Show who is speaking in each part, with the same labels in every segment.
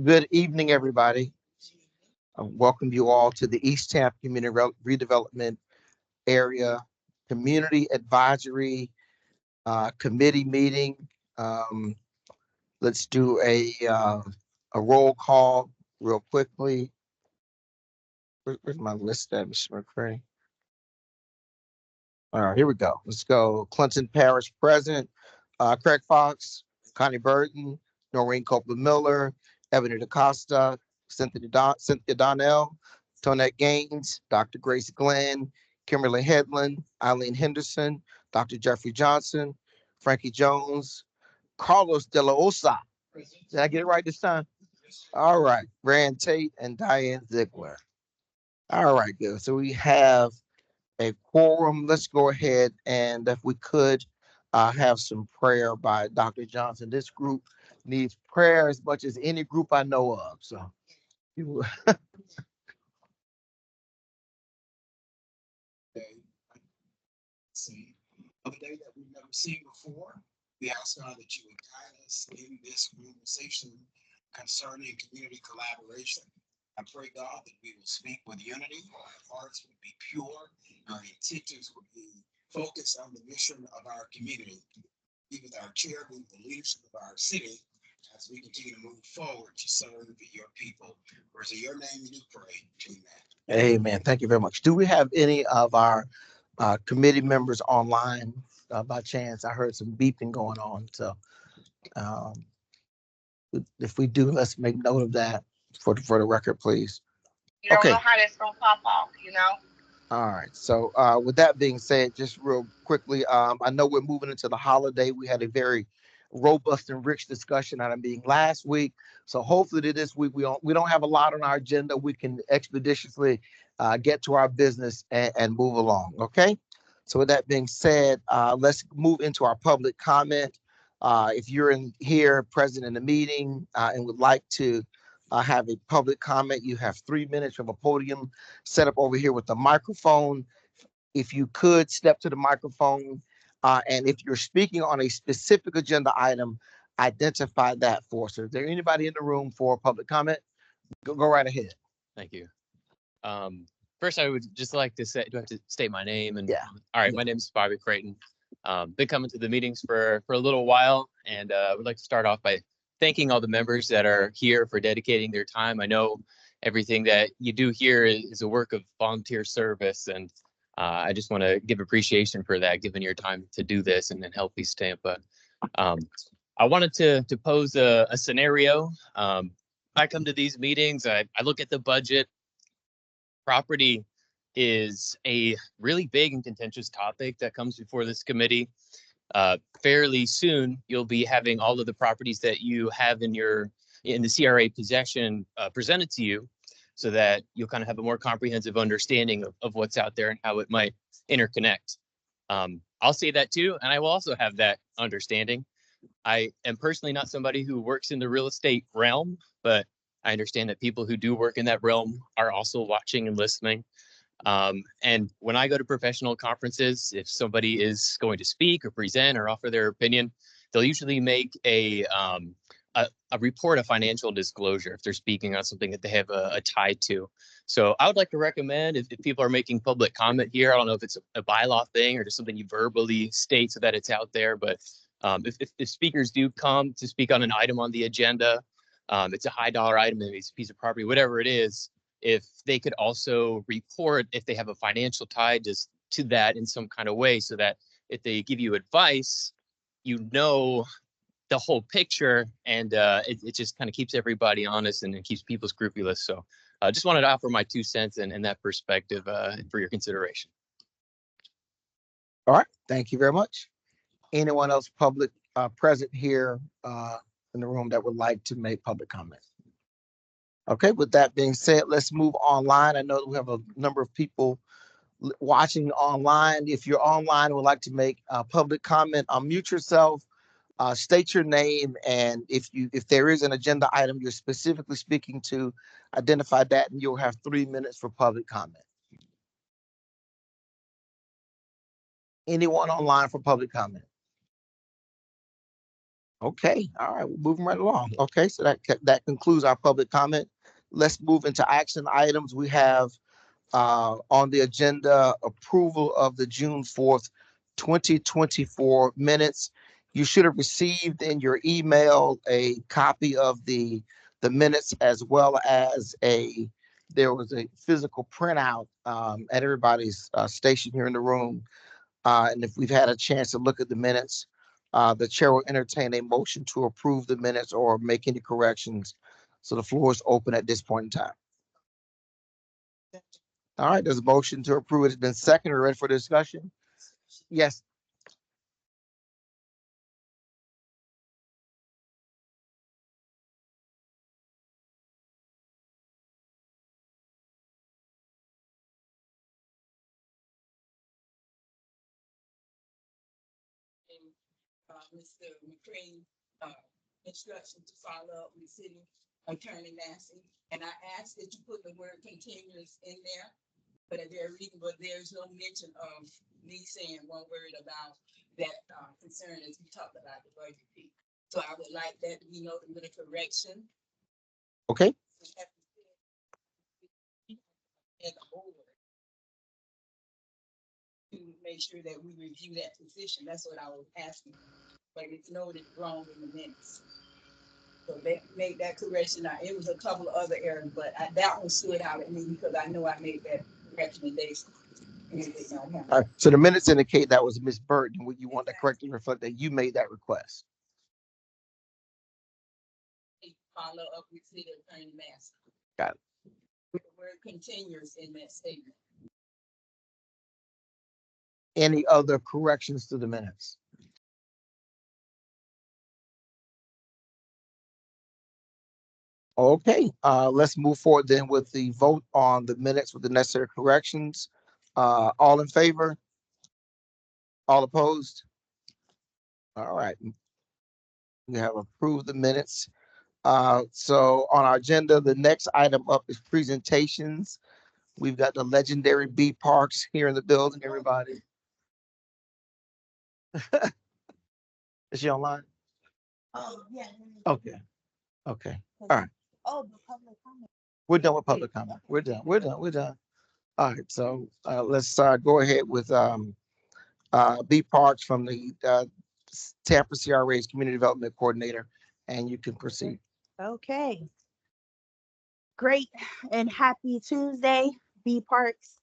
Speaker 1: Good evening, everybody. I welcome you all to the East Tampa Community Redevelopment Area Community Advisory Committee meeting. Um, let's do a roll call real quickly. Where's my list at, Mr. McCray? All right, here we go. Let's go. Clinton Parish President, Craig Fox, Connie Burton, Noreen Copeland Miller, Ebony DaCosta, Cynthia Donnell, Tonette Gaines, Dr. Grace Glenn, Kimberly Headland, Eileen Henderson, Dr. Jeffrey Johnson, Frankie Jones, Carlos De La Osa. Did I get it right this time? All right. Rand Tate and Diane Ziegler. All right, good. So we have a quorum. Let's go ahead and if we could have some prayer by Dr. Johnson. This group needs prayer as much as any group I know of. So you
Speaker 2: See, of a day that we've never seen before. We ask God that you would guide us in this conversation concerning community collaboration. I pray, God, that we will speak with unity, our hearts will be pure, our intentions will be focused on the mission of our community. Be with our chair, be with the leadership of our city as we continue to move forward to serve your people. For it's in your name we do pray. Amen.
Speaker 1: Amen. Thank you very much. Do we have any of our committee members online by chance? I heard some beeping going on. So um, if we do, let's make note of that for the record, please.
Speaker 3: You don't know how that's gonna pop off, you know.
Speaker 1: All right. So with that being said, just real quickly, I know we're moving into the holiday. We had a very robust and rich discussion on it being last week. So hopefully this week we don't have a lot on our agenda. We can expeditiously get to our business and move along. Okay. So with that being said, let's move into our public comment. If you're in here present in the meeting and would like to have a public comment, you have 3 minutes from a podium set up over here with the microphone. If you could step to the microphone, and if you're speaking on a specific agenda item, identify that for us. So is there anybody in the room for public comment? Go right ahead.
Speaker 4: Thank you. First, I would just like to say, do I have to state my name? And
Speaker 1: Yeah.
Speaker 4: All right,
Speaker 1: Yeah.
Speaker 4: my name is Bobby Creighton. Been coming to the meetings for a little while, and would like to start off by thanking all the members that are here for dedicating their time. I know everything that you do here is a work of volunteer service, and I just want to give appreciation for that, given your time to do this and help East Tampa. I wanted to pose a scenario. I come to these meetings, I look at the budget. Property is a really big and contentious topic that comes before this committee. Fairly soon, you'll be having all of the properties that you have in the CRA possession presented to you, so that you'll kind of have a more comprehensive understanding of what's out there and how it might interconnect. I'll say that too, and I will also have that understanding. I am personally not somebody who works in the real estate realm, but I understand that people who do work in that realm are also watching and listening. And when I go to professional conferences, if somebody is going to speak or present or offer their opinion, they'll usually make a report, a financial disclosure, if they're speaking on something that they have a tie to. So I would like to recommend, if people are making public comment here, I don't know if it's a bylaw thing or just something you verbally state so that it's out there, but if speakers do come to speak on an item on the agenda, it's a high dollar item, maybe it's a piece of property, whatever it is, if they could also report if they have a financial tie just to that in some kind of way, so that if they give you advice, you know the whole picture, and it just kind of keeps everybody honest and it keeps people scrupulous. So I just wanted to offer my 2 cents and that perspective for your consideration.
Speaker 1: All right. Thank you very much. Anyone else public present here in the room that would like to make public comment? Okay, with that being said, let's move online. I know that we have a number of people watching online. If you're online and would like to make a public comment, unmute yourself, state your name, and if there is an agenda item you're specifically speaking to, identify that, and you'll have 3 minutes for public comment. Anyone online for public comment? Okay, all right, we're moving right along. Okay, so that concludes our public comment. Let's move into action items. We have on the agenda approval of the June 4th, 2024 minutes. You should have received in your email a copy of the minutes, as well as there was a physical printout at everybody's station here in the room. And if we've had a chance to look at the minutes, the chair will entertain a motion to approve the minutes or make any corrections. So the floor is open at this point in time. All right, there's a motion to approve. It's been seconded. Ready for discussion? Yes.
Speaker 5: Mr. McCray, instruction to follow up with City Attorney Massey. And I asked that you put the word continuous in there for that very reason, but there's no mention of me saying one word about that concern as we talked about the budget fee. So I would like that to be noted with a correction.
Speaker 1: Okay.
Speaker 5: And the board to make sure that we review that position. That's what I was asking. But it's noted wrong in the minutes. So they made that correction. Now, it was a couple of other errors, but that one stood out at me because I know I made that recommendation.
Speaker 1: All right, so the minutes indicate that was Ms. Burton. Would you want that correctly reflect that you made that request?
Speaker 5: Follow up with City Attorney Massey.
Speaker 1: Got it.
Speaker 5: The word continues in that statement.
Speaker 1: Any other corrections to the minutes? Okay, let's move forward then with the vote on the minutes with the necessary corrections. All in favor? All opposed? All right. We have approved the minutes. So on our agenda, the next item up is presentations. We've got the legendary B Parks here in the building, everybody. Is she online?
Speaker 5: Oh, yeah.
Speaker 1: Okay. Okay. All right.
Speaker 5: Oh, the public comment.
Speaker 1: We're done with public comment. We're done. We're done. We're done. All right. So let's go ahead with B Parks from the Tampa CRA's Community Development Coordinator, and you can proceed.
Speaker 6: Okay. Great and happy Tuesday, B Parks,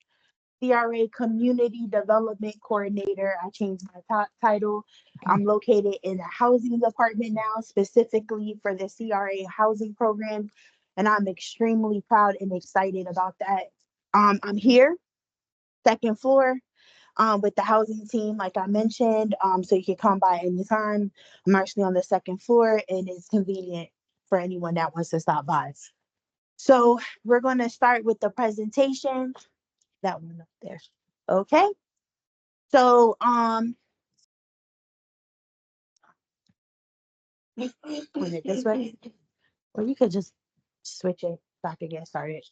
Speaker 6: CRA Community Development Coordinator. I changed my top title. I'm located in the housing department now, specifically for the CRA housing program, and I'm extremely proud and excited about that. I'm here, second floor, with the housing team, like I mentioned, so you can come by anytime. I'm actually on the second floor, and it's convenient for anyone that wants to stop by. So we're going to start with the presentation. That one up there. Okay. So, point it this way, or you could just switch it so I could get started.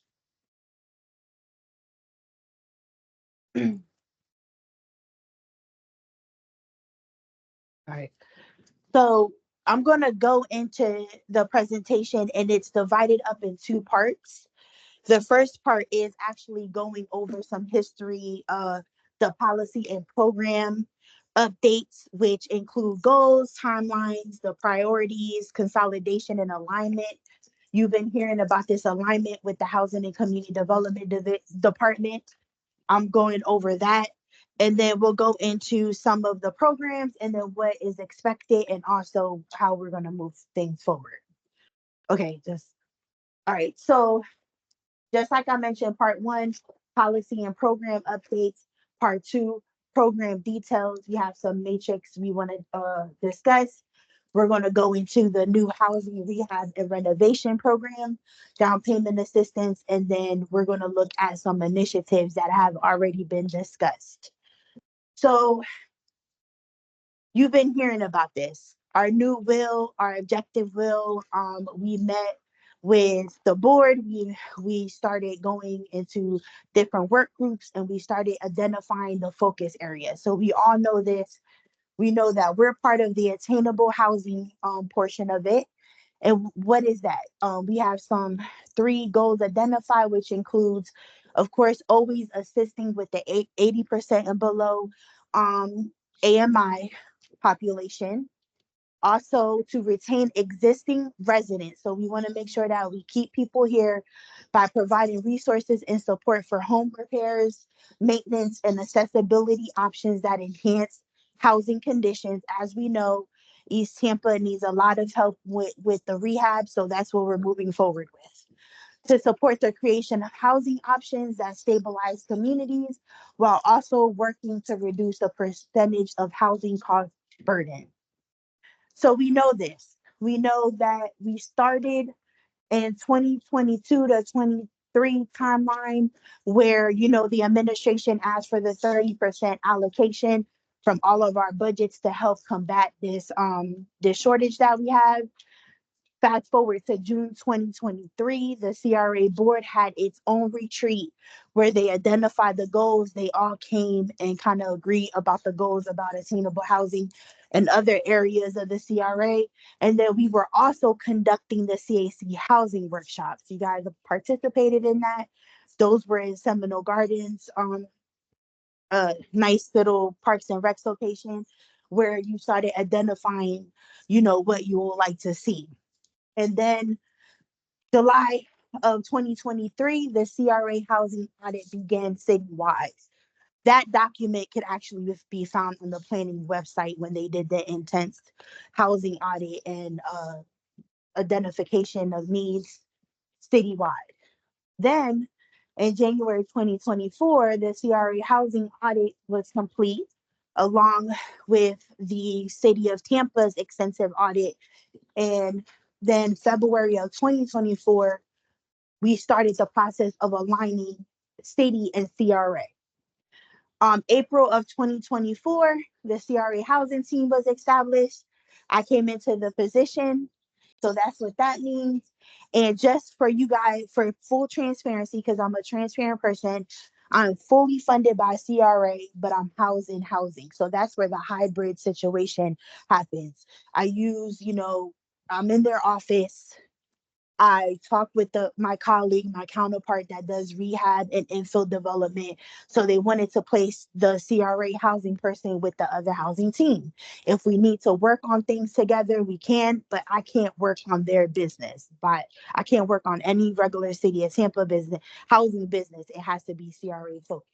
Speaker 6: All right. So I'm going to go into the presentation, and it's divided up in two parts. The first part is actually going over some history of the policy and program updates, which include goals, timelines, the priorities, consolidation, and alignment. You've been hearing about this alignment with the Housing and Community Development Department. I'm going over that. And then we'll go into some of the programs and then what is expected and also how we're going to move things forward. Okay, all right. So just like I mentioned, part one, policy and program updates. Part two, program details. We have some matrix we want to discuss. We're going to go into the new housing rehab and renovation program, down payment assistance, and then we're going to look at some initiatives that have already been discussed. So you've been hearing about this. Our new will, our objective will, we met with the board. We started going into different work groups and we started identifying the focus areas. So we all know this. We know that we're part of the attainable housing portion of it. And what is that? We have some 3 goals identified, which includes, of course, always assisting with the 80% and below AMI population. Also, to retain existing residents. So we want to make sure that we keep people here by providing resources and support for home repairs, maintenance, and accessibility options that enhance housing conditions. As we know, East Tampa needs a lot of help with the rehab, so that's what we're moving forward with. To support the creation of housing options that stabilize communities while also working to reduce the percentage of housing cost burden. So we know this. We know that we started in 2022 to 23 timeline where, the administration asked for the 30% allocation from all of our budgets to help combat this shortage that we have. Fast forward to June 2023, the CRA board had its own retreat where they identified the goals. They all came and kind of agreed about the goals about attainable housing and other areas of the CRA. And then we were also conducting the CAC housing workshops. You guys have participated in that. Those were in Seminole Gardens, a nice little Parks and Recs location where you started identifying, what you would like to see. And then July of 2023, the CRA housing audit began citywide. That document could actually be found on the planning website when they did the intense housing audit and identification of needs citywide. Then in January 2024, the CRA housing audit was complete, along with the city of Tampa's extensive audit. And then February of 2024, we started the process of aligning city and CRA. April of 2024, the CRA housing team was established. I came into the position, so that's what that means. And just for you guys, for full transparency, because I'm a transparent person, I'm fully funded by CRA, but I'm housed in housing. So that's where the hybrid situation happens. I use, I'm in their office. I talked with my colleague, my counterpart that does rehab and infill development. So they wanted to place the CRA housing person with the other housing team. If we need to work on things together, we can, but I can't work on their business. But I can't work on any regular city of Tampa business, housing business. It has to be CRA focused.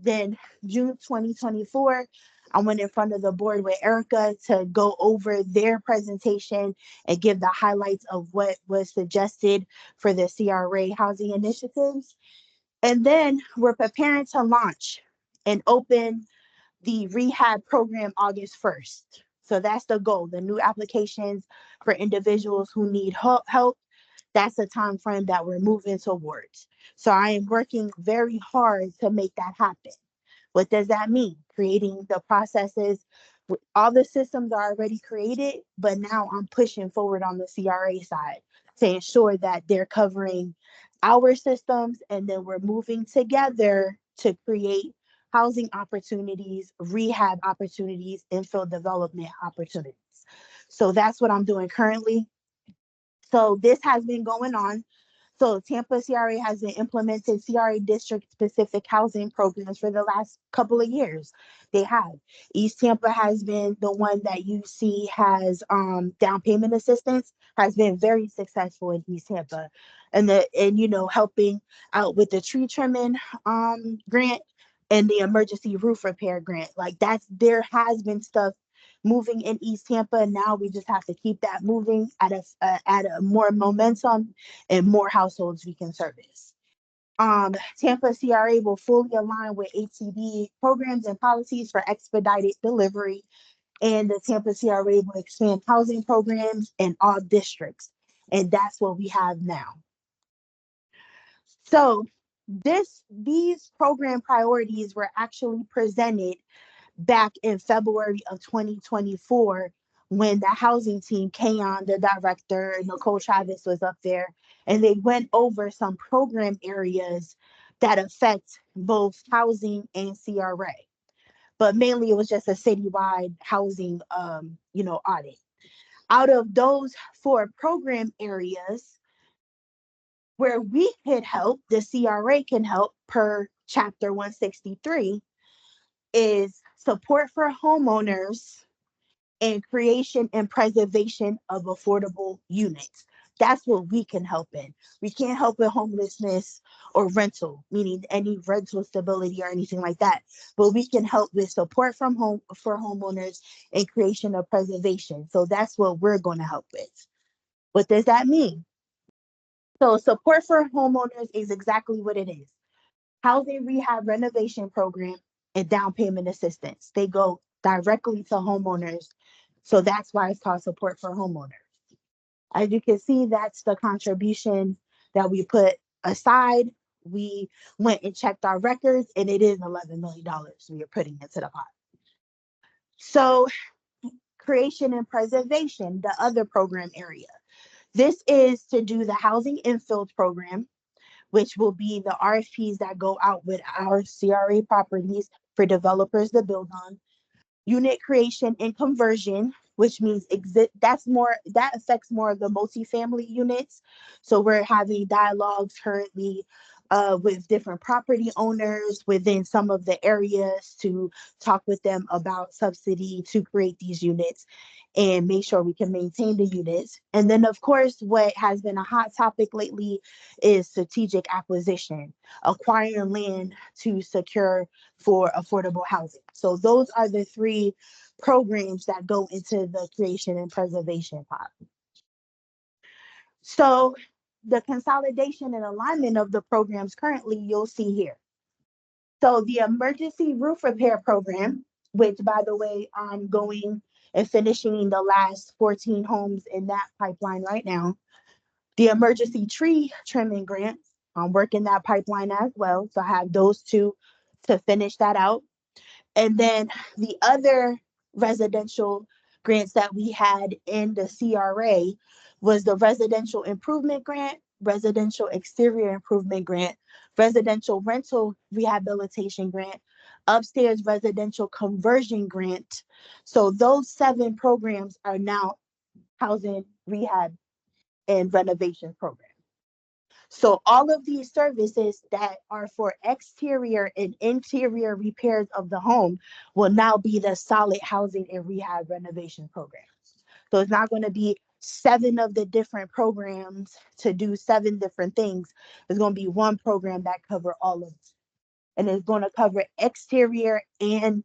Speaker 6: Then June 2024, I went in front of the board with Erica to go over their presentation and give the highlights of what was suggested for the CRA housing initiatives. And then we're preparing to launch and open the rehab program August 1st. So that's the goal, the new applications for individuals who need help. That's the time frame that we're moving towards. So I am working very hard to make that happen. What does that mean? Creating the processes. All the systems are already created, but now I'm pushing forward on the CRA side to ensure that they're covering our systems, and then we're moving together to create housing opportunities, rehab opportunities, infill development opportunities. So that's what I'm doing currently. So this has been going on. So Tampa CRA has been implementing CRA district specific housing programs for the last couple of years. They have. East Tampa has been the one that you see has down payment assistance, has been very successful in East Tampa. And helping out with the tree trimming grant and the emergency roof repair grant. Like there has been stuff moving in East Tampa. Now we just have to keep that moving at a more momentum and more households we can service. Tampa CRA will fully align with HCD programs and policies for expedited delivery, and the Tampa CRA will expand housing programs in all districts, and that's what we have now. So these program priorities were actually presented back in February of 2024 when the housing team, Kayon, the director, Nicole Travis was up there, and they went over some program areas that affect both housing and CRA. but mainly it was just a citywide housing, audit. Out of those 4 program areas where we could help, the CRA can help per Chapter 163, is support for homeowners and creation and preservation of affordable units. That's what we can help in. We can't help with homelessness or rental, meaning any rental stability or anything like that. But we can help with support from home for homeowners and creation of preservation. So that's what we're going to help with. What does that mean? So support for homeowners is exactly what it is. Housing rehab renovation program and down payment assistance. They go directly to homeowners. So that's why it's called support for homeowners. As you can see, that's the contribution that we put aside. We went and checked our records, and it is $11 million we are putting into the pot. So creation and preservation, the other program area. This is to do the housing infill program, which will be the RFPs that go out with our CRA properties for developers to build on. Unit creation and conversion, which means that affects more of the multifamily units. So we're having dialogues currently with different property owners within some of the areas to talk with them about subsidy to create these units and make sure we can maintain the units. And then, of course, what has been a hot topic lately is strategic acquisition, acquiring land to secure for affordable housing. So those are the 3 programs that go into the creation and preservation pot. So the consolidation and alignment of the programs currently you'll see here. So the emergency roof repair program, which by the way, I'm going and finishing the last 14 homes in that pipeline right now. The emergency tree trimming grant, I'm working that pipeline as well. So I have those 2 to finish that out. And then the other residential grants that we had in the CRA was the residential improvement grant, residential exterior improvement grant, residential rental rehabilitation grant, upstairs residential conversion grant. So those 7 programs are now housing rehab and renovation programs. So all of these services that are for exterior and interior repairs of the home will now be the solid housing and rehab renovation programs. So it's not going to be 7 of the different programs to do 7 different things. It's going to be one program that cover all of it. And it's going to cover exterior and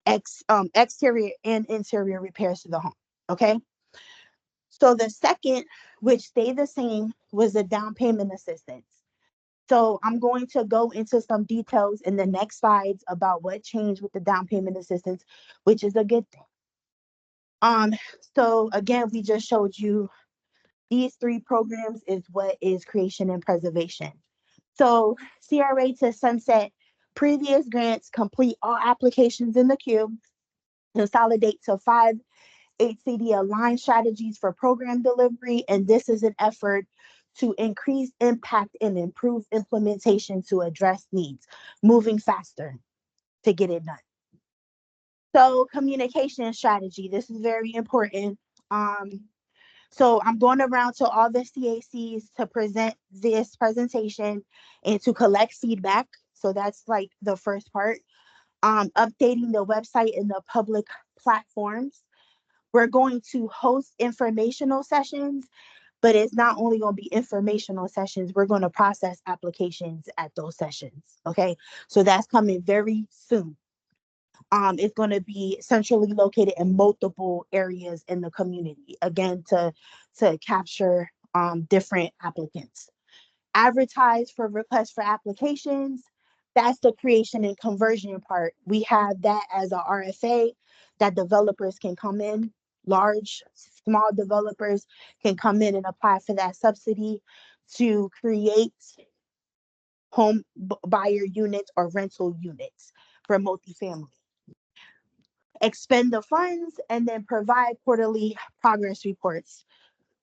Speaker 6: interior repairs to the home. Okay. So the second, which stayed the same, was the down payment assistance. So I'm going to go into some details in the next slides about what changed with the down payment assistance, which is a good thing. So again, we just showed you these 3 programs is what is creation and preservation. So CRA to sunset previous grants, complete all applications in the queue, consolidate to 5 HCD aligned strategies for program delivery, and this is an effort to increase impact and improve implementation to address needs, moving faster to get it done. So communication strategy, this is very important. So I'm going around to all the CACs to present this presentation and to collect feedback. So that's like the first part. Updating the website and the public platforms. We're going to host informational sessions, but it's not only going to be informational sessions, we're going to process applications at those sessions. Okay, so that's coming very soon. It's going to be centrally located in multiple areas in the community, again, to capture different applicants. Advertise for requests for applications. That's the creation and conversion part. We have that as a RFA that developers can come in, large, small developers can come in and apply for that subsidy to create home buyer units or rental units for multifamily. Expend the funds and then provide quarterly progress reports.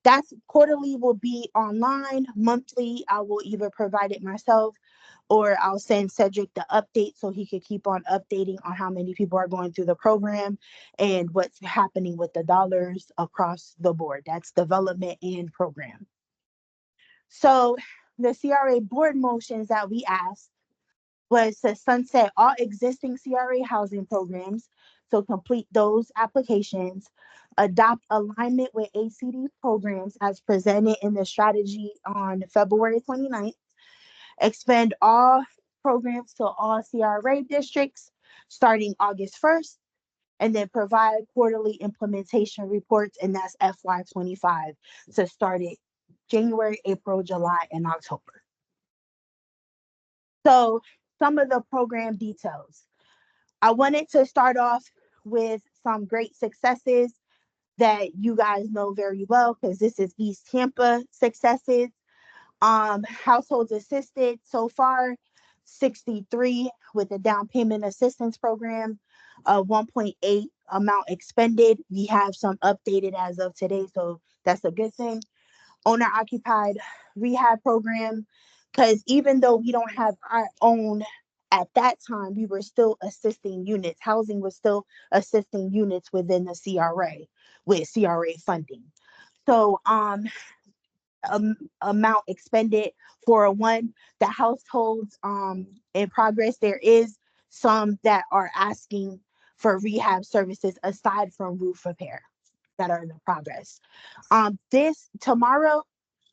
Speaker 6: That's quarterly will be online. Monthly, I will either provide it myself or I'll send Cedric the update so he could keep on updating on how many people are going through the program and what's happening with the dollars across the board. That's development and program. So the CRA board motions that we asked was to sunset all existing CRA housing programs, so complete those applications, adopt alignment with ACD programs as presented in the strategy on February 29th, expand all programs to all CRA districts starting August 1st, and then provide quarterly implementation reports, and that's FY25 to start it January, April, July, and October. So some of the program details. I wanted to start off with some great successes that you guys know very well because this is East Tampa successes. Households assisted so far 63 with the down payment assistance program, 1.8 amount expended. We have some updated as of today, so that's a good thing. Owner occupied rehab program, because even though we don't have our own at that time, we were still assisting units. Housing was still assisting units within the CRA with CRA funding. So amount expended for one, the households in progress, there is some that are asking for rehab services aside from roof repair that are in progress. This tomorrow,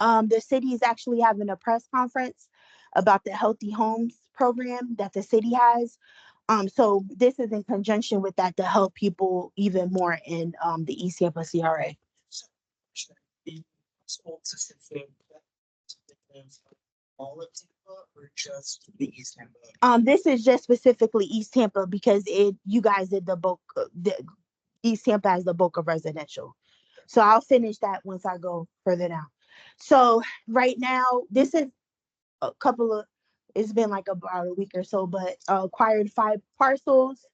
Speaker 6: the city is actually having a press conference about the healthy homes program that the city has. So this is in conjunction with that to help people even more in the East Tampa CRA.
Speaker 2: School system all of Tampa or just the East Tampa?
Speaker 6: This is just specifically East Tampa because you guys did the bulk. The East Tampa has the bulk of residential. So I'll finish that once I go further down. So right now, this is a couple of, it's been like about a week or so, but acquired 5 parcels.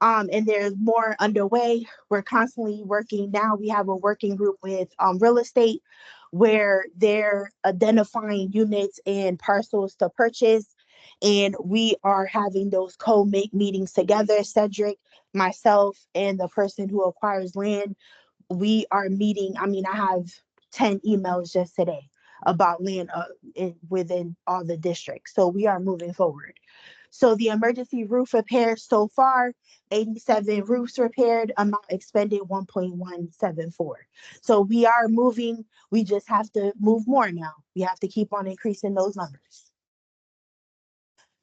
Speaker 6: And there's more underway. We're constantly working. Now we have a working group with real estate where they're identifying units and parcels to purchase. And we are having those co-make meetings together. Cedric, myself, and the person who acquires land, we are meeting. I mean, I have 10 emails just today about land within all the districts. So we are moving forward. So the emergency roof repairs so far, 87 roofs repaired, amount expended 1.174. So we are moving. We just have to move more now. We have to keep on increasing those numbers.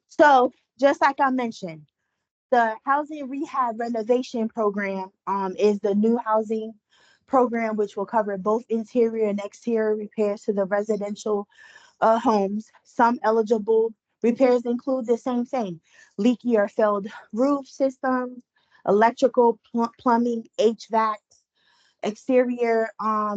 Speaker 6: So just like I mentioned, the housing rehab renovation program is the new housing program, which will cover both interior and exterior repairs to the residential homes. Some eligible repairs include the same thing: leaky or failed roof systems, electrical, plumbing, HVAC, exterior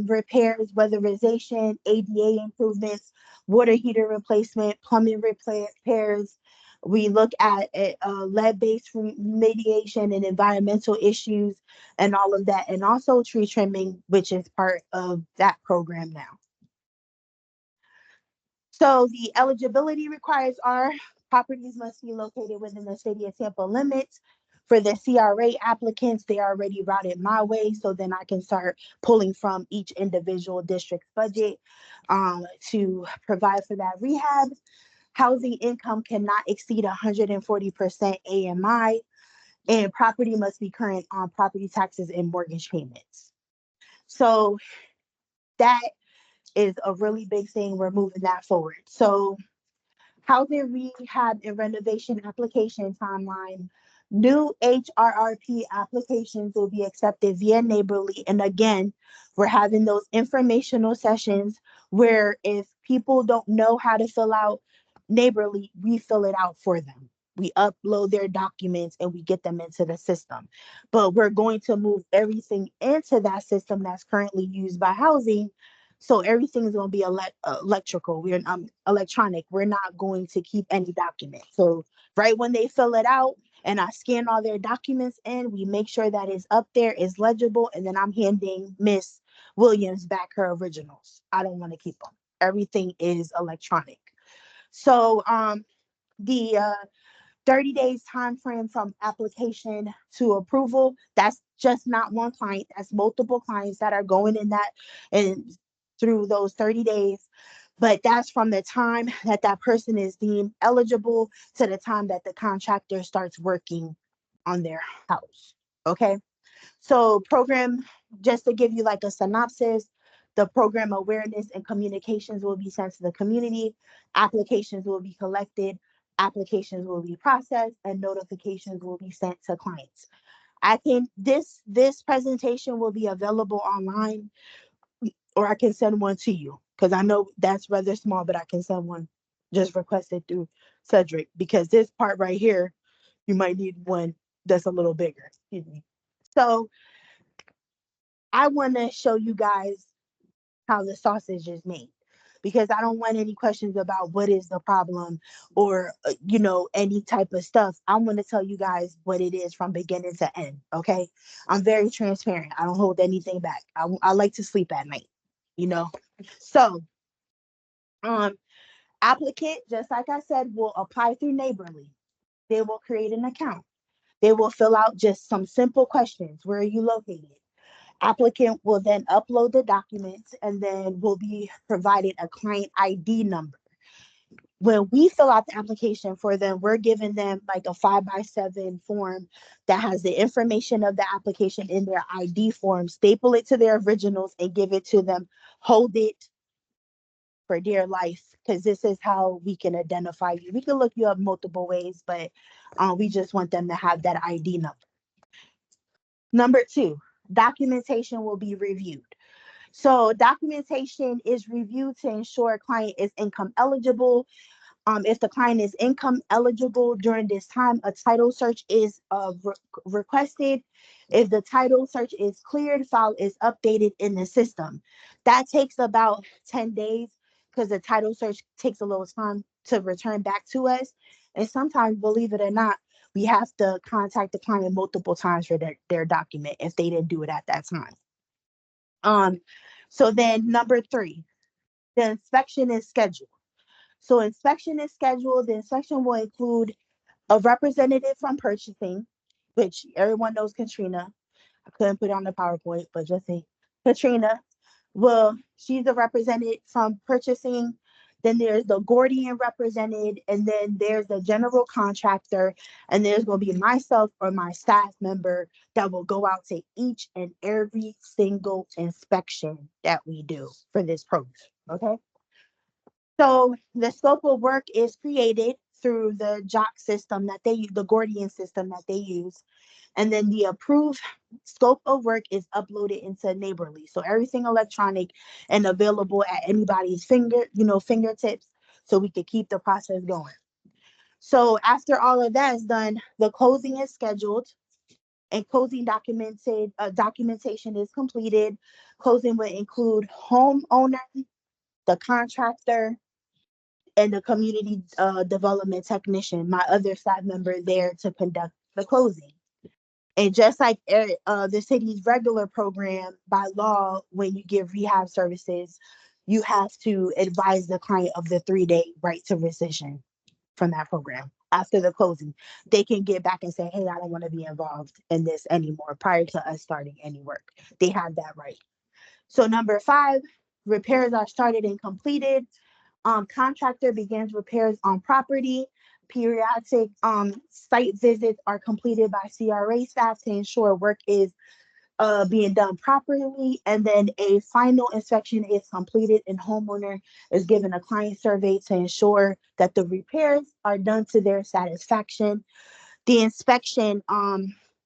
Speaker 6: repairs, weatherization, ADA improvements, water heater replacement, plumbing repairs. We look at lead-based remediation and environmental issues and all of that, and also tree trimming, which is part of that program now. So the eligibility requires our properties must be located within the city of Tampa limits. For the CRA applicants, they are already routed my way, so then I can start pulling from each individual district's budget to provide for that rehab. Housing income cannot exceed 140% AMI, and property must be current on property taxes and mortgage payments. So that is a really big thing. We're moving that forward. So housing rehab and renovation application timeline. New HRRP applications will be accepted via Neighborly. And again, we're having those informational sessions where if people don't know how to fill out Neighborly, we fill it out for them. We upload their documents and we get them into the system. But we're going to move everything into that system that's currently used by housing. So everything is going to be electrical. We're electronic. We're not going to keep any documents. So right when they fill it out and I scan all their documents in, we make sure that it's up there, is legible, and then I'm handing Miss Williams back her originals. I don't want to keep them. Everything is electronic. So the 30 days time frame from application to approval, that's just not one client, that's multiple clients that are going in that and through those 30 days. But that's from the time that that person is deemed eligible to the time that the contractor starts working on their house. Okay. So program, just to give you like a synopsis, the program awareness and communications will be sent to the community, applications will be collected, applications will be processed, and notifications will be sent to clients. I can this presentation will be available online, or I can send one to you because I know that's rather small, but I can send one. Just request it through Cedric because this part right here, you might need one that's a little bigger. Excuse me. So I want to show you guys how the sausage is made because I don't want any questions about what is the problem or any type of stuff. I want to tell you guys what it is from beginning to end. Okay, I'm very transparent. I don't hold anything back. I like to sleep at night. You know, so um, applicant, just like I said, will apply through Neighborly. They will create an account. They will fill out just some simple questions. Where are you located? Applicant will then upload the documents and then will be provided a client ID number. When we fill out the application for them, we're giving them like a 5x7 form that has the information of the application in their ID form, staple it to their originals and give it to them, hold it for dear life, because this is how we can identify you. We can look you up multiple ways, but we just want them to have that ID number. Number two, documentation will be reviewed. So documentation is reviewed to ensure a client is income eligible. If the client is income eligible during this time, a title search is requested. If the title search is cleared, file is updated in the system. That takes about 10 days because the title search takes a little time to return back to us. And sometimes, believe it or not, we have to contact the client multiple times for their document if they didn't do it at that time. So then number three, the inspection is scheduled. So inspection is scheduled. The inspection will include a representative from purchasing, which everyone knows Katrina. I couldn't put it on the PowerPoint, but just say Katrina. Well, she's a representative from purchasing. Then there's the Gordian represented, and then there's the general contractor, and there's going to be myself or my staff member that will go out to each and every single inspection that we do for this program. Okay. So the scope of work is created through the JOC system that they use, the Gordian system that they use. And then the approved scope of work is uploaded into Neighborly. So everything electronic and available at anybody's fingertips, so we could keep the process going. So after all of that is done, the closing is scheduled and closing documentation is completed. Closing will include homeowner, the contractor, and the community development technician, my other staff member there to conduct the closing. And just like the city's regular program, by law, when you give rehab services, you have to advise the client of the 3-day right to rescission from that program. After the closing, they can get back and say, hey, I don't want to be involved in this anymore prior to us starting any work. They have that right. So number 5, repairs are started and completed. Contractor begins repairs on property. Periodic site visits are completed by CRA staff to ensure work is being done properly. And then a final inspection is completed and homeowner is given a client survey to ensure that the repairs are done to their satisfaction. The inspection,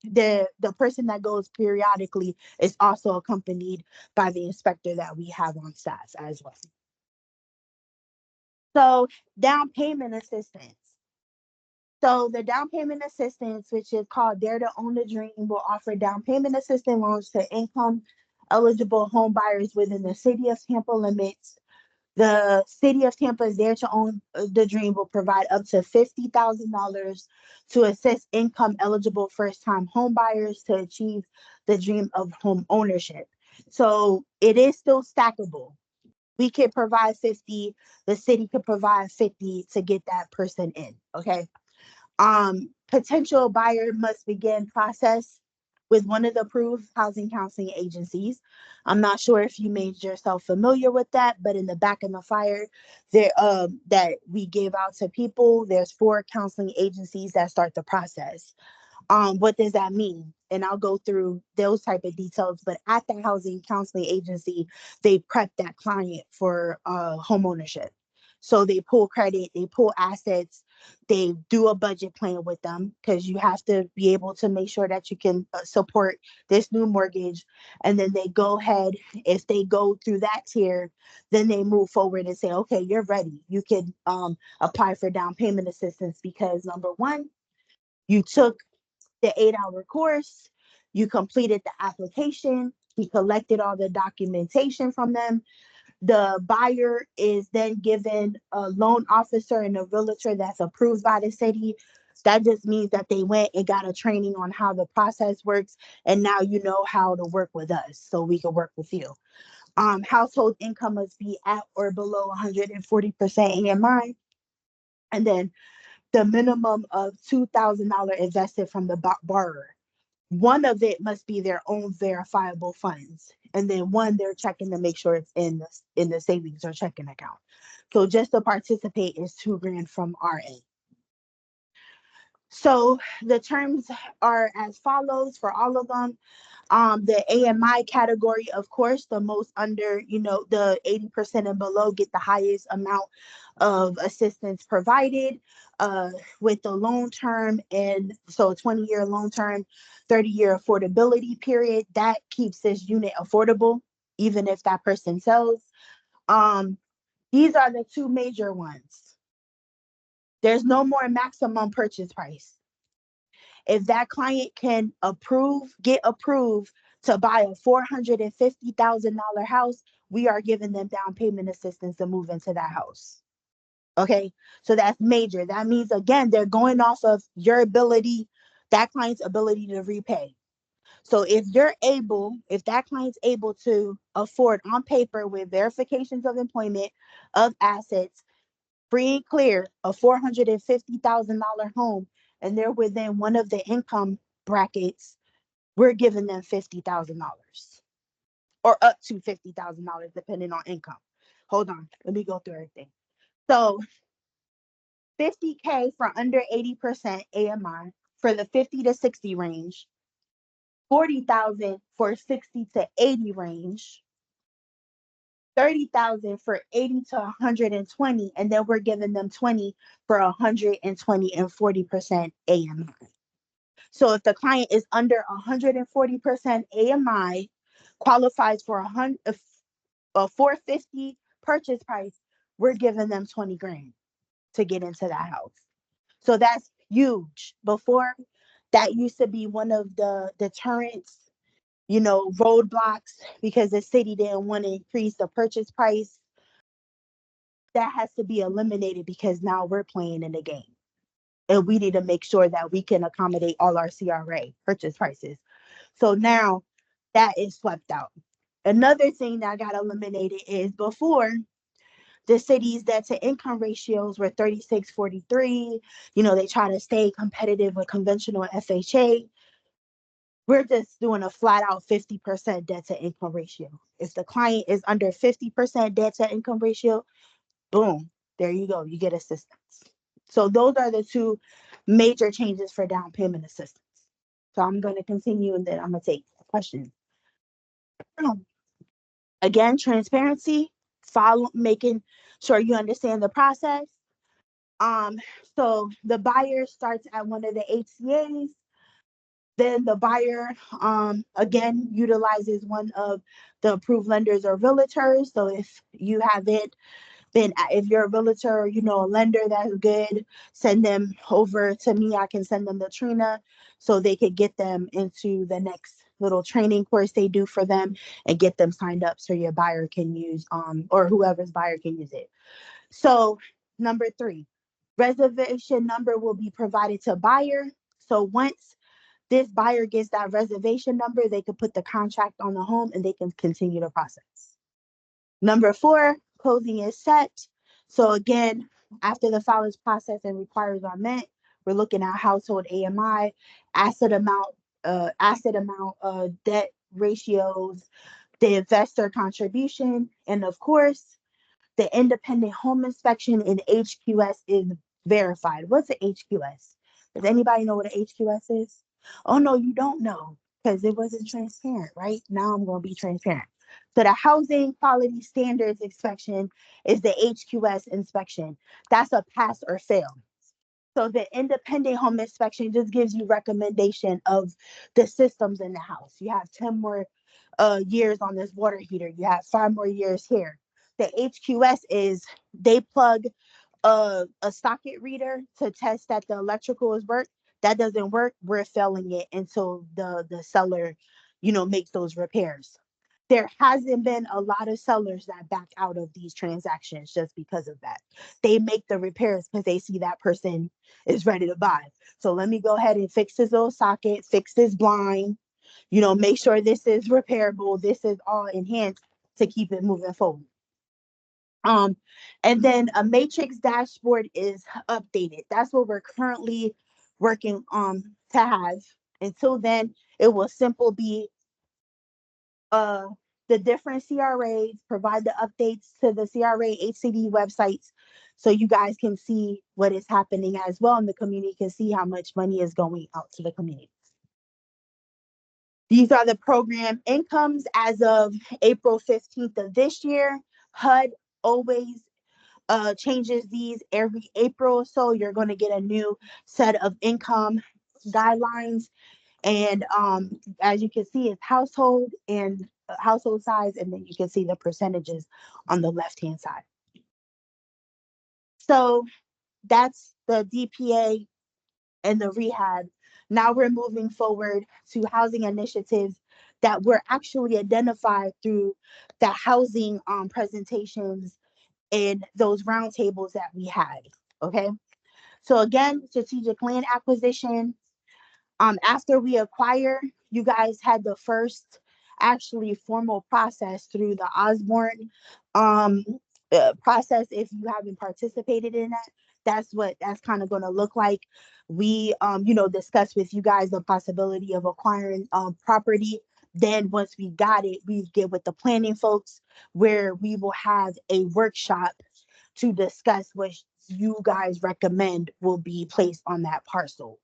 Speaker 6: the person that goes periodically is also accompanied by the inspector that we have on staff as well. So down payment assistance. So the down payment assistance, which is called Dare to Own the Dream, will offer down payment assistance loans to income eligible home buyers within the city of Tampa limits. The city of Tampa Dare to Own the Dream will provide up to $50,000 to assist income eligible first time home buyers to achieve the dream of home ownership. So it is still stackable. We could provide 50, the city could provide 50 to get that person in. Okay. Potential buyer must begin process with one of the approved housing counseling agencies. I'm not sure if you made yourself familiar with that, but in the back of the flyer there that we gave out to people, there's 4 counseling agencies that start the process. What does that mean? And I'll go through those type of details. But at the housing counseling agency, they prep that client for home ownership. So they pull credit, they pull assets, they do a budget plan with them because you have to be able to make sure that you can support this new mortgage. And then they go ahead, if they go through that tier, then they move forward and say, okay, you're ready. You can apply for down payment assistance because number one, you took the 8-hour course, you completed the application, you collected all the documentation from them. The buyer is then given a loan officer and a realtor that's approved by the city. That just means that they went and got a training on how the process works, and now you know how to work with us, so we can work with you. Household income must be at or below 140% AMI, and then the minimum of $2,000 invested from the borrower. One of it must be their own verifiable funds, and then one they're checking to make sure it's in the savings or checking account. So just to participate is $2,000 from our end. So the terms are as follows for all of them. The AMI category, of course, the most under, the 80% and below get the highest amount of assistance provided with the loan term. And so a 20-year loan term, 30-year affordability period, that keeps this unit affordable, even if that person sells. These are the 2 major ones. There's no more maximum purchase price. If that client can get approved to buy a $450,000 house, we are giving them down payment assistance to move into that house. Okay, so that's major. That means, again, they're going off of that client's ability to repay. So if that client's able to afford on paper with verifications of employment, of assets, free and clear, a $450,000 home, and they're within one of the income brackets, we're giving them $50,000 or up to $50,000 depending on income. Hold on, let me go through everything. So $50K for under 80% AMI for the 50 to 60 range, $40,000 for 60 to 80 range, $30,000 for 80 to 120, and then we're giving them 20 for 120 and 40% AMI. So if the client is under 140% AMI, qualifies for a 450 purchase price, we're giving them $20,000 to get into that house. So that's huge. Before, that used to be one of the deterrents, roadblocks, because the city didn't want to increase the purchase price. That has to be eliminated because now we're playing in the game. And we need to make sure that we can accommodate all our CRA purchase prices. So now that is swept out. Another thing that got eliminated is before, the city's debt to income ratios were 36-43. They try to stay competitive with conventional FHA. We're just doing a flat out 50% debt to income ratio. If the client is under 50% debt to income ratio, boom, there you go. You get assistance. So those are the 2 major changes for down payment assistance. So I'm going to continue and then I'm going to take questions. Again, transparency, making sure you understand the process. So the buyer starts at one of the HCAs. Then the buyer, again, utilizes one of the approved lenders or realtors. So if you haven't if you're a realtor, a lender, that's good, send them over to me. I can send them to Trina so they could get them into the next little training course they do for them and get them signed up so your buyer can use, or whoever's buyer can use it. So number 3, reservation number will be provided to buyer. So once This buyer gets that reservation number, they could put the contract on the home and they can continue the process. Number 4, closing is set. So again, after the filings process and requires are met, we're looking at household AMI, asset amount, debt ratios, the investor contribution, and of course, the independent home inspection in HQS is verified. What's the HQS? Does anybody know what an HQS is? Oh no, you don't know because it wasn't transparent, right? Now I'm going to be transparent. So the housing quality standards inspection is the HQS inspection. That's a pass or fail. So the independent home inspection just gives you recommendation of the systems in the house. You have 10 more years on this water heater. You have 5 more years here. The HQS is they plug a socket reader to test that the electrical is work. That doesn't work. We're failing it until the seller, makes those repairs. There hasn't been a lot of sellers that back out of these transactions just because of that. They make the repairs because they see that person is ready to buy. So let me go ahead and fix this little socket, fix this blind, make sure this is repairable. This is all enhanced to keep it moving forward. Um, and then a matrix dashboard is updated. That's what we're currently working to have. Until then, it will simply be uh the different CRAs, provide the updates to the CRA HCD websites so you guys can see what is happening as well, and the community can see how much money is going out to the community. These are the program incomes as of April 15th of this year. HUD always changes these every April, so you're going to get a new set of income guidelines. And as you can see, it's household and household size, and then you can see the percentages on the left hand side. So that's the DPA and the rehab. Now we're moving forward to housing initiatives that were actually identified through the housing presentations and those roundtables that we had. Okay. So again, strategic land acquisition. After we acquire, you guys had the first actually formal process through the Osborne um, process. If you haven't participated in that, that's kind of going to look like. We, discussed with you guys the possibility of acquiring property. Then once we got it, we get with the planning folks where we will have a workshop to discuss what you guys recommend will be placed on that parcel.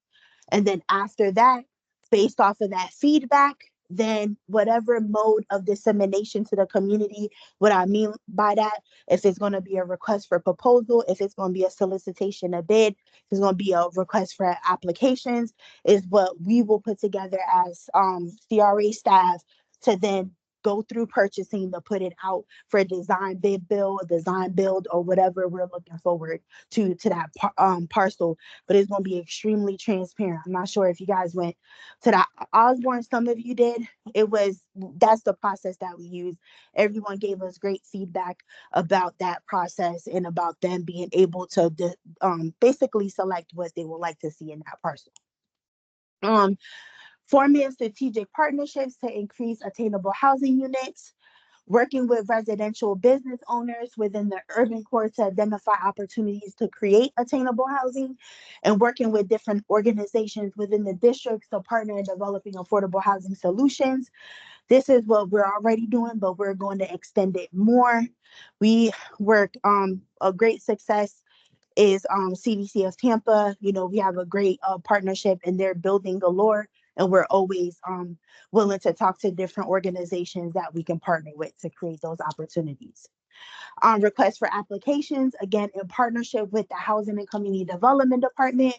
Speaker 6: And then after that, based off of that feedback, then whatever mode of dissemination to the community, what I mean by that, if it's going to be a request for proposal, if it's going to be a solicitation of bid, if it's going to be a request for applications, is what we will put together as CRA staff to then go through purchasing to put it out for a design bid build, design build, or whatever we're looking forward to that parcel. But it's going to be extremely transparent. I'm not sure if you guys went to the Osborne. Some of you did. That's the process that we use. Everyone gave us great feedback about that process and about them being able to basically select what they would like to see in that parcel. Forming strategic partnerships to increase attainable housing units, working with residential business owners within the urban core to identify opportunities to create attainable housing, and working with different organizations within the districts to partner in developing affordable housing solutions. This is what we're already doing, but we're going to extend it more. We work a great success is CDC of Tampa. We have a great partnership and they're building galore. And we're always willing to talk to different organizations that we can partner with to create those opportunities. Requests for applications, again, in partnership with the Housing and Community Development Department.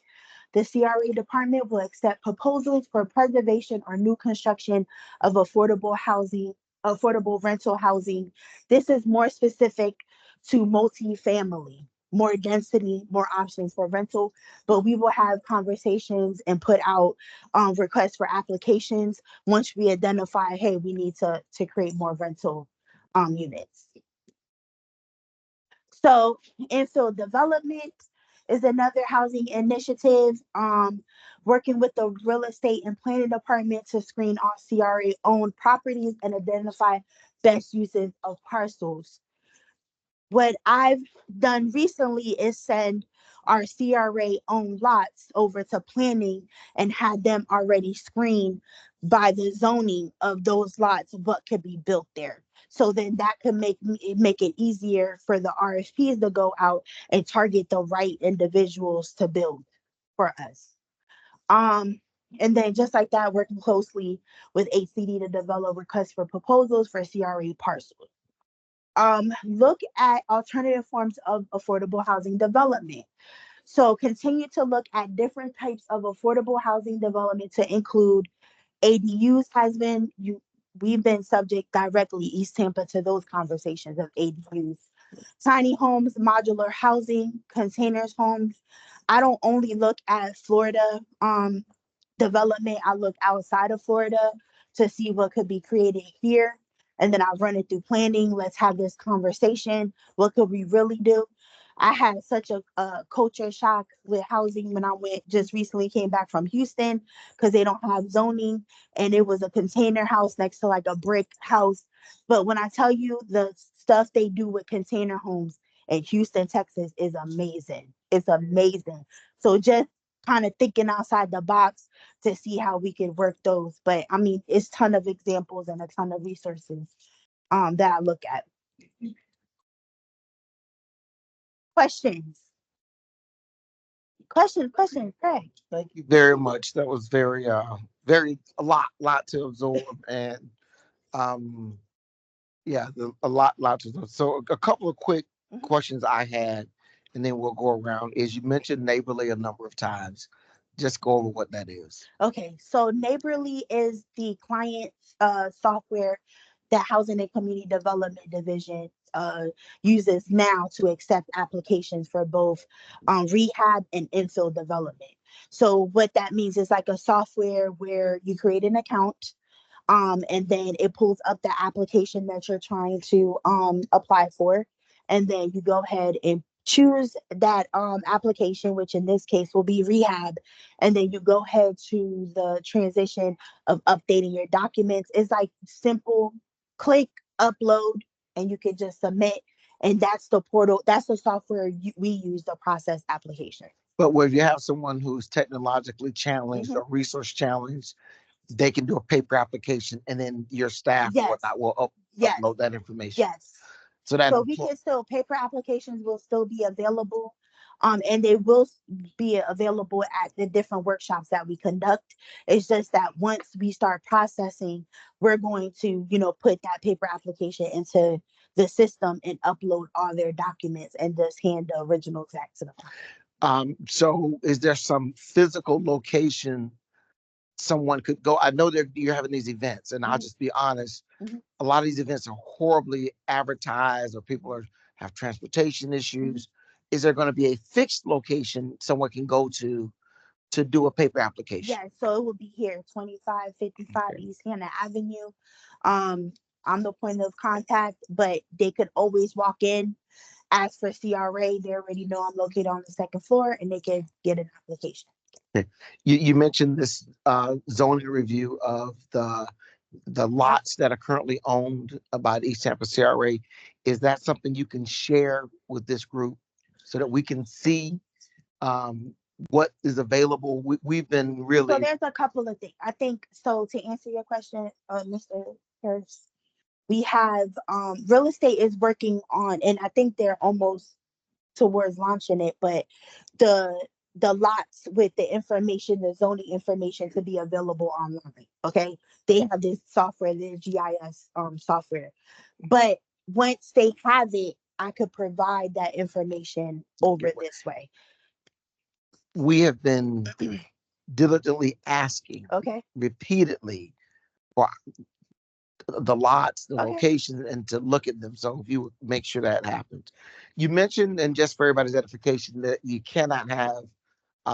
Speaker 6: The CRA department will accept proposals for preservation or new construction of affordable rental housing. This is more specific to multifamily, more density, more options for rental, but we will have conversations and put out requests for applications once we identify, hey, we need to create more rental units. So infill development, is another housing initiative, working with the real estate and planning department to screen all CRA owned properties and identify best uses of parcels. What I've done recently is send our CRA owned lots over to planning and had them already screened by the zoning of those lots, what could be built there. So then that could make it easier for the RFPs to go out and target the right individuals to build for us. Um, and then just like that, working closely with HCD to develop requests for proposals for CRA parcels. Look at alternative forms of affordable housing development. So continue to look at different types of affordable housing development to include ADUs has been you we've been subject directly East Tampa to those conversations of ADUs. Tiny homes, modular housing, containers homes. I don't only look at Florida development, I look outside of Florida to see what could be created here. And then I run it through planning. Let's have this conversation. What could we really do? I had such a culture shock with housing when I went just recently came back from Houston because they don't have zoning and it was a container house next to like a brick house. But when I tell you the stuff they do with container homes in Houston, Texas is amazing. It's amazing. So just kind of thinking outside the box to see how we can work those. But I mean, it's a ton of examples and a ton of resources that I look at. Questions? Questions, Craig.
Speaker 1: Thank you very much. That was very a lot to absorb, and um, yeah, a lot to absorb. So a couple of quick questions I had, and then we'll go around. Is you mentioned neighborly a number of times. Just go over what that is.
Speaker 6: Okay, so Neighborly is the client software that Housing and Community Development Division uses now to accept applications for both rehab and infill development. So what that means is like a software where you create an account, and then it pulls up the application that you're trying to apply for, and then you go ahead and choose that application, which in this case will be rehab, and then you go ahead to the transition of updating your documents. It's like simple, click, upload, and you can just submit. And that's the portal, that's the software we use to process applications.
Speaker 1: But if you have someone who's technologically challenged
Speaker 6: Mhm.
Speaker 1: or resource challenged, they can do a paper application, and then your staff or
Speaker 6: Yes.
Speaker 1: whatnot will
Speaker 6: Yes.
Speaker 1: upload that information.
Speaker 6: Yes.
Speaker 1: So that
Speaker 6: So we can still, paper applications will still be available. And they will be available at the different workshops that we conduct. It's just that once we start processing, we're going to, put that paper application into the system and upload all their documents and just hand the originals back to them.
Speaker 1: So is there some physical location someone could go? I know that you're having these events, and I'll just be honest.
Speaker 6: Mhm.
Speaker 1: A lot of these events are horribly advertised, or people have transportation issues. Is there going to be a fixed location someone can go to do a paper application?
Speaker 6: Yeah, so it will be here, 2555
Speaker 1: Okay.
Speaker 6: East Hannah Avenue. I'm the point of contact, but they could always walk in, ask for CRA. They already know I'm located on the second floor and they can get an application.
Speaker 1: Okay. You mentioned this zoning review of the lots that are currently owned by the East Tampa CRA. Is that something you can share with this group so that we can see um, what is available? We've been
Speaker 6: So
Speaker 1: really
Speaker 6: there's a couple of things. I think so to answer your question, Mr. Harris, we have real estate is working on, and I think they're almost towards launching it, but the the lots with the information, the zoning information to be available online. Okay. They have this software, their GIS software. But once they have it, I could provide that information over this way.
Speaker 1: we have been diligently asking
Speaker 6: Okay.
Speaker 1: repeatedly for the lots, the
Speaker 6: Okay.
Speaker 1: locations, and to look at them. So if you would make sure that happens. You mentioned, and just for everybody's edification, that you cannot have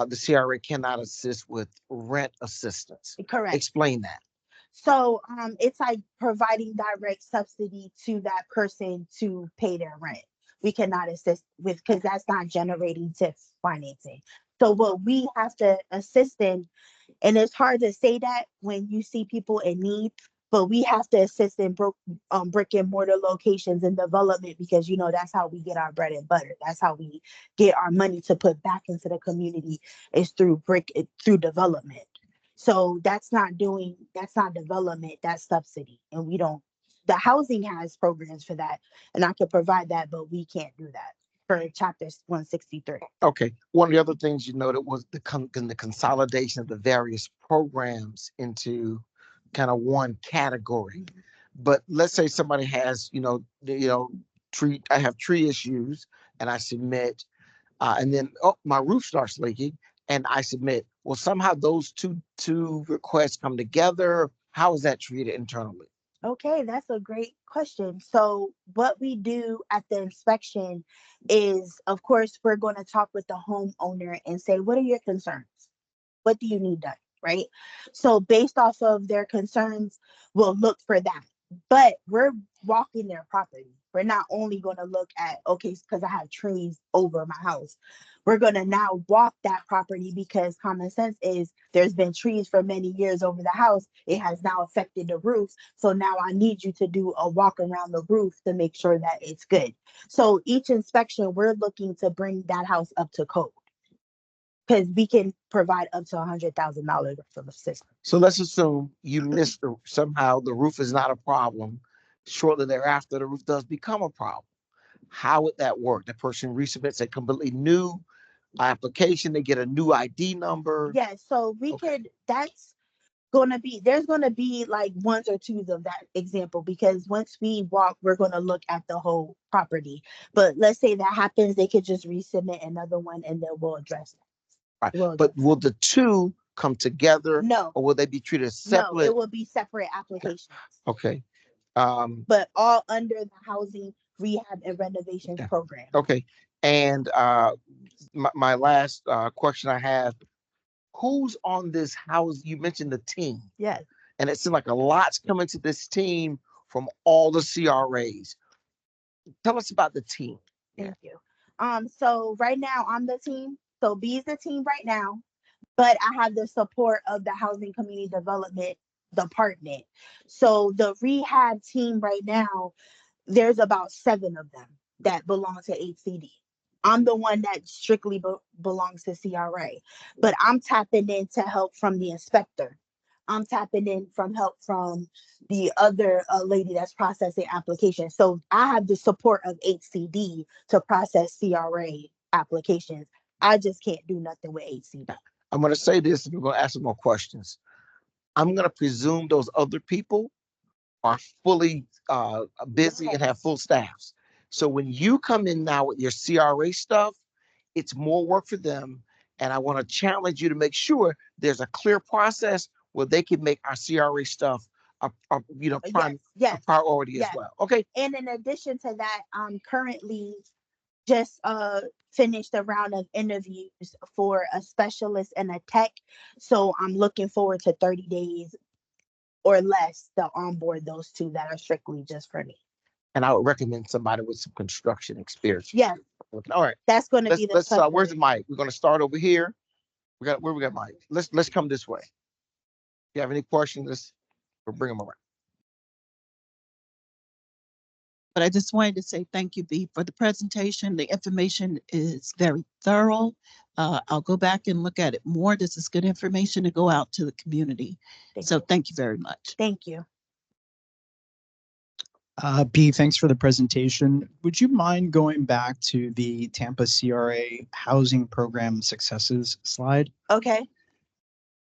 Speaker 1: the CRA cannot assist with rent assistance.
Speaker 6: Correct.
Speaker 1: Explain that.
Speaker 6: So it's like providing direct subsidy to that person to pay their rent we cannot assist with, because that's not generating TIF financing. So what we have to assist in, and it's hard to say that when you see people in need, but we have to assist in brick and mortar locations and development, because you know that's how we get our bread and butter. That's how we get our money to put back into the community, is through through development. So that's not development, that's subsidy. And we don't, the housing has programs for that, and I could provide that, but we can't do that for chapter 163.
Speaker 1: Okay. One of the other things you noted was the consolidation of the various programs into kind of one category. But let's say somebody has, I have tree issues, and I submit, and then my roof starts leaking, and I submit. Well, somehow those two requests come together. How is that treated internally?
Speaker 6: Okay, that's a great question. So what we do at the inspection is, of course, we're going to talk with the homeowner and say, what are your concerns? What do you need done? Right? So based off of their concerns, we'll look for that. But we're walking their property. We're not only going to look at, okay, because I have trees over my house. We're going to now walk that property, because common sense is there's been trees for many years over the house. It has now affected the roof. So now I need you to do a walk around the roof to make sure that it's good. So each inspection, we're looking to bring that house up to code, because we can provide up to $100,000 worth of assistance.
Speaker 1: So let's assume you missed somehow the roof is not a problem. Shortly thereafter, the roof does become a problem. How would that work? The person resubmits a completely new application. They get a new ID number.
Speaker 6: Yeah, so we could, that's there's gonna be like ones or twos of that example, because once we walk, we're gonna look at the whole property. But let's say that happens, they could just resubmit another one, and then we'll address it.
Speaker 1: Right. But will the two come together?
Speaker 6: No.
Speaker 1: Or will they be treated separate?
Speaker 6: No, it will be separate applications.
Speaker 1: Okay.
Speaker 6: But all under the housing rehab and renovations program.
Speaker 1: Okay. And my last question I have, who's on this house? You mentioned the team.
Speaker 6: Yes.
Speaker 1: And it seems like a lot's coming to this team from all the CRAs. Tell us about the team.
Speaker 6: Thank you. So right now I'm the team. So B is the team right now, but I have the support of the Housing Community Development Department. So the rehab team right now, there's about 7 of them that belong to HCD. I'm the one that strictly belongs to CRA, but I'm tapping into help from the inspector. I'm tapping in from help from the other lady that's processing applications. So I have the support of HCD to process CRA applications. I just can't do nothing with HCD.
Speaker 1: I'm going to say this, and we're going to ask some more questions. I'm going to presume those other people are fully busy and have full staffs. So when you come in now with your CRA stuff, it's more work for them. And I want to challenge you to make sure there's a clear process where they can make our CRA stuff a priority as well. Okay.
Speaker 6: And in addition to that, I'm currently just finished a round of interviews for a specialist and a tech. So I'm looking forward to 30 days or less to onboard those two that are strictly just for me.
Speaker 1: And I would recommend somebody with some construction experience.
Speaker 6: Yeah.
Speaker 1: All right.
Speaker 6: That's going to be the.
Speaker 1: Let's where's the mic? We're going to start over here. We got Mike. Let's come this way. If you have any questions, we'll bring them around.
Speaker 7: But I just wanted to say thank you, B, for the presentation. The information is very thorough. I'll go back and look at it more. This is good information to go out to the community. Thank you very much.
Speaker 6: Thank you.
Speaker 8: B, thanks for the presentation. Would you mind going back to the Tampa CRA housing program successes slide?
Speaker 6: Okay.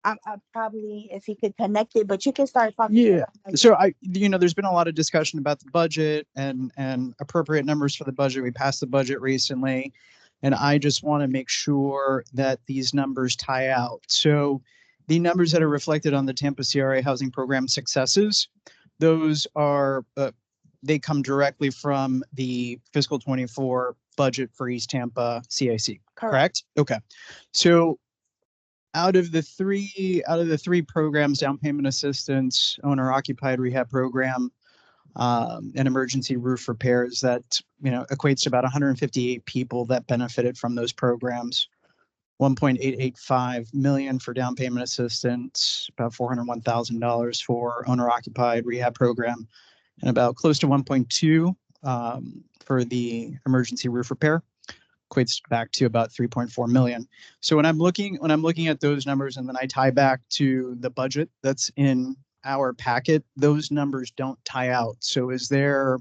Speaker 6: I probably, if you could connect it, but you can start talking.
Speaker 8: Yeah. So there's been a lot of discussion about the budget and appropriate numbers for the budget. We passed the budget recently, and I just want to make sure that these numbers tie out. So the numbers that are reflected on the Tampa CRA housing program successes, those are, they come directly from the fiscal 24 budget for East Tampa CAC, correct? Okay. So out of the three programs, down payment assistance, owner occupied rehab program, and emergency roof repairs that, equates to about 158 people that benefited from those programs. 1.885 million for down payment assistance, about $401,000 for owner occupied rehab program, and about close to 1.2 for the emergency roof repair, equates back to about 3.4 million. So when I'm looking at those numbers and then I tie back to the budget that's in our packet, those numbers don't tie out. So has there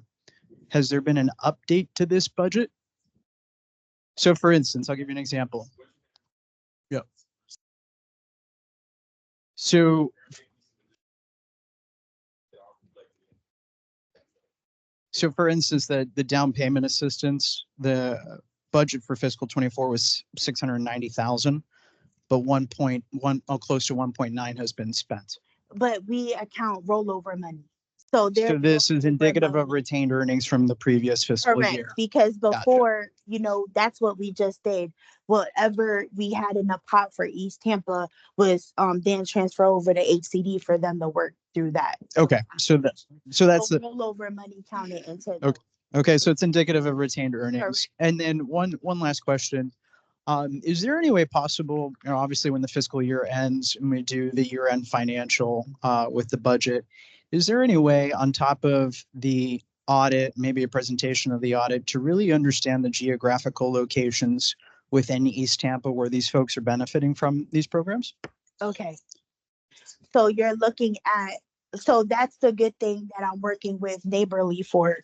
Speaker 8: been an update to this budget? So for instance, I'll give you an example. Yeah. So for instance, the down payment assistance, the budget for fiscal 24 was 690,000, but 1.1, close to 1.9 has been spent.
Speaker 6: But we account rollover money. So
Speaker 8: this is indicative of retained earnings from the previous fiscal year.
Speaker 6: Because before, that's what we just did. Whatever we had in the pot for East Tampa was then transfer over to HCD for them to work through that.
Speaker 8: Okay, so that's the
Speaker 6: rollover money counted into.
Speaker 8: Okay, so it's indicative of retained earnings. Correct. And then one last question. Is there any way possible, obviously when the fiscal year ends and we do the year-end financial with the budget, is there any way on top of the audit, maybe a presentation of the audit, to really understand the geographical locations within East Tampa where these folks are benefiting from these programs?
Speaker 6: Okay. So you're looking at, so that's the good thing that I'm working with Neighborly for.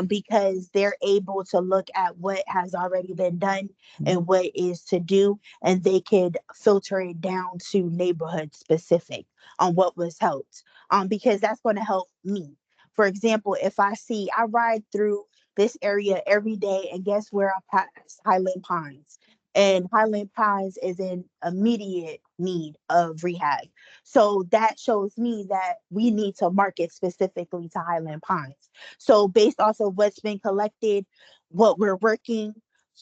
Speaker 6: Because they're able to look at what has already been done and what is to do, and they could filter it down to neighborhood specific on what was helped. Because that's going to help me. For example, if I ride through this area every day, and guess where I pass? Highland Pines. And Highland Pines is in immediate need of rehab. So that shows me that we need to market specifically to Highland Pines. So based off of what's been collected, what we're working,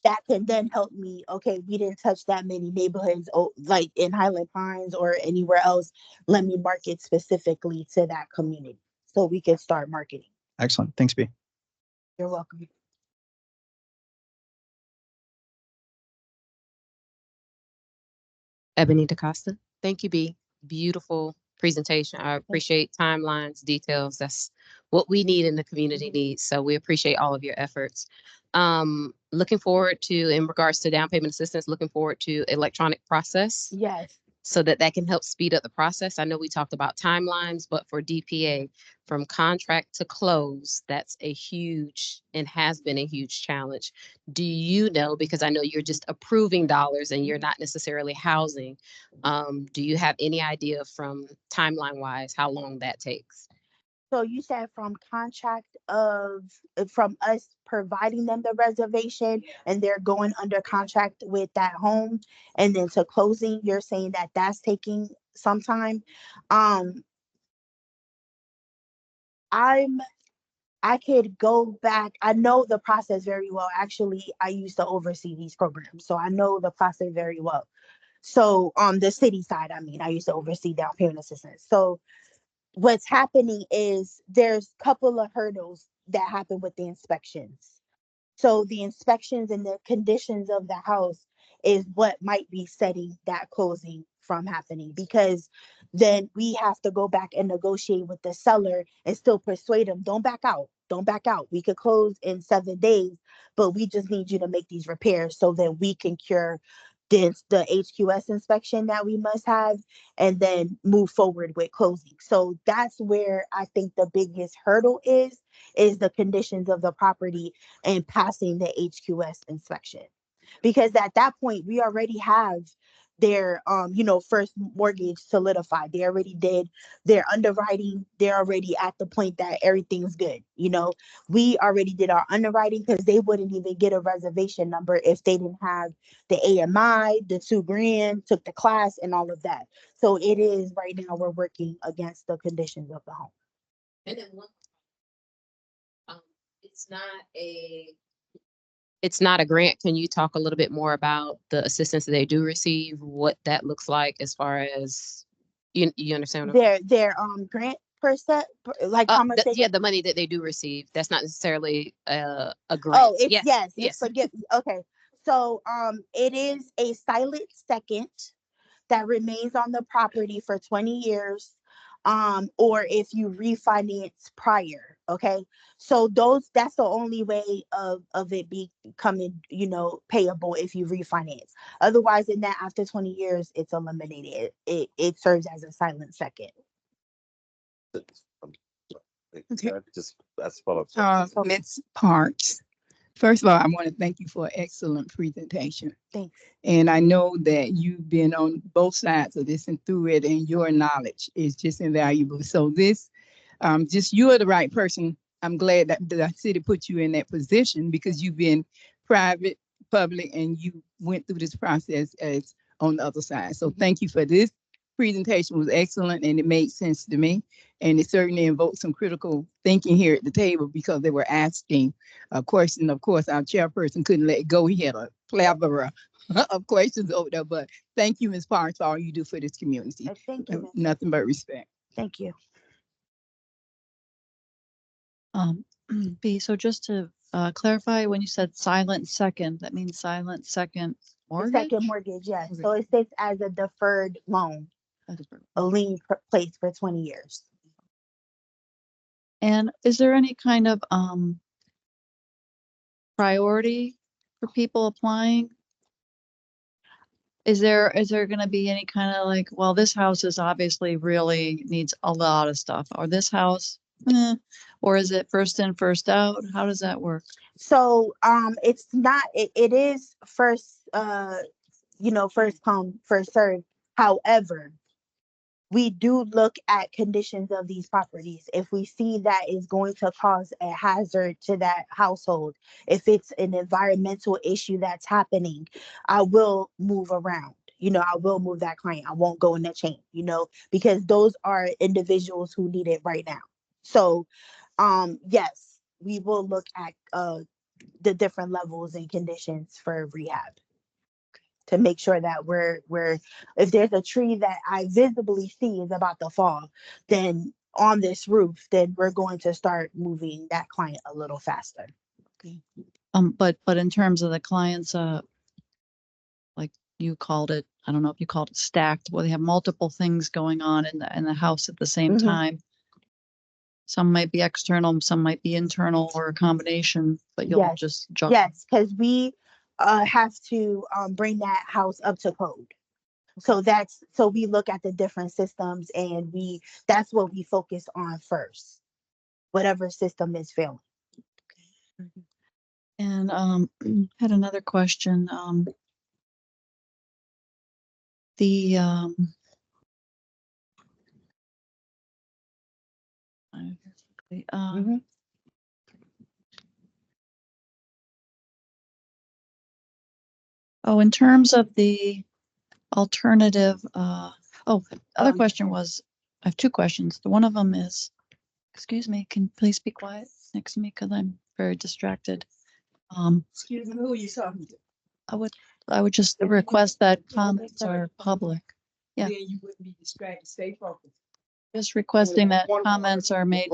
Speaker 6: that can then help me. Okay, we didn't touch that many neighborhoods like in Highland Pines or anywhere else. Let me market specifically to that community so we can start marketing.
Speaker 8: Excellent. Thanks, B.
Speaker 6: You're welcome.
Speaker 9: Ebony DaCosta. Thank you, B. Beautiful presentation. I appreciate timelines, details. That's what we need in the community needs. So we appreciate all of your efforts. Looking forward to, in regards to down payment assistance, looking forward to electronic process.
Speaker 6: Yes.
Speaker 9: So that can help speed up the process. I know we talked about timelines, but for DPA, from contract to close, that's a huge and has been a huge challenge. Do you know, because I know you're just approving dollars and you're not necessarily housing, do you have any idea from timeline wise how long that takes?
Speaker 6: So you said from us providing them the reservation and they're going under contract with that home, and then to closing, you're saying that that's taking some time. I could go back. I know the process very well. Actually, I used to oversee these programs, so I know the process very well. So on the city side, I used to oversee down payment assistance. So what's happening is there's a couple of hurdles that happen with the inspections. So the inspections and the conditions of the house is what might be setting that closing from happening, because then we have to go back and negotiate with the seller and still persuade them, don't back out. We could close in 7 days, but we just need you to make these repairs so that we can cure the HQS inspection that we must have and then move forward with closing. So that's where I think the biggest hurdle is the conditions of the property and passing the HQS inspection. Because at that point, we already have their first mortgage solidified. They already did their underwriting. They're already at the point that everything's good. We already did our underwriting, because they wouldn't even get a reservation number if they didn't have the AMI, the $2,000, took the class and all of that. So it is right now we're working against the conditions of the home.
Speaker 9: And then it's not a grant. Can you talk a little bit more about the assistance that they do receive, what that looks like as far as you understand?
Speaker 6: Their grant like how much they
Speaker 9: Yeah, the money that they do receive. That's not necessarily a
Speaker 6: Oh,
Speaker 9: grant.
Speaker 6: it's
Speaker 9: Yes,
Speaker 6: yes, it's
Speaker 9: yes.
Speaker 6: forgive. Okay, so it is a silent second that remains on the property for 20 years, or if you refinance prior. Okay, so that's the only way of it becoming, payable if you refinance. Otherwise, in that after 20 years, it's eliminated. It serves as a silent second.
Speaker 1: Just that's follow
Speaker 5: Ms. Parks, first of all, I want to thank you for an excellent presentation.
Speaker 6: Thanks.
Speaker 5: And I know that you've been on both sides of this and through it, and your knowledge is just invaluable. So this, just you are the right person. I'm glad that the city put you in that position because you've been private, public, and you went through this process as on the other side. So thank you for this. Presentation was excellent and it made sense to me. And it certainly invoked some critical thinking here at the table because they were asking a question. Of course, our chairperson couldn't let it go. He had a plethora of questions over there. But thank you, Ms. Parks, for all you do for this community.
Speaker 6: Thank you.
Speaker 5: Nothing but respect.
Speaker 6: Thank you.
Speaker 10: B, so just to clarify, when you said silent second, that means silent second
Speaker 6: The
Speaker 10: mortgage?
Speaker 6: second mortgage, yes.
Speaker 10: Okay.
Speaker 6: So it sits as a deferred loan, a lien placed for 20 years.
Speaker 10: And is there any kind of priority for people applying? Is there going to be any kind of like, well, this house is obviously really needs a lot of stuff, or this house, or is it first in, first out? How does that work?
Speaker 6: So it's not, it is first first come, first serve. However, we do look at conditions of these properties. If we see that is going to cause a hazard to that household, if it's an environmental issue that's happening, I will move around. I will move that client. I won't go in the chain, because those are individuals who need it right now. So, yes, we will look at the different levels and conditions for rehab to make sure that we're if there's a tree that I visibly see is about to fall, then on this roof, then we're going to start moving that client a little faster.
Speaker 10: Okay. But in terms of the clients, like you called it, I don't know if you called it stacked, where they have multiple things going on in the house at the same time. Some might be external, some might be internal, or a combination, but you'll just juggle.
Speaker 6: Yes, because we have to bring that house up to code. So we look at the different systems and that's what we focus on first, whatever system is failing.
Speaker 10: And had another question. Oh, in terms of the alternative, other question was, I have two questions. One of them is, excuse me, can you please be quiet next to me because I'm very distracted.
Speaker 5: Excuse me, who are you talking to?
Speaker 10: I would just request that comments are public. Yeah.
Speaker 5: Then you wouldn't be distracted. Stay focused.
Speaker 10: Just requesting that comments are made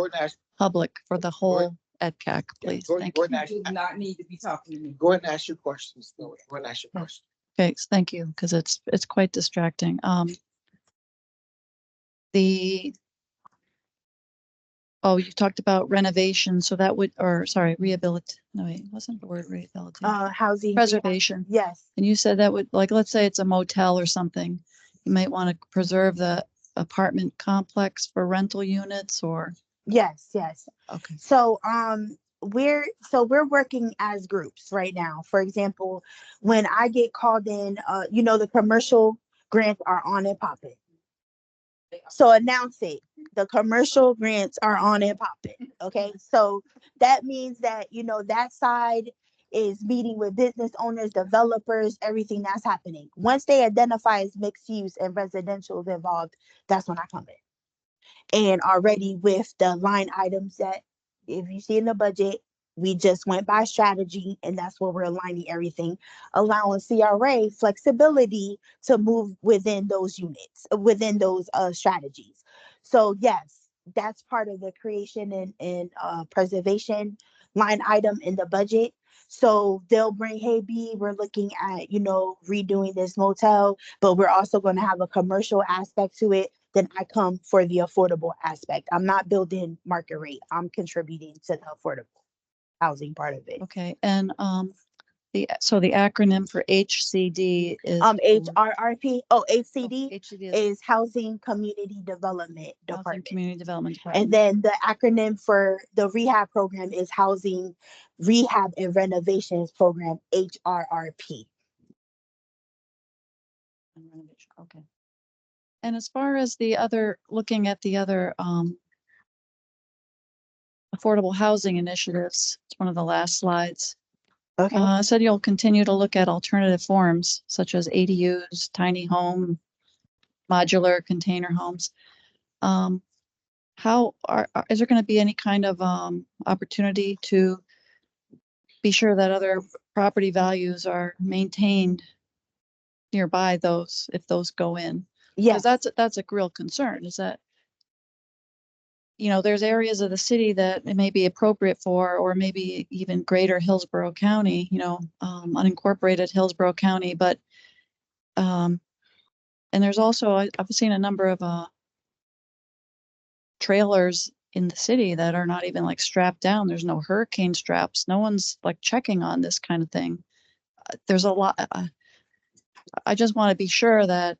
Speaker 10: public for the whole CAC, please. Thank you.
Speaker 5: You do not need to be talking to me.
Speaker 1: Go ahead and ask your questions. Go ahead and ask your questions.
Speaker 10: Okay, thank you, because it's quite distracting. You talked about renovation, so that would, or sorry, rehabilitate. No, it wasn't the word rehabilitation.
Speaker 6: Housing
Speaker 10: Preservation.
Speaker 6: Yes.
Speaker 10: And you said that would, like, let's say it's a motel or something, you might want to preserve the apartment complex for rental units, or?
Speaker 6: Yes.
Speaker 10: Okay.
Speaker 6: So we're working as groups right now. For example, when I get called in, the commercial grants are on and popping. So announce it. The commercial grants are on and popping. Okay. So that means that, that side is meeting with business owners, developers, everything that's happening. Once they identify as mixed use and residential is involved, that's when I come in. And already with the line items that, if you see in the budget, we just went by strategy, and that's where we're aligning everything, allowing CRA flexibility to move within those units, within those strategies. So yes, that's part of the creation and preservation line item in the budget. So they'll bring, hey B, we're looking at, redoing this motel, but we're also going to have a commercial aspect to it. Then I come for the affordable aspect. I'm not building market rate. I'm contributing to the affordable housing part of it.
Speaker 10: Okay, and so the acronym for HCD is
Speaker 6: HRRP. Oh, HCD
Speaker 10: HCD
Speaker 6: is Housing Community Development
Speaker 10: Housing
Speaker 6: Department.
Speaker 10: Community Development
Speaker 6: And
Speaker 10: Department.
Speaker 6: then the acronym for the rehab program is Housing Rehab and Renovations Program, HRRP.
Speaker 10: Okay. And as far as looking at the other affordable housing initiatives, it's one of the last slides.
Speaker 6: Okay.
Speaker 10: Said you'll continue to look at alternative forms such as ADUs, tiny home, modular container homes. Is there going to be any kind of opportunity to be sure that other property values are maintained nearby those, if those go in?
Speaker 6: Yes.
Speaker 10: Because that's a real concern, is that, there's areas of the city that it may be appropriate for, or maybe even greater Hillsborough County, unincorporated Hillsborough County, but, and there's also, I've seen a number of, trailers in the city that are not even like strapped down. There's no hurricane straps. No one's like checking on this kind of thing. There's a lot. I just want to be sure that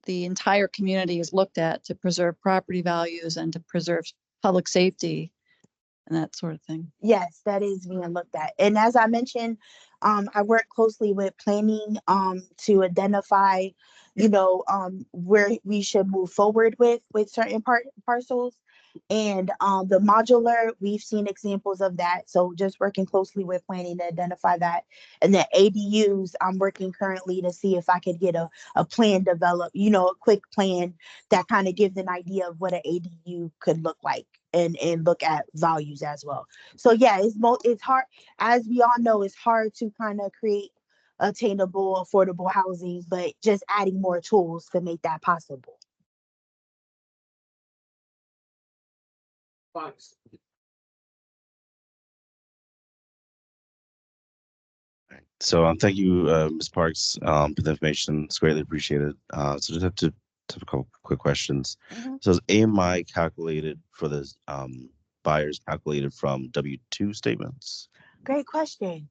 Speaker 10: the entire community is looked at to preserve property values and to preserve public safety and that sort of thing.
Speaker 6: Yes, that is being looked at. And as I mentioned, I work closely with planning to identify, where we should move forward with certain parcels. And the modular, we've seen examples of that. So just working closely with planning to identify that. And the ADUs, I'm working currently to see if I could get a plan developed, a quick plan that kind of gives an idea of what an ADU could look like and look at values as well. So yeah, it's hard, as we all know, it's hard to kind of create attainable, affordable housing, but just adding more tools to make that possible.
Speaker 2: Thanks.
Speaker 11: So thank you, Ms. Parks, for the information. It's greatly appreciated. So just have a couple quick questions. So is AMI calculated for the buyers calculated from W-2 statements?
Speaker 6: Great question.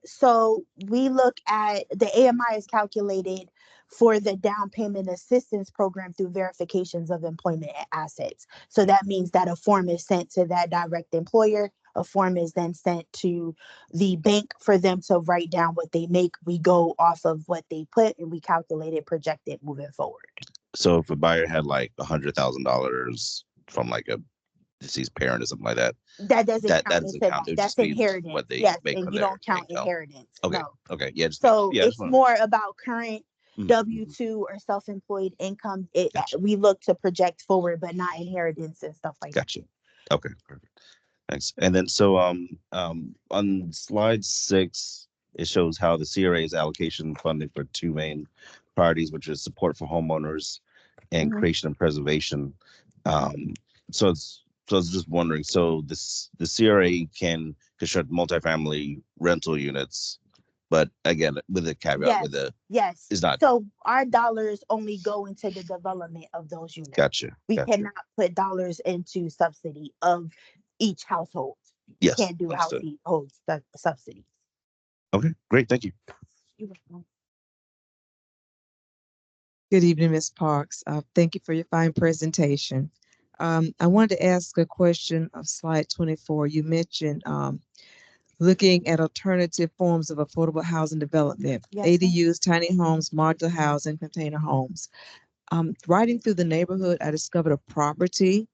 Speaker 6: So we look at the AMI is calculated for the down payment assistance program through verifications of employment assets. So that means that a form is sent to that direct employer. A form is then sent to the bank for them to write down what they make. We go off of what they put and we calculate it, project it moving forward.
Speaker 11: So if a buyer had like $100,000 from like a deceased parent or something like that,
Speaker 6: that doesn't count
Speaker 11: that
Speaker 6: into
Speaker 11: doesn't count.
Speaker 6: that.
Speaker 11: It would
Speaker 6: That's
Speaker 11: just be
Speaker 6: inheritance.
Speaker 11: what they
Speaker 6: Yes,
Speaker 11: make
Speaker 6: and
Speaker 11: from
Speaker 6: you
Speaker 11: their
Speaker 6: don't count
Speaker 11: income.
Speaker 6: inheritance.
Speaker 11: Okay.
Speaker 6: No.
Speaker 11: Okay. Yeah.
Speaker 6: So
Speaker 11: yeah,
Speaker 6: it's more about current
Speaker 11: Mhm.
Speaker 6: W-2 or self-employed income.
Speaker 11: Gotcha.
Speaker 6: We look to project forward, but not inheritance and stuff like
Speaker 11: Gotcha. Okay. Perfect. Thanks. And then so on slide 6, it shows how the CRA's allocation funding for two main priorities, which is support for homeowners and
Speaker 6: Mhm.
Speaker 11: creation and preservation. Um, so I was just wondering, so the CRA can construct multifamily rental units, but again, with a caveat, with
Speaker 6: Yes,
Speaker 11: the
Speaker 6: yes.
Speaker 11: is not.
Speaker 6: So our dollars only go into the development of those units.
Speaker 11: Gotcha.
Speaker 6: We
Speaker 11: Gotcha.
Speaker 6: cannot put dollars into subsidy of each household.
Speaker 11: Yes.
Speaker 6: Can't do
Speaker 11: Understood.
Speaker 6: household subsidies.
Speaker 11: Okay. Great. Thank you.
Speaker 6: You're welcome.
Speaker 12: Good evening, Ms. Parks. Thank you for your fine presentation. I wanted to ask a question of slide 24. You mentioned looking at alternative forms of affordable housing development,
Speaker 6: Yes,
Speaker 12: ADUs, tiny homes, modular housing, container homes. Riding through the neighborhood, I discovered a property,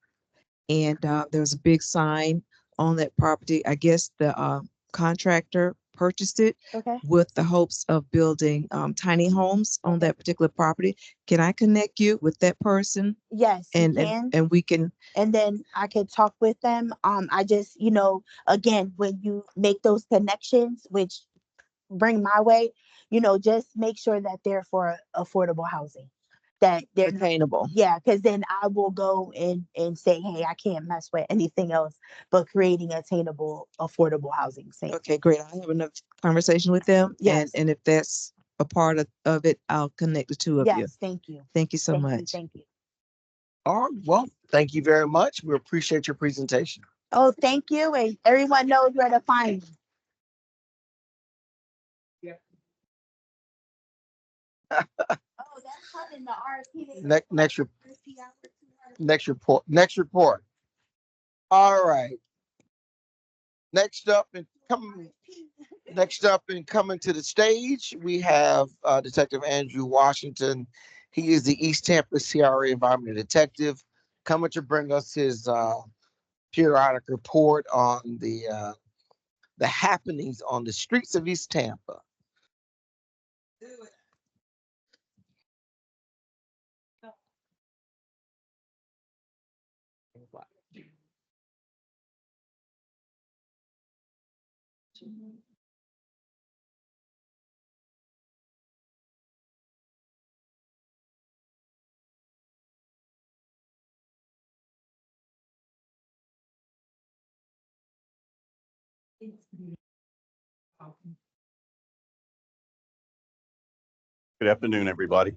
Speaker 12: and there was a big sign on that property. I guess the contractor purchased it
Speaker 6: okay.
Speaker 12: with the hopes of building tiny homes on that particular property. Can I connect you with that person?
Speaker 6: Yes, you
Speaker 12: And
Speaker 6: can.
Speaker 12: and we can.
Speaker 6: And then I could talk with them. I just, again, when you make those connections, which bring my way, just make sure that they're for affordable housing, that they're
Speaker 12: attainable.
Speaker 6: Yeah, because then I will go and say, hey, I can't mess with anything else but creating attainable, affordable housing.
Speaker 12: Okay, great. I have enough conversation with them.
Speaker 6: Yes.
Speaker 12: And if that's a part of it, I'll connect the two of you.
Speaker 6: Yes, thank you.
Speaker 12: Thank you so
Speaker 6: Thank
Speaker 12: much.
Speaker 6: you, thank you.
Speaker 1: All right. Well, thank you very much. We appreciate your presentation.
Speaker 6: Oh, thank you. And everyone knows where to find me. Oh, that's coming, the RFP.
Speaker 1: Next report. All right. Next up and coming to the stage, we have Detective Andrew Washington. He is the East Tampa CRA Environmental Detective, coming to bring us his periodic report on the happenings on the streets of East Tampa.
Speaker 13: Good afternoon, everybody.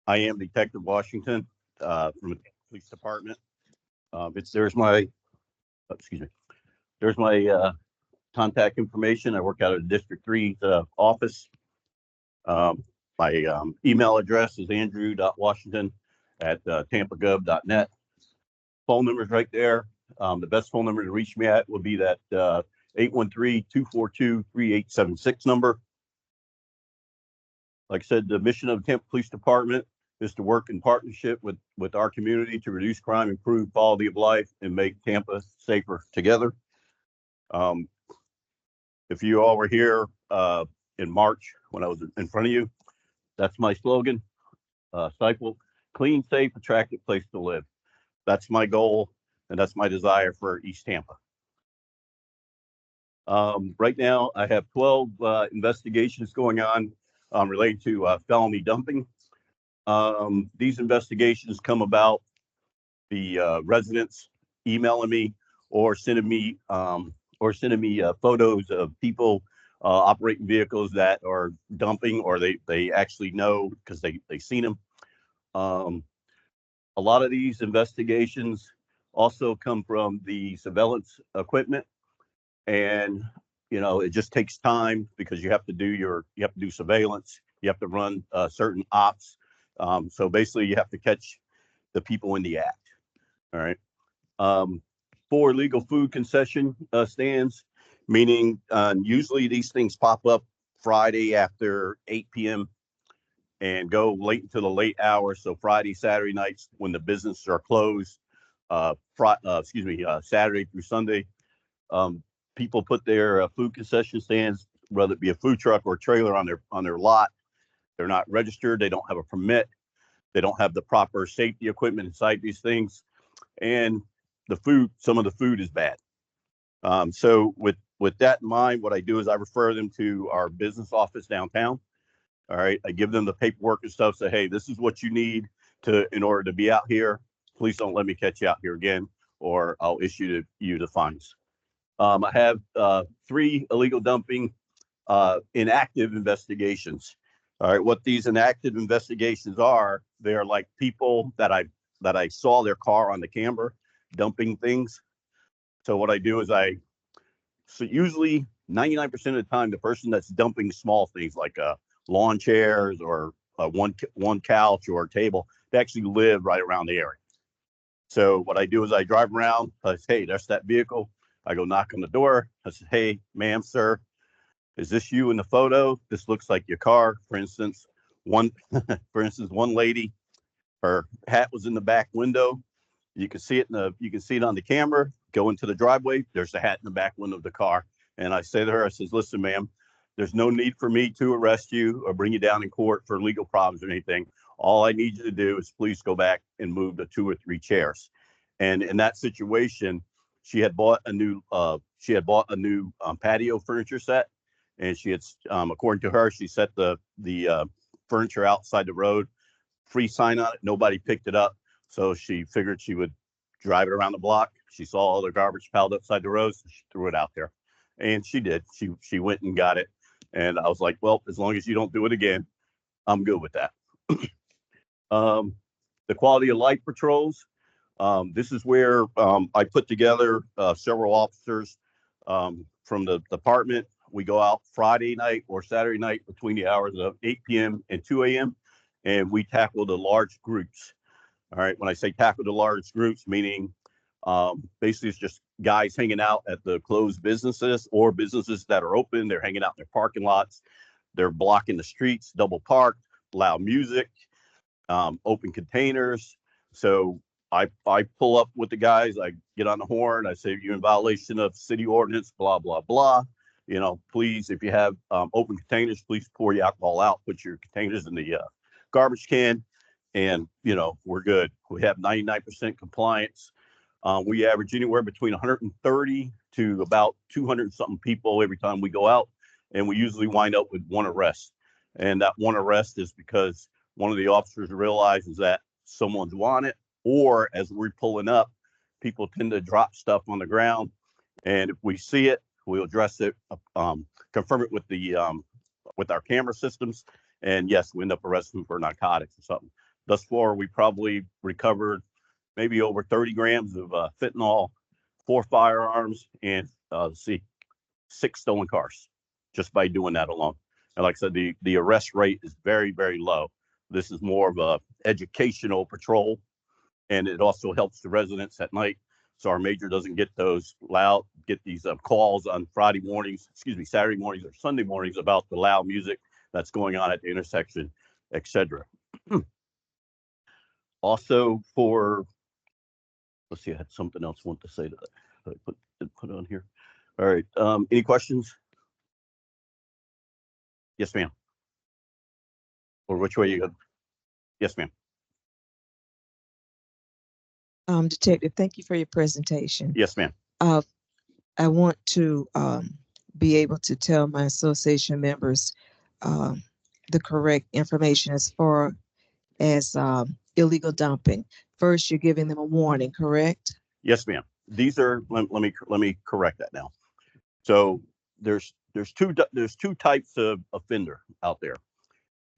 Speaker 13: I am Detective Washington from the police department. There's my contact information. I work out of the District 3 office. My email address is andrew.washington@tampagov.net. Phone number's right there. The best phone number to reach me at will be that 813-242-3876 number. Like I said, the mission of the Tampa Police Department is to work in partnership with our community to reduce crime, improve quality of life, and make Tampa safer together. If you all were here in March when I was in front of you, that's my slogan, Stifle, clean, safe, attractive place to live. That's my goal, and that's my desire for East Tampa. Right now, I have 12 investigations going on related to felony dumping. These investigations come about the residents emailing me or sending me photos of people operating vehicles that are dumping, or they actually know because they seen them. A lot of these investigations also come from the surveillance equipment, and it just takes time because you have to do surveillance, you have to run certain ops. So basically, you have to catch the people in the act. All right. For legal food concession stands, meaning usually these things pop up Friday after 8 p.m. and go late into the late hours. So Friday, Saturday nights when the businesses are closed, Saturday through Sunday, people put their food concession stands, whether it be a food truck or a trailer, on their lot. They're not registered. They don't have a permit. They don't have the proper safety equipment inside these things, and some of the food is bad. So with that in mind, what I do is I refer them to our business office downtown. All right, I give them the paperwork and stuff. Say, hey, this is what you need in order to be out here. Please don't let me catch you out here again, or I'll issue you the fines. I have 3 illegal dumping inactive investigations. All right, what these inactive investigations are, they're like people that I saw their car on the camera dumping things. So what I do is so usually 99% of the time, the person that's dumping small things like lawn chairs or one couch or a table, they actually live right around the area. So what I do is I drive around. I say, hey, that's that vehicle. I go knock on the door. I say, hey, ma'am, sir, is this you in the photo? This looks like your car. For instance, one lady, her hat was in the back window. You can see it on the camera. Go into the driveway. There's the hat in the back window of the car. And I say to her, I says, listen, ma'am, there's no need for me to arrest you or bring you down in court for legal problems or anything. All I need you to do is please go back and move the 2 or 3 chairs. And in that situation, she had bought a new patio furniture set, and she had, according to her, she set the furniture outside the road. free sign on it. Nobody picked it up. So she figured she would drive it around the block. She saw all the garbage piled upside the road, so she threw it out there. And she did. She went and got it. And I was like, well, as long as you don't do it again, I'm good with that. The quality of life patrols. This is where I put together several officers from the department. We go out Friday night or Saturday night between the hours of 8 p.m. and 2 a.m. and we tackle the large groups. All right. When I say tackle the large groups, meaning basically it's just guys hanging out at the closed businesses or businesses that are open. They're hanging out in their parking lots. They're blocking the streets, double parked, loud music, open containers. So I pull up with the guys. I get on the horn. I say, you're in violation of city ordinance, blah, blah, blah. You know, please, if you have open containers, please pour your alcohol out. Put your containers in the garbage can. And, you know, we're good. We have 99% compliance. We average anywhere between 130 to about 200 something people every time we go out. And we usually wind up with one arrest. And that one arrest is because one of the officers realizes that someone's wanted, or as we're pulling up, people tend to drop stuff on the ground. And if we see it, we'll address it, confirm it with the with our camera systems. And yes, we end up arresting them for narcotics or something. Thus far, we probably recovered maybe over 30 grams of fentanyl, 4 firearms, and 6 stolen cars just by doing that alone. And like I said, the arrest rate is very, very low. This is more of a educational patrol, and it also helps the residents at night. So our major doesn't get these calls on Saturday mornings or Sunday mornings about the loud music that's going on at the intersection, etc. Also let's see, I had something else I want to say to that. I put on here. All right. Any questions? Yes, ma'am. Or which way you go? Yes, ma'am.
Speaker 12: Detective, thank you for your presentation.
Speaker 13: Yes, ma'am.
Speaker 12: I want to be able to tell my association members the correct information as far as illegal dumping. First, you're giving them a warning, correct?
Speaker 13: Yes, ma'am. These are let me correct that now. So there's two types of offender out there.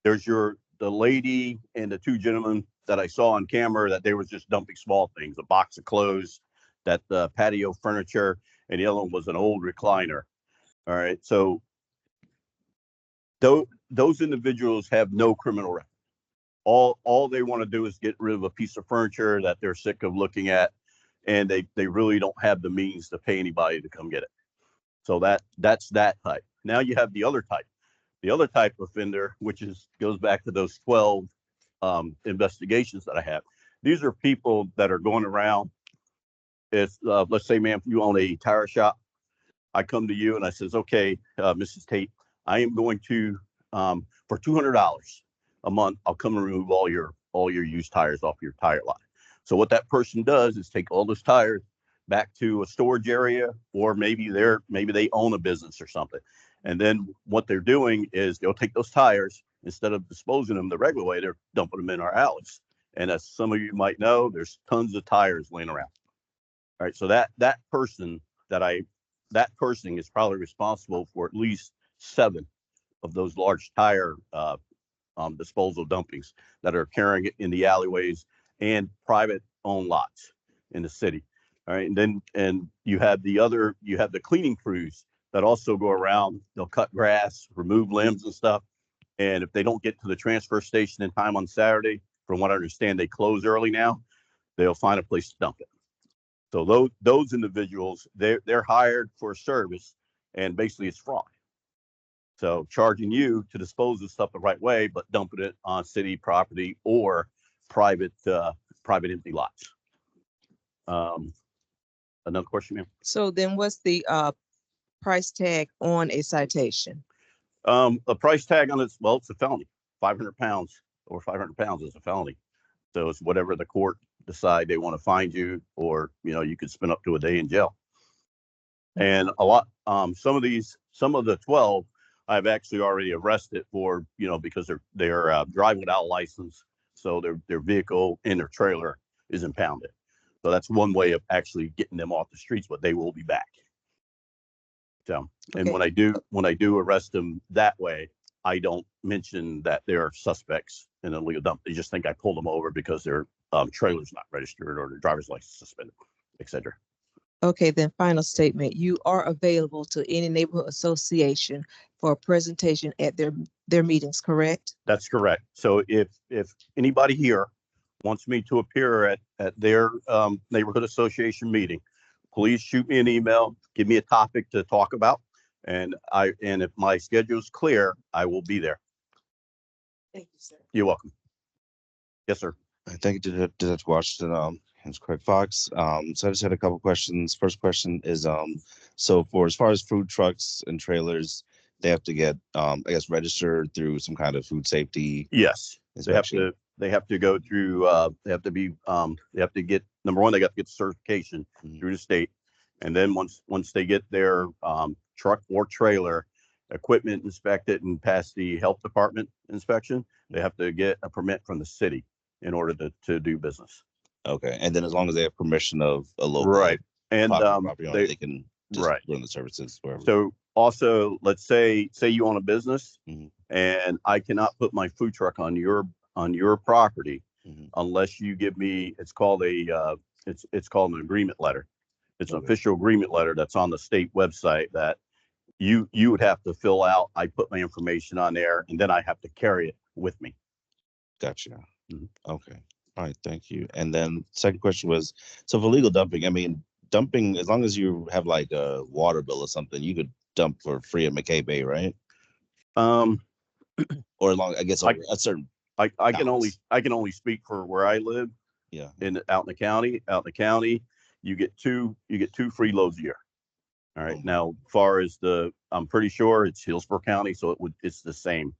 Speaker 13: There's the lady and the 2 gentlemen that I saw on camera that they was just dumping small things, a box of clothes, that patio furniture, and the other one was an old recliner. All right. So those individuals have no criminal record. All they want to do is get rid of a piece of furniture that they're sick of looking at, and they really don't have the means to pay anybody to come get it. So that's that type. Now you have the other type. The other type of offender, which goes back to those 12 investigations that I have. These are people that are going around. If let's say, ma'am, you own a tire shop, I come to you and I says, okay, Mrs. Tate, I am going to for $200 a month, I'll come and remove all your used tires off your tire lot. So what that person does is take all those tires back to a storage area, or maybe they own a business or something. And then what they're doing is they'll take those tires, instead of disposing them the regular way, they're dumping them in our alleys. And as some of you might know, there's tons of tires laying around. All right, so that person is probably responsible for at least 7 of those large tire disposal dumpings that are occurring in the alleyways and private owned lots in the city. All right, and you have the cleaning crews that also go around. They'll cut grass, remove limbs and stuff. And if they don't get to the transfer station in time on Saturday, from what I understand, they close early now, they'll find a place to dump it. So those individuals, they're hired for a service, and basically it's fraud. So charging you to dispose of stuff the right way, but dumping it on city property or private empty lots. Another question, ma'am?
Speaker 12: So then what's the price tag on a citation?
Speaker 13: A price tag on it's a felony. 500 pounds over 500 pounds is a felony. So it's whatever the court decide they want to find you, or you could spend up to a day in jail. And a lot some of the 12 I've actually already arrested for because they're driving without a license, So their vehicle and their trailer is impounded. So that's one way of actually getting them off the streets, but they will be back. So, and
Speaker 12: Okay.
Speaker 13: when I do arrest them that way, I don't mention that they're suspects in an illegal dump. They just think I pulled them over because their trailer's not registered or their driver's license suspended, etc.
Speaker 12: Okay, then final statement. You are available to any neighborhood association for a presentation at their meetings, correct?
Speaker 13: That's correct. So if anybody here wants me to appear at their neighborhood association meeting, please shoot me an email, give me a topic to talk about, and if my schedule is clear, I will be there.
Speaker 12: Thank you, sir.
Speaker 13: You're welcome. Yes, sir.
Speaker 11: I thank you to Judge Washington. It's Craig Fox. So I just had a couple questions. First question is, so for as far as food trucks and trailers, they have to get, I guess, registered through some kind of food safety.
Speaker 13: Yes,
Speaker 11: inspection.
Speaker 13: they have to go through. They have to be. They have to get, number one. They got to get certification through the state, and then once they get their truck or trailer equipment inspected and pass the health department inspection, they have to get a permit from the city in order to do business.
Speaker 11: Okay, and then as long as they have permission of a local
Speaker 13: right, and
Speaker 11: property owner, they can just
Speaker 13: right
Speaker 11: run the services wherever.
Speaker 13: So also, let's say you own a business, and I cannot put my food truck on your property unless you give me. It's called it's called an agreement letter. It's an official agreement letter that's on the state website that you would have to fill out. I put my information on there, and then I have to carry it with me.
Speaker 11: Gotcha. Okay. All right. Thank you. And then second question was, so for legal dumping, I mean, dumping, as long as you have like a water bill or something, you could dump for free at McKay Bay, right? Or as long, I guess, over a certain.
Speaker 13: I can only speak for where I live.
Speaker 11: Yeah.
Speaker 13: Out in the county. Out in the county, you get two free loads a year. All right. Now, far as I'm pretty sure it's Hillsborough County, so it's the same.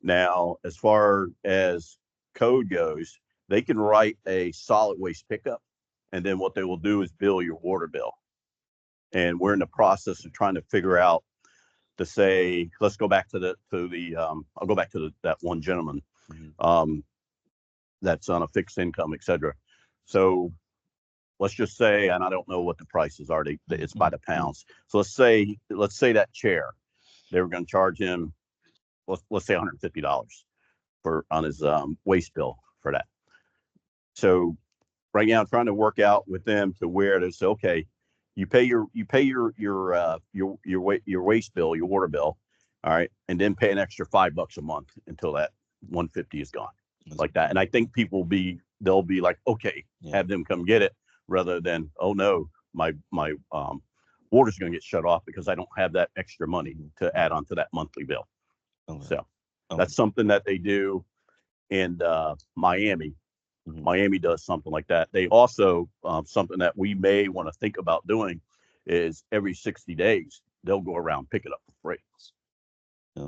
Speaker 13: Now, as far as code goes, they can write a solid waste pickup, and then what they will do is bill your water bill. And we're in the process of trying to figure out to say, let's go back to I'll go back to that one gentleman that's on a fixed income, etc. So let's just say, and I don't know what the prices are. It's by the pounds. So let's say that chair, they were going to charge him, let's say $150 on his waste bill for that. So right now I'm trying to work out with them to where to say, okay, you pay your waste bill, your water bill, all right, and then pay an extra $5 a month until that 150 is gone, like that. And I think they'll be like, okay, have them come get it, rather than, oh no, my water's going to get shut off because I don't have that extra money to add on to that monthly bill. So that's something that they do in Miami. Miami does something like that. They also, something that we may want to think about doing is every 60 days, they'll go around, pick it up for free.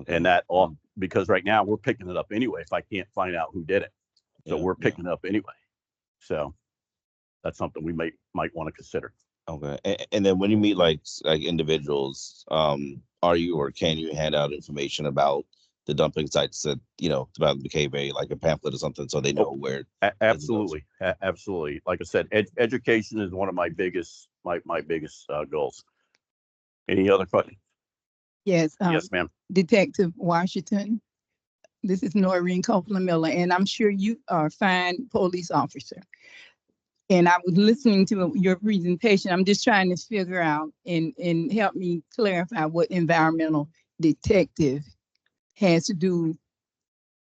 Speaker 13: And that all, because right now we're picking it up anyway, if I can't find out who did it. So we're picking it up anyway. So that's something we might want to consider.
Speaker 11: Okay. And then when you meet like individuals, are you or can you hand out information about the dumping sites that, about McKay Bay, like a pamphlet or something, so they know where?
Speaker 13: Absolutely. Absolutely. Like I said, education is one of my biggest goals. Any other questions?
Speaker 5: Yes.
Speaker 13: Yes, ma'am.
Speaker 5: Detective Washington. This is Noreen Copeland Miller, and I'm sure you are a fine police officer. And I was listening to your presentation. I'm just trying to figure out and help me clarify what environmental detective has to do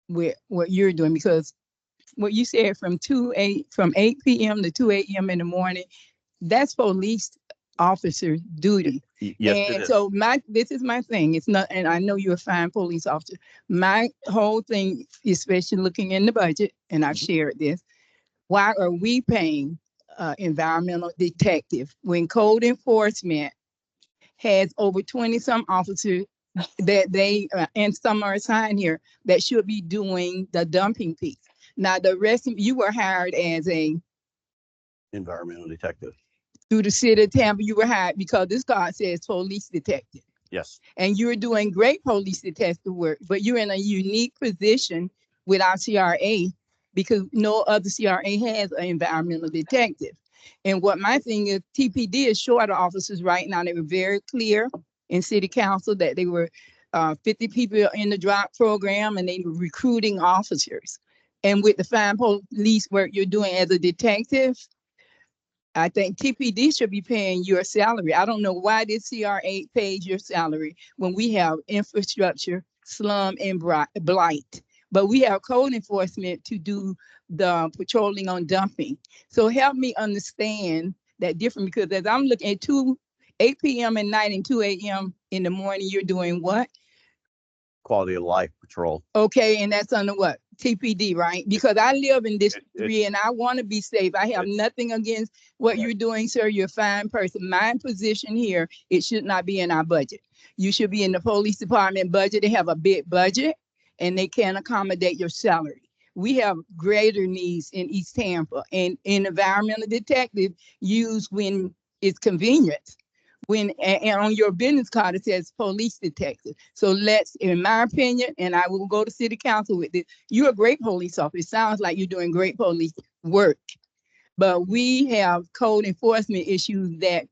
Speaker 5: with what you're doing, because what you said from 8 p.m. to 2 a.m. in the morning, that's police officer duty.
Speaker 13: Yes,
Speaker 5: and so this is my thing. It's not, and I know you're a fine police officer. My whole thing, especially looking in the budget, and I've shared this, why are we paying environmental detective when code enforcement has over 20 some officers that they and some are assigned here that should be doing the dumping piece? Now the rest of you were hired as a
Speaker 13: environmental detective
Speaker 5: through the city of Tampa. You were hired because this card says police detective.
Speaker 13: Yes.
Speaker 5: And you're doing great police detective work, but you're in a unique position with our CRA because no other CRA has an environmental detective. And what my thing is, TPD is short of officers right now. They were very clear in city council that they were 50 people in the drop program and they were recruiting officers. And with the fine police work you're doing as a detective, I think TPD should be paying your salary. I don't know why this CRA pays your salary when we have infrastructure, slum, and blight. But we have code enforcement to do the patrolling on dumping. So help me understand that different, because as I'm looking at 8 p.m. at night and 2 a.m. in the morning, you're doing what?
Speaker 13: Quality of life patrol.
Speaker 5: Okay, and that's under what? TPD, right? Because I live in District 3 and I want to be safe. I have nothing against what you're doing, sir. You're a fine person. My position here, it should not be in our budget. You should be in the police department budget. They have a big budget and they can accommodate your salary. We have greater needs in East Tampa, and environmental detective used when it's convenient. When and on your business card it says police detective. So let's, in my opinion, and I will go to city council with this, you're a great police officer. It sounds like you're doing great police work. But we have code enforcement issues that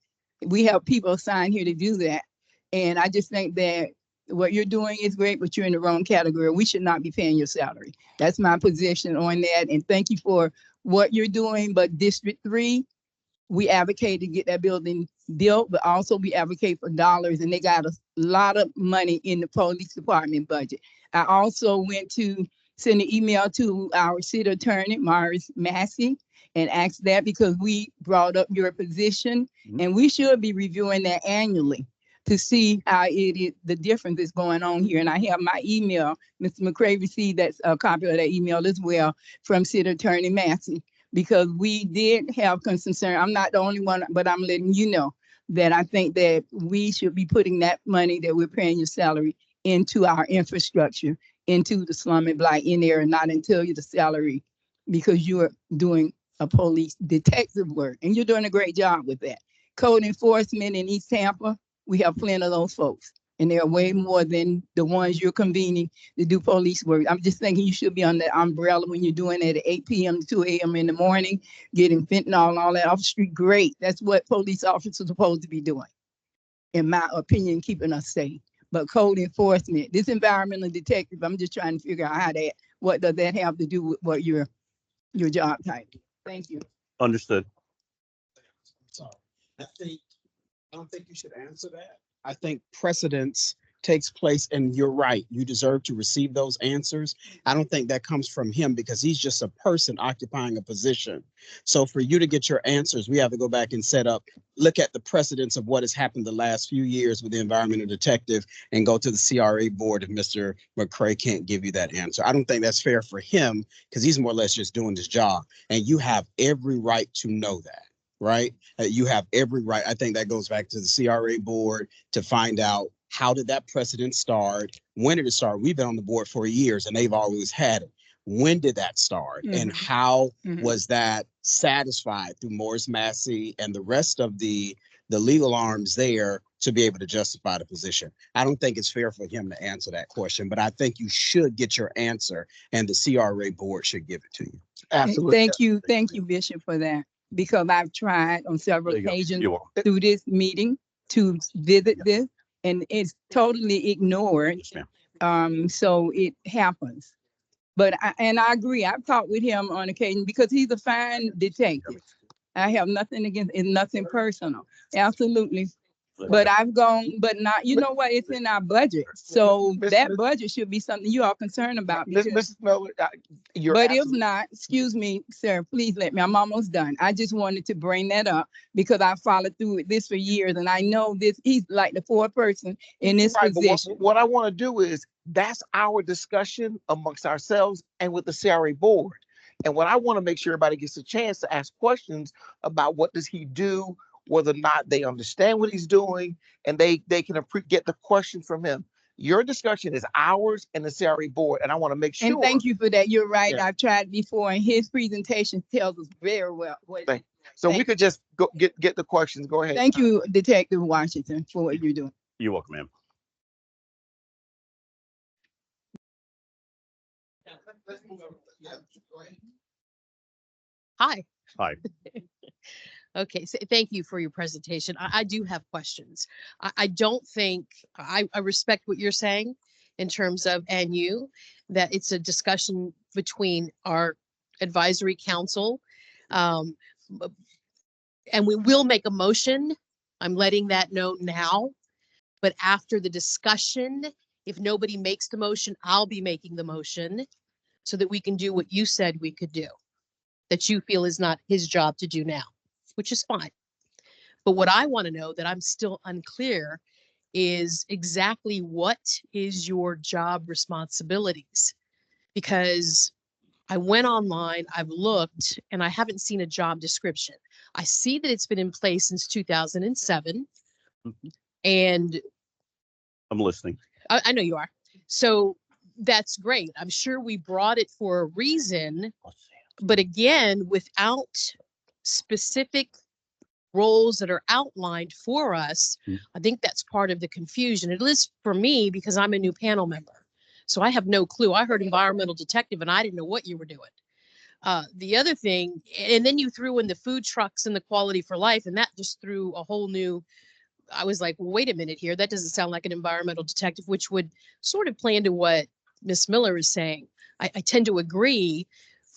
Speaker 5: we have people assigned here to do that. And I just think that what you're doing is great, but you're in the wrong category. We should not be paying your salary. That's my position on that. And thank you for what you're doing. But District 3, we advocate to get that building built, but also we advocate for dollars, and they got a lot of money in the police department budget. I also went to send an email to our city attorney, Morris Massey, and asked that because we brought up your position, and we should be reviewing that annually to see how it is, the difference is going on here. And I have my email, Mr. McCray received that a copy of that email as well from City Attorney Massey, because we did have concern. I'm not the only one, but I'm letting you know that I think that we should be putting that money that we're paying your salary into our infrastructure, into the slum and blight in there, and not until you the salary, because you're doing a police detective work and you're doing a great job with that. Code enforcement in East Tampa, we have plenty of those folks, and there are way more than the ones you're convening to do police work. I'm just thinking you should be on that umbrella when you're doing it at 8 p.m. to 2 a.m. in the morning, getting fentanyl and all that off the street. Great. That's what police officers are supposed to be doing, in my opinion, keeping us safe. But code enforcement, this environmental detective, I'm just trying to figure out how that, what does that have to do with what your job title? Thank you.
Speaker 13: Understood.
Speaker 2: So I don't think you should answer that. I think precedence takes place, and you're right. You deserve to receive those answers. I don't think that comes from him because he's just a person occupying a position. So for you to get your answers, we have to go back and look at the precedence of what has happened the last few years with the environmental detective and go to the CRA board if Mr. McCray can't give you that answer. I don't think that's fair for him because he's more or less just doing his job, and you have every right to know that. Right? You have every right. I think that goes back to the CRA board to find out how did that precedent start? When did it start? We've been on the board for years and they've always had it. When did that start? And how was that satisfied through Morris Massey and the rest of the legal arms there to be able to justify the position? I don't think it's fair for him to answer that question, but I think you should get your answer and the CRA board should give it to you.
Speaker 5: Absolutely. Thank you, Bishop, for that. Because I've tried on several occasions through this meeting to visit this, and it's totally ignored. So it happens. But I agree. I've talked with him on occasion because he's a fine detective. I have nothing against, it's nothing personal. Absolutely. But I've gone, but not, you know what, it's in our budget. So that budget should be something you are concerned about.
Speaker 1: Mrs. Miller,
Speaker 5: but if not, excuse me, sir, please let me, I'm almost done. I just wanted to bring that up because I followed through with this for years and I know this, he's like the fourth person in this position.
Speaker 1: What I want to do is, that's our discussion amongst ourselves and with the CRA board. And what I want to make sure everybody gets a chance to ask questions about what does he do, whether or not they understand what he's doing, and they can get the question from him. Your discussion is ours and the CRA board, and I want to make sure.
Speaker 5: And thank you for that. You're right. Yeah. I've tried before, and his presentation tells us very well.
Speaker 1: So we could just go get the questions. Go ahead.
Speaker 5: Thank you, Detective Washington, for what you're doing.
Speaker 13: You're welcome, ma'am.
Speaker 1: let's move over. Yeah, go ahead.
Speaker 9: Hi.
Speaker 13: Hi.
Speaker 9: Okay, so thank you for your presentation. I do have questions. I don't think, I respect what you're saying in terms of, and you, that it's a discussion between our advisory council. Um, b- and we will make a motion. I'm letting that know now. But after the discussion, if nobody makes the motion, I'll be making the motion so that we can do what you said we could do, that you feel is not his job to do now, which is fine. But what I want to know that I'm still unclear is exactly what is your job responsibilities? Because I went online, I've looked, and I haven't seen a job description. I see that it's been in place since 2007.
Speaker 13: Mhm.
Speaker 9: And
Speaker 13: I'm listening.
Speaker 9: I know you are. So that's great. I'm sure we brought it for a reason. But again, without specific roles that are outlined for us, I think that's part of the confusion. At least for me, because I'm a new panel member. So I have no clue. I heard environmental detective and I didn't know what you were doing. The other thing, and then you threw in the food trucks and the quality for life, and that just threw a whole new, I was like, well, wait a minute here. That doesn't sound like an environmental detective, which would sort of play into what Miss Miller is saying. I tend to agree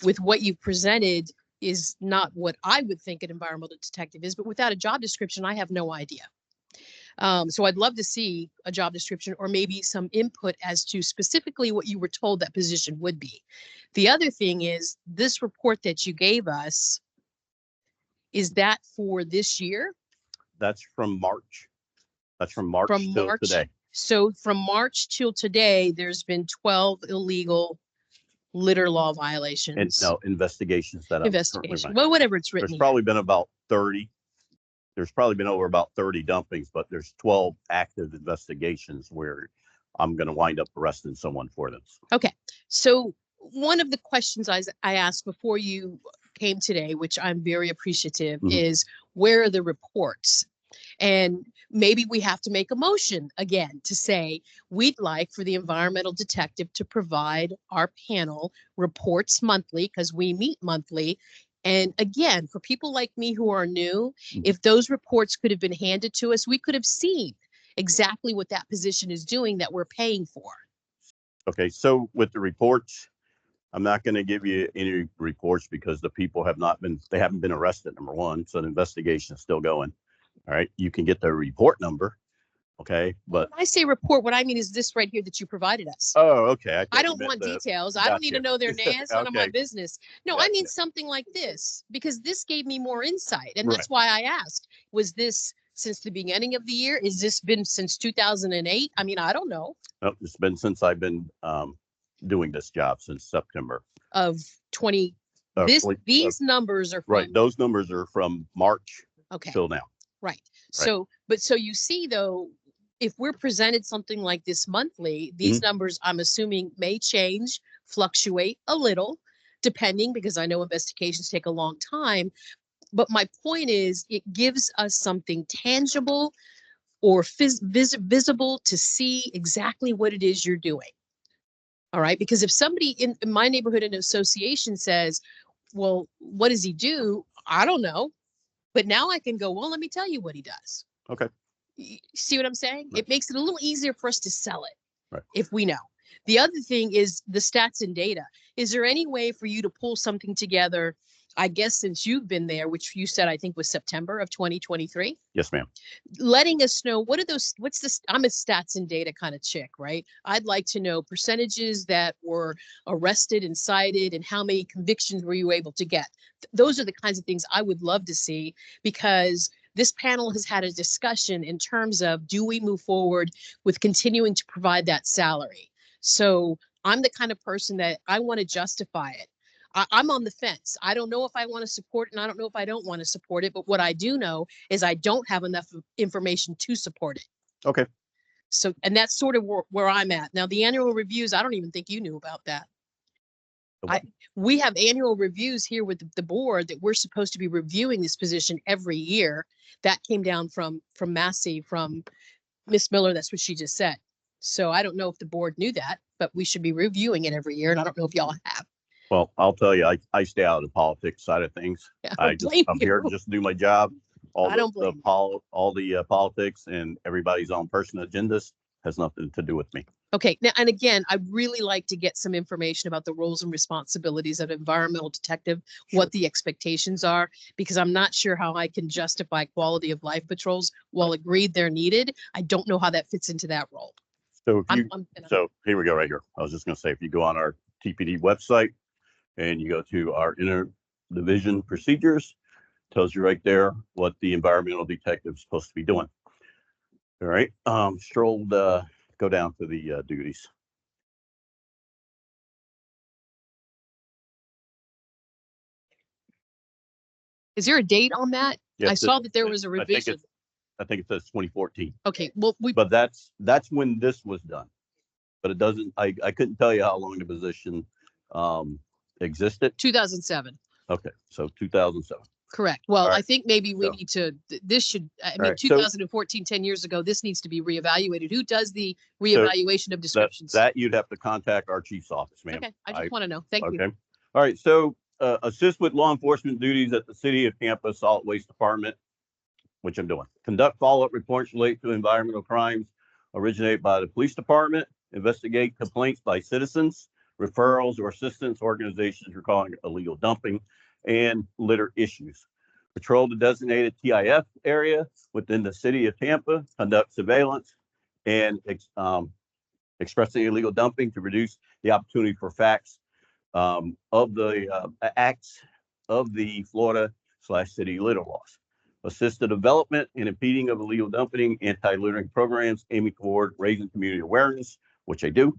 Speaker 9: with what you presented is not what I would think an environmental detective is, but without a job description, I have no idea. So I'd love to see a job description or maybe some input as to specifically what you were told that position would be. The other thing is this report that you gave us, is that for this year?
Speaker 13: That's from March. That's from March
Speaker 9: From
Speaker 13: till
Speaker 9: March.
Speaker 13: today.
Speaker 9: So from March till today, there's been 12 illegal litter law
Speaker 13: And
Speaker 9: violations.
Speaker 13: no investigations that I'm currently
Speaker 9: Investigation.
Speaker 13: running.
Speaker 9: Well, whatever it's written.
Speaker 13: There's
Speaker 9: here.
Speaker 13: probably been about 30. There's probably been over about 30 dumpings, but there's 12 active investigations where I'm going to wind up arresting someone for this.
Speaker 9: Okay. So one of the questions I asked before you came today, which I'm very appreciative, is where are the reports? And maybe we have to make a motion again to say we'd like for the environmental detective to provide our panel reports monthly because we meet monthly. And again, for people like me who are new, if those reports could have been handed to us, we could have seen exactly what that position is doing that we're paying for.
Speaker 13: Okay, so with the reports, I'm not going to give you any reports because the people they haven't been arrested, number one. So the investigation is still going. All right, you can get the report number. Okay, but
Speaker 9: when I say report, what I mean is this right here that you provided us.
Speaker 13: Oh, okay.
Speaker 9: I don't want details. I don't need to know their names. It's none of my
Speaker 13: Okay.
Speaker 9: business. No, I mean something like this, because this gave me more insight. And
Speaker 13: Right.
Speaker 9: that's why I asked, was this since the beginning of the year? Is this been since 2008? I mean, I don't know.
Speaker 13: Nope, it's been since I've been doing this job since September.
Speaker 9: Of 20, these numbers are from.
Speaker 13: Right, those numbers are from March till now.
Speaker 9: Right. So, but so you see though, if we're presented something like this monthly, these numbers, I'm assuming, may change, fluctuate a little, depending, because I know investigations take a long time. But my point is, it gives us something tangible or visible to see exactly what it is you're doing. All right. Because if somebody in my neighborhood and association says, well, what does he do? I don't know. But now I can go, well, let me tell you what he does.
Speaker 13: Okay.
Speaker 9: See what I'm saying?
Speaker 13: Right.
Speaker 9: It makes it a little easier for us to sell it.
Speaker 13: Right.
Speaker 9: If we know. The other thing is the stats and data. Is there any way for you to pull something together, I guess, since you've been there, which you said, I think was September of 2023?
Speaker 13: Yes, ma'am.
Speaker 9: Letting us know what are those, what's this? I'm a stats and data kind of chick, right? I'd like to know percentages that were arrested and cited and how many convictions were you able to get? Those are the kinds of things I would love to see, because this panel has had a discussion in terms of, do we move forward with continuing to provide that salary? So I'm the kind of person that I want to justify it. I'm on the fence. I don't know if I want to support it, and I don't know if I don't want to support it. But what I do know is I don't have enough information to support it.
Speaker 13: Okay.
Speaker 9: So, and that's sort of where I'm at. Now, the annual reviews, I don't even think you knew about that. We have annual reviews here with the board that we're supposed to be reviewing this position every year. That came down from Massey, from Miss Miller. That's what she just said. So I don't know if the board knew that.
Speaker 14: but we should be reviewing it every year. And I don't know if y'all have.
Speaker 13: Well, I'll tell you, I stay out of the politics side of things.
Speaker 14: Yeah, I don't blame
Speaker 13: I'm here
Speaker 14: you.
Speaker 13: just to do my job.
Speaker 14: I don't blame you.
Speaker 13: All the politics and everybody's own personal agendas has nothing to do with me.
Speaker 14: Okay. Now, and again, I'd really like to get some information about the roles and responsibilities of environmental detective, what the expectations are, because I'm not sure how I can justify quality of life patrols. While agreed they're needed, I don't know how that fits into that role.
Speaker 13: So so here we go right here. I was just going to say, if you go on our TPD website and you go to our interdivision procedures, tells you right there what the environmental detective is supposed to be doing. All right. Go down to the duties.
Speaker 14: Is there a date on that?
Speaker 13: Yes,
Speaker 14: I saw that there was a revision.
Speaker 13: I think it says 2014.
Speaker 14: Okay, well,
Speaker 13: but that's when this was done. But it doesn't. I couldn't tell you how long the position existed.
Speaker 14: 2007.
Speaker 13: Okay, so 2007.
Speaker 14: Correct. Well,
Speaker 13: Right.
Speaker 14: I think maybe we need to, this should, I mean,
Speaker 13: Right.
Speaker 14: 2014, 10 years ago, this needs to be reevaluated. Who does the reevaluation of descriptions?
Speaker 13: That you'd have to contact our chief's office, ma'am.
Speaker 14: Okay, I just want to know. Thank you.
Speaker 13: Okay. All right. So assist with law enforcement duties at the City of Tampa Solid Waste Department, which I'm doing. Conduct follow-up reports related to environmental crimes originate by the police department. Investigate complaints by citizens, referrals or assistance organizations recalling illegal dumping and litter issues. Patrol the designated TIF area within the City of Tampa. Conduct surveillance and expressing illegal dumping to reduce the opportunity for facts of the acts of the Florida/city litter laws. Assist the development and impeding of illegal dumping, anti-littering programs aiming toward raising community awareness, which I do.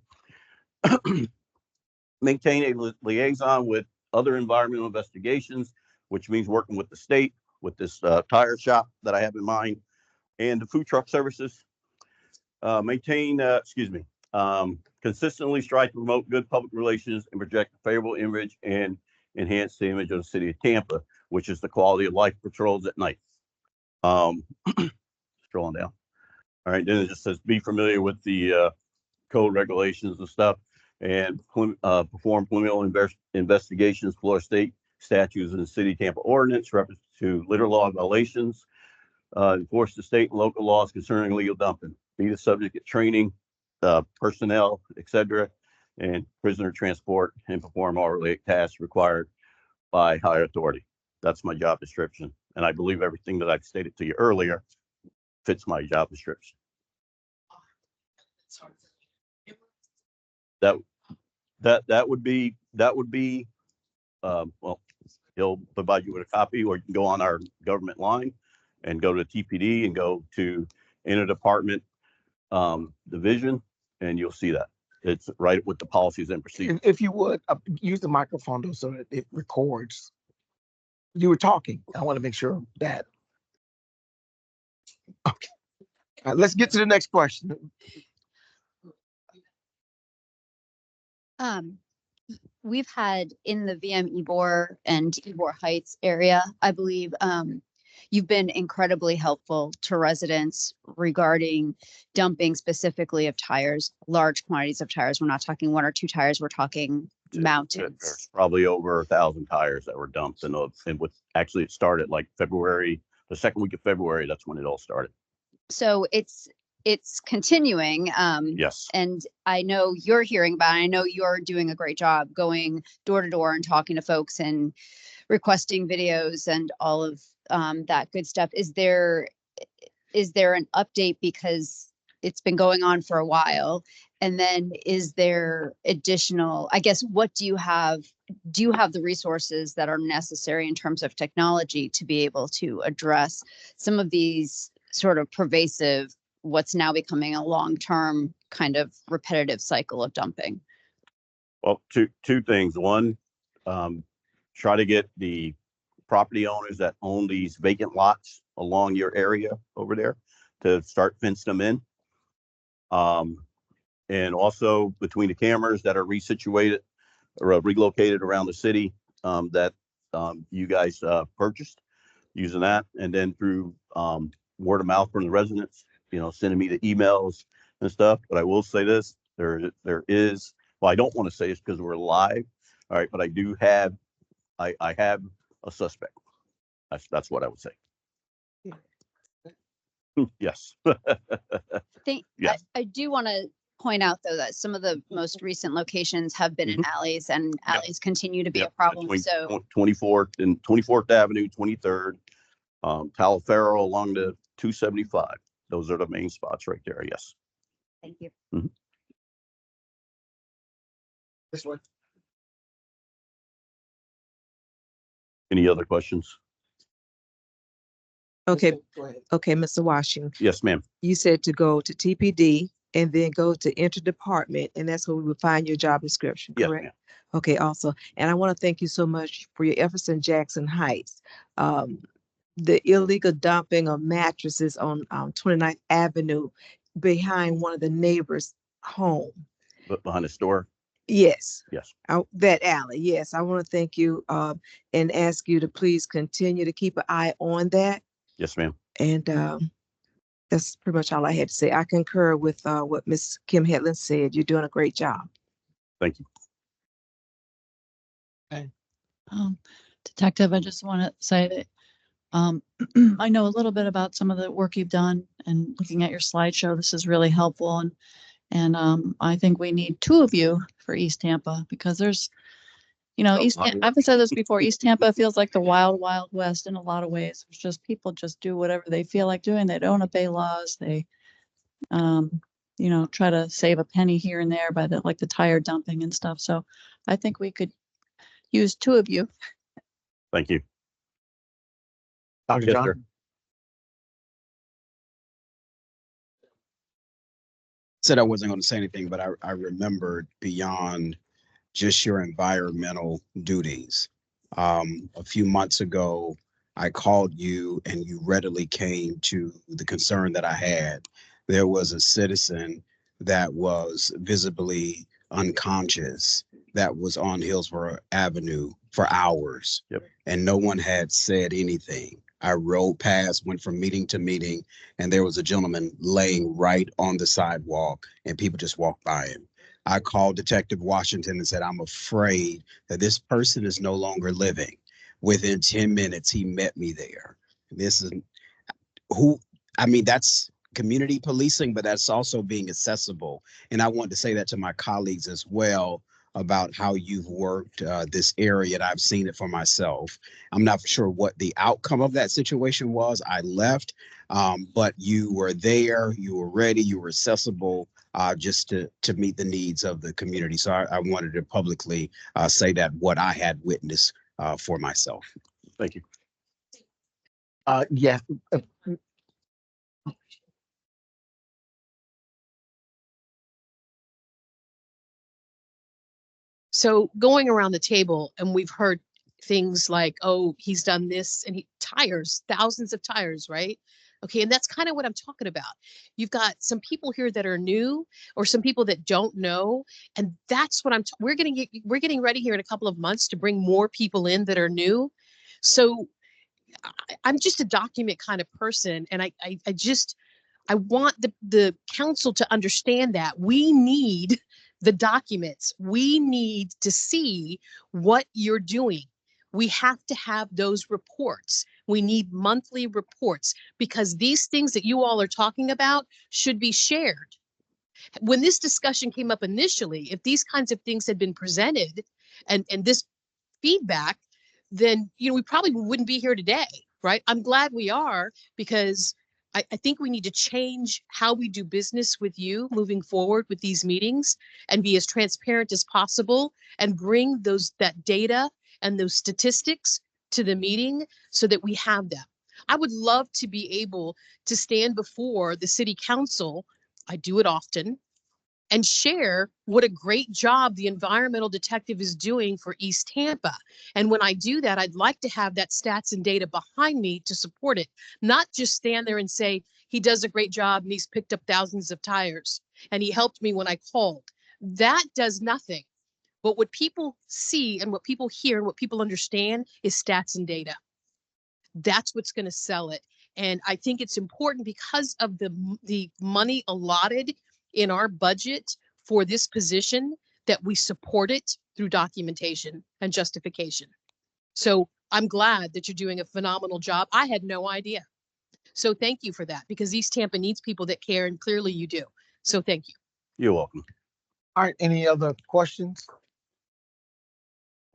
Speaker 13: Maintain a liaison with other environmental investigations, which means working with the state, with this tire shop that I have in mind, and the food truck services. Consistently strive to promote good public relations and project a favorable image and enhance the image of the City of Tampa, which is the quality of life patrols at night. Scrolling down. All right, then it just says be familiar with the code regulations and stuff, and perform preliminary investigations, Florida state statutes and the City of Tampa ordinance reference to litter law violations, enforce the state and local laws concerning illegal dumping, be the subject of training, personnel, etc., and prisoner transport, and perform all related tasks required by higher authority. That's my job description, and I believe everything that I've stated to you earlier fits my job description. That would be well, he'll provide you with a copy, or you can go on our government line and go to TPD and go to interdepartment division, and you'll see that it's right with the policies and procedures.
Speaker 1: If you would use the microphone though, so that it records. You were talking. I want to make sure that. Okay. All right, let's get to the next question.
Speaker 10: We've had in the VM Ybor and Ybor Heights area, I believe, you've been incredibly helpful to residents regarding dumping specifically of tires, large quantities of tires. We're not talking one or two tires, we're talking mountains.
Speaker 13: There's probably over 1,000 tires that were dumped, and actually it started like February, the second week of February. That's when it all started.
Speaker 10: So it's continuing.
Speaker 13: Yes.
Speaker 10: And I know you're hearing about it. I know you're doing a great job going door to door and talking to folks and requesting videos and all of that good stuff. Is there an update, because it's been going on for a while? And then is there additional, I guess, what do you have the resources that are necessary in terms of technology to be able to address some of these sort of pervasive, what's now becoming a long-term kind of repetitive cycle of dumping?
Speaker 13: Well, two things. One, try to get the property owners that own these vacant lots along your area over there to start fencing them in. And also between the cameras that are resituated or relocated around the city that you guys purchased, using that, and then through word of mouth from the residents, sending me the emails and stuff. But I will say this, There is, well, I don't want to say it's because we're live. All right, but I do have, I have a suspect. That's what I would say. Yes. Yes.
Speaker 15: I do want to point out though that some of the most recent locations have been in alleys, and alleys continue to be a problem.
Speaker 13: Between
Speaker 15: So
Speaker 13: 24th and 24th Avenue, 23rd, Talaferro along the 275. Those are the main spots right there. Yes.
Speaker 15: thank you.
Speaker 1: This one.
Speaker 13: Any other questions?
Speaker 12: Okay,
Speaker 1: Go ahead.
Speaker 12: okay, Mr. Washington,
Speaker 13: Yes, ma'am.
Speaker 12: you said to go to TPD and then go to interdepartment, and that's where we would find your job description,
Speaker 13: Yes,
Speaker 12: correct?
Speaker 13: ma'am.
Speaker 12: Okay, also, and I want to thank you so much for your efforts in Jackson Heights. The illegal dumping of mattresses on 29th Avenue behind one of the neighbors' home.
Speaker 13: But behind the store.
Speaker 12: Yes.
Speaker 13: Yes.
Speaker 12: That alley. Yes. I want to thank you and ask you to please continue to keep an eye on that.
Speaker 13: Yes, ma'am.
Speaker 12: And that's pretty much all I had to say. I concur with what Ms. Kim Hetland said. You're doing a great job.
Speaker 13: Thank you.
Speaker 1: Okay.
Speaker 10: Detective, I just want to say that I know a little bit about some of the work you've done, and looking at your slideshow, this is really helpful. And I think we need two of you for East Tampa, because there's, I've said this before, East Tampa feels like the wild, wild west in a lot of ways. It's just people just do whatever they feel like doing. They don't obey laws. They, try to save a penny here and there by the tire dumping and stuff. So I think we could use two of you.
Speaker 13: Thank you.
Speaker 1: Dr.
Speaker 13: Yes,
Speaker 1: John.
Speaker 13: sir.
Speaker 2: Said I wasn't going to say anything, but I remembered beyond just your environmental duties. A few months ago, I called you and you readily came to the concern that I had. There was a citizen that was visibly unconscious that was on Hillsborough Avenue for hours.
Speaker 13: Yep.
Speaker 2: And no one had said anything. I rode past, went from meeting to meeting, and there was a gentleman laying right on the sidewalk, and people just walked by him. I called Detective Washington and said, I'm afraid that this person is no longer living. Within 10 minutes, he met me there. This is that's community policing, but that's also being accessible. And I want to say that to my colleagues as well about how you've worked this area, and I've seen it for myself. I'm not sure what the outcome of that situation was. I left, but you were there, you were ready, you were accessible just to meet the needs of the community. So I wanted to publicly say that what I had witnessed for myself.
Speaker 13: Thank you.
Speaker 1: Yes.
Speaker 14: So going around the table, and we've heard things like, oh, he's done this, and tires, thousands of tires, right? Okay, and that's kind of what I'm talking about. You've got some people here that are new, or some people that don't know, and that's what we're getting ready here in a couple of months to bring more people in that are new. So I'm just a document kind of person, and I want the council to understand that we need the documents. We need to see what you're doing. We have to have those reports. We need monthly reports, because these things that you all are talking about should be shared. When this discussion came up initially, if these kinds of things had been presented and this feedback, then we probably wouldn't be here today, right? I'm glad we are, because I think we need to change how we do business with you moving forward with these meetings, and be as transparent as possible, and bring that data and those statistics to the meeting so that we have them. I would love to be able to stand before the city council, I do it often, and share what a great job the environmental detective is doing for East Tampa. And when I do that, I'd like to have that stats and data behind me to support it, not just stand there and say, he does a great job and he's picked up thousands of tires and he helped me when I called. That does nothing. But what people see and what people hear and what people understand is stats and data. That's what's going to sell it. And I think it's important because of the money allotted in our budget for this position that we support it through documentation and justification. So I'm glad that you're doing a phenomenal job. I had no idea. So thank you for that, because East Tampa needs people that care, and clearly you do. So thank you.
Speaker 13: You're welcome.
Speaker 1: All right, any other questions?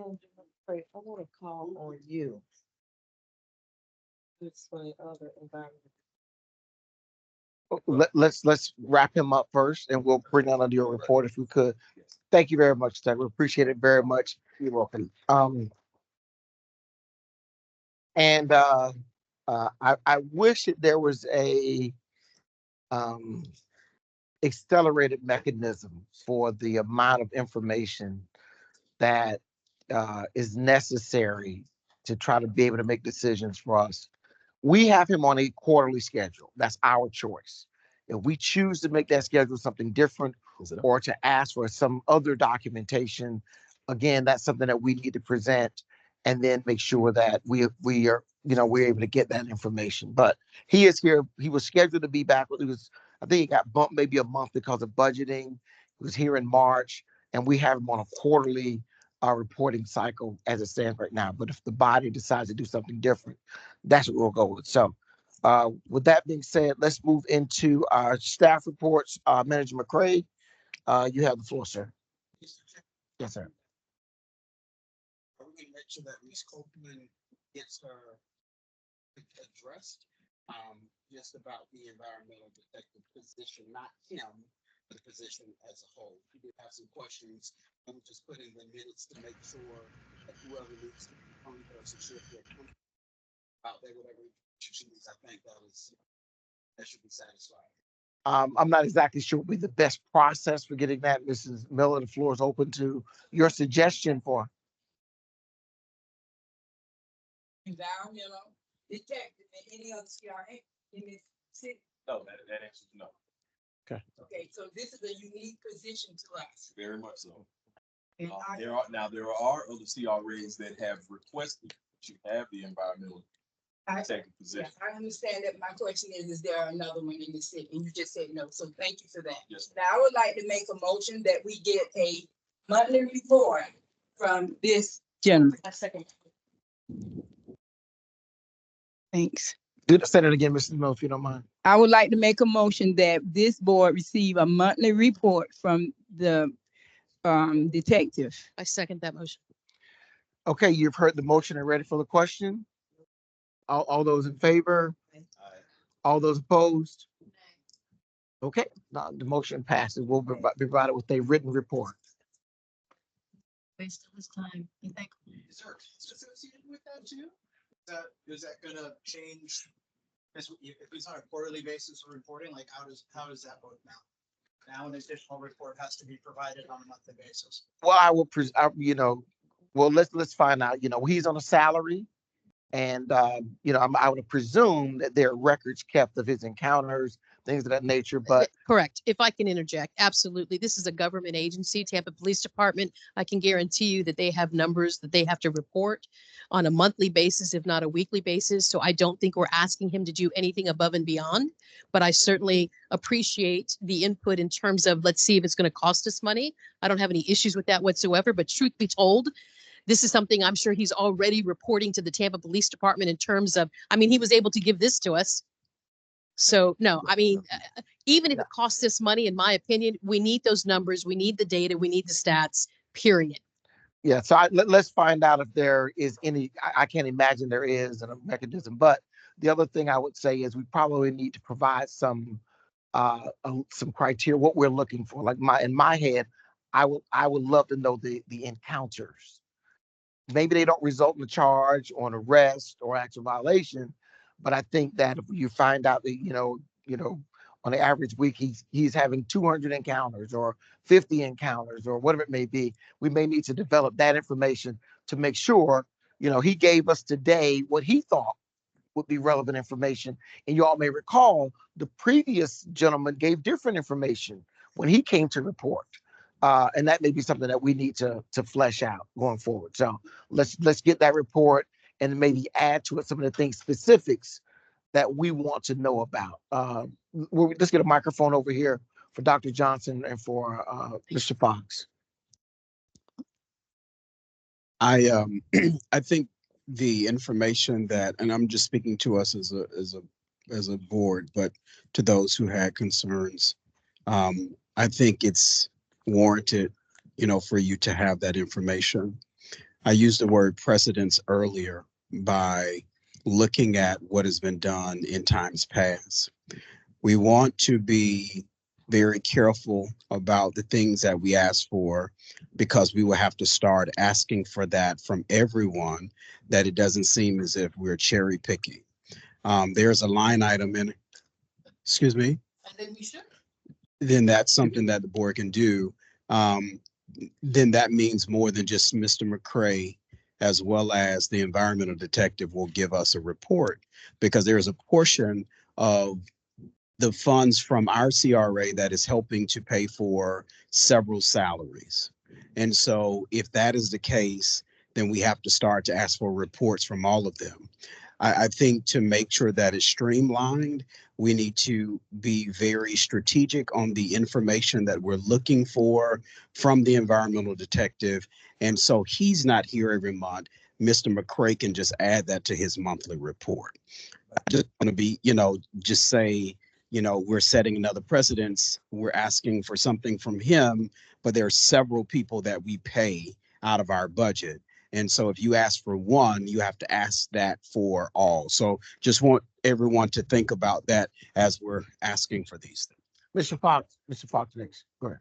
Speaker 12: I want to call on you. It's my other environment.
Speaker 1: Let's wrap him up first, and we'll bring that under your report if we could. Thank you very much, Doug. We appreciate it very much. You're welcome. I wish that there was a accelerated mechanism for the amount of information that is necessary to try to be able to make decisions for us. We have him on a quarterly schedule. That's our choice. If we choose to make that schedule something different or to ask for some other documentation, again, that's something that we need to present and then make sure that we are, we're able to get that information. But he is here. He was scheduled to be back. I think he got bumped maybe a month because of budgeting. He was here in March, and we have him on a quarterly reporting cycle as it stands right now. But if the body decides to do something different, that's what we'll go with. So with that being said, let's move into our staff reports. Manager McCray, you have the floor, sir. Yes, sir.
Speaker 2: Are we going to make sure that Ms. Copeland gets her addressed? Just about the environmental detective position, not him, but the position as a whole. We did have some questions. I'm just putting the minutes to make sure that whoever needs to come person should feel comfortable about that, whatever she needs. I think that should be satisfied.
Speaker 1: I'm not exactly sure what would be the best process for getting that. Mrs. Miller, the floor is open to your suggestion for.
Speaker 5: Environmental detective and any other CRA in this city.
Speaker 16: No, that answers no.
Speaker 1: Okay.
Speaker 5: Okay, so this is a unique position to us.
Speaker 16: Very much so.
Speaker 5: And
Speaker 16: There are other CRAs that have requested that you have the environmental detective position.
Speaker 5: Yes, I understand that. My question is there another one in the city? And you just said no, so thank you for that.
Speaker 16: Yes.
Speaker 5: Now, I would like to make a motion that we get a monthly report from this gentleman. A second. Thanks.
Speaker 1: Say that again, Mrs. Miller, if you don't mind.
Speaker 5: I would like to make a motion that this board receive a monthly report from the detective.
Speaker 14: I second that motion.
Speaker 1: Okay, you've heard the motion and ready for the question. All those in favor? All those opposed? Okay, now the motion passes. We'll be provided with a written report.
Speaker 10: Waste of his time. You think?
Speaker 2: Is there a cost associated with that too? Is that gonna change? If it's on a quarterly basis of reporting, like how does that work now? Now an additional report has to be provided on a monthly basis.
Speaker 1: Well, I will, let's find out. He's on a salary, and I would presume that there are records kept of his encounters, things of that nature. But
Speaker 14: correct. If I can interject, absolutely. This is a government agency, Tampa Police Department. I can guarantee you that they have numbers that they have to report on a monthly basis, if not a weekly basis. So I don't think we're asking him to do anything above and beyond, but I certainly appreciate the input in terms of, let's see if it's going to cost us money. I don't have any issues with that whatsoever, but truth be told, this is something I'm sure he's already reporting to the Tampa Police Department in terms of, he was able to give this to us. So no, even if it costs us money, in my opinion, we need those numbers. We need the data. We need the stats, period.
Speaker 1: Yeah, so let's find out if there is any. I can't imagine there is a mechanism. But the other thing I would say is we probably need to provide some criteria, what we're looking for. Like in my head, I would love to know the encounters. Maybe they don't result in a charge or an arrest or actual violation, but I think that if you find out that on the average week he's having 200 encounters or 50 encounters or whatever it may be, we may need to develop that information to make sure he gave us today what he thought would be relevant information. And you all may recall the previous gentleman gave different information when he came to report. And that may be something that we need to flesh out going forward. So let's get that report and maybe add to it some of the things, specifics that we want to know about. Let's get a microphone over here for Dr. Johnson and for Mr. Fox.
Speaker 2: I think the information that, and I'm just speaking to us as a board, but to those who had concerns, I think it's warranted, for you to have that information. I used the word precedence earlier by looking at what has been done in times past. We want to be very careful about the things that we ask for, because we will have to start asking for that from everyone, that it doesn't seem as if we're cherry picking. There's a line item in, excuse me,
Speaker 14: I think we should.
Speaker 2: then that's something that the board can do. Then that means more than just Mr. McCray, as well as the environmental detective will give us a report, because there is a portion of the funds from our CRA that is helping to pay for several salaries. And so if that is the case, then we have to start to ask for reports from all of them. I think to make sure that it's streamlined, we need to be very strategic on the information that we're looking for from the environmental detective. And so he's not here every month. Mr. McCray can just add that to his monthly report. Just going to be, just say, we're setting another precedence. We're asking for something from him, but there are several people that we pay out of our budget. And so if you ask for one, you have to ask that for all. So just want everyone to think about that as we're asking for these things.
Speaker 1: Mr. Fox next. Go ahead.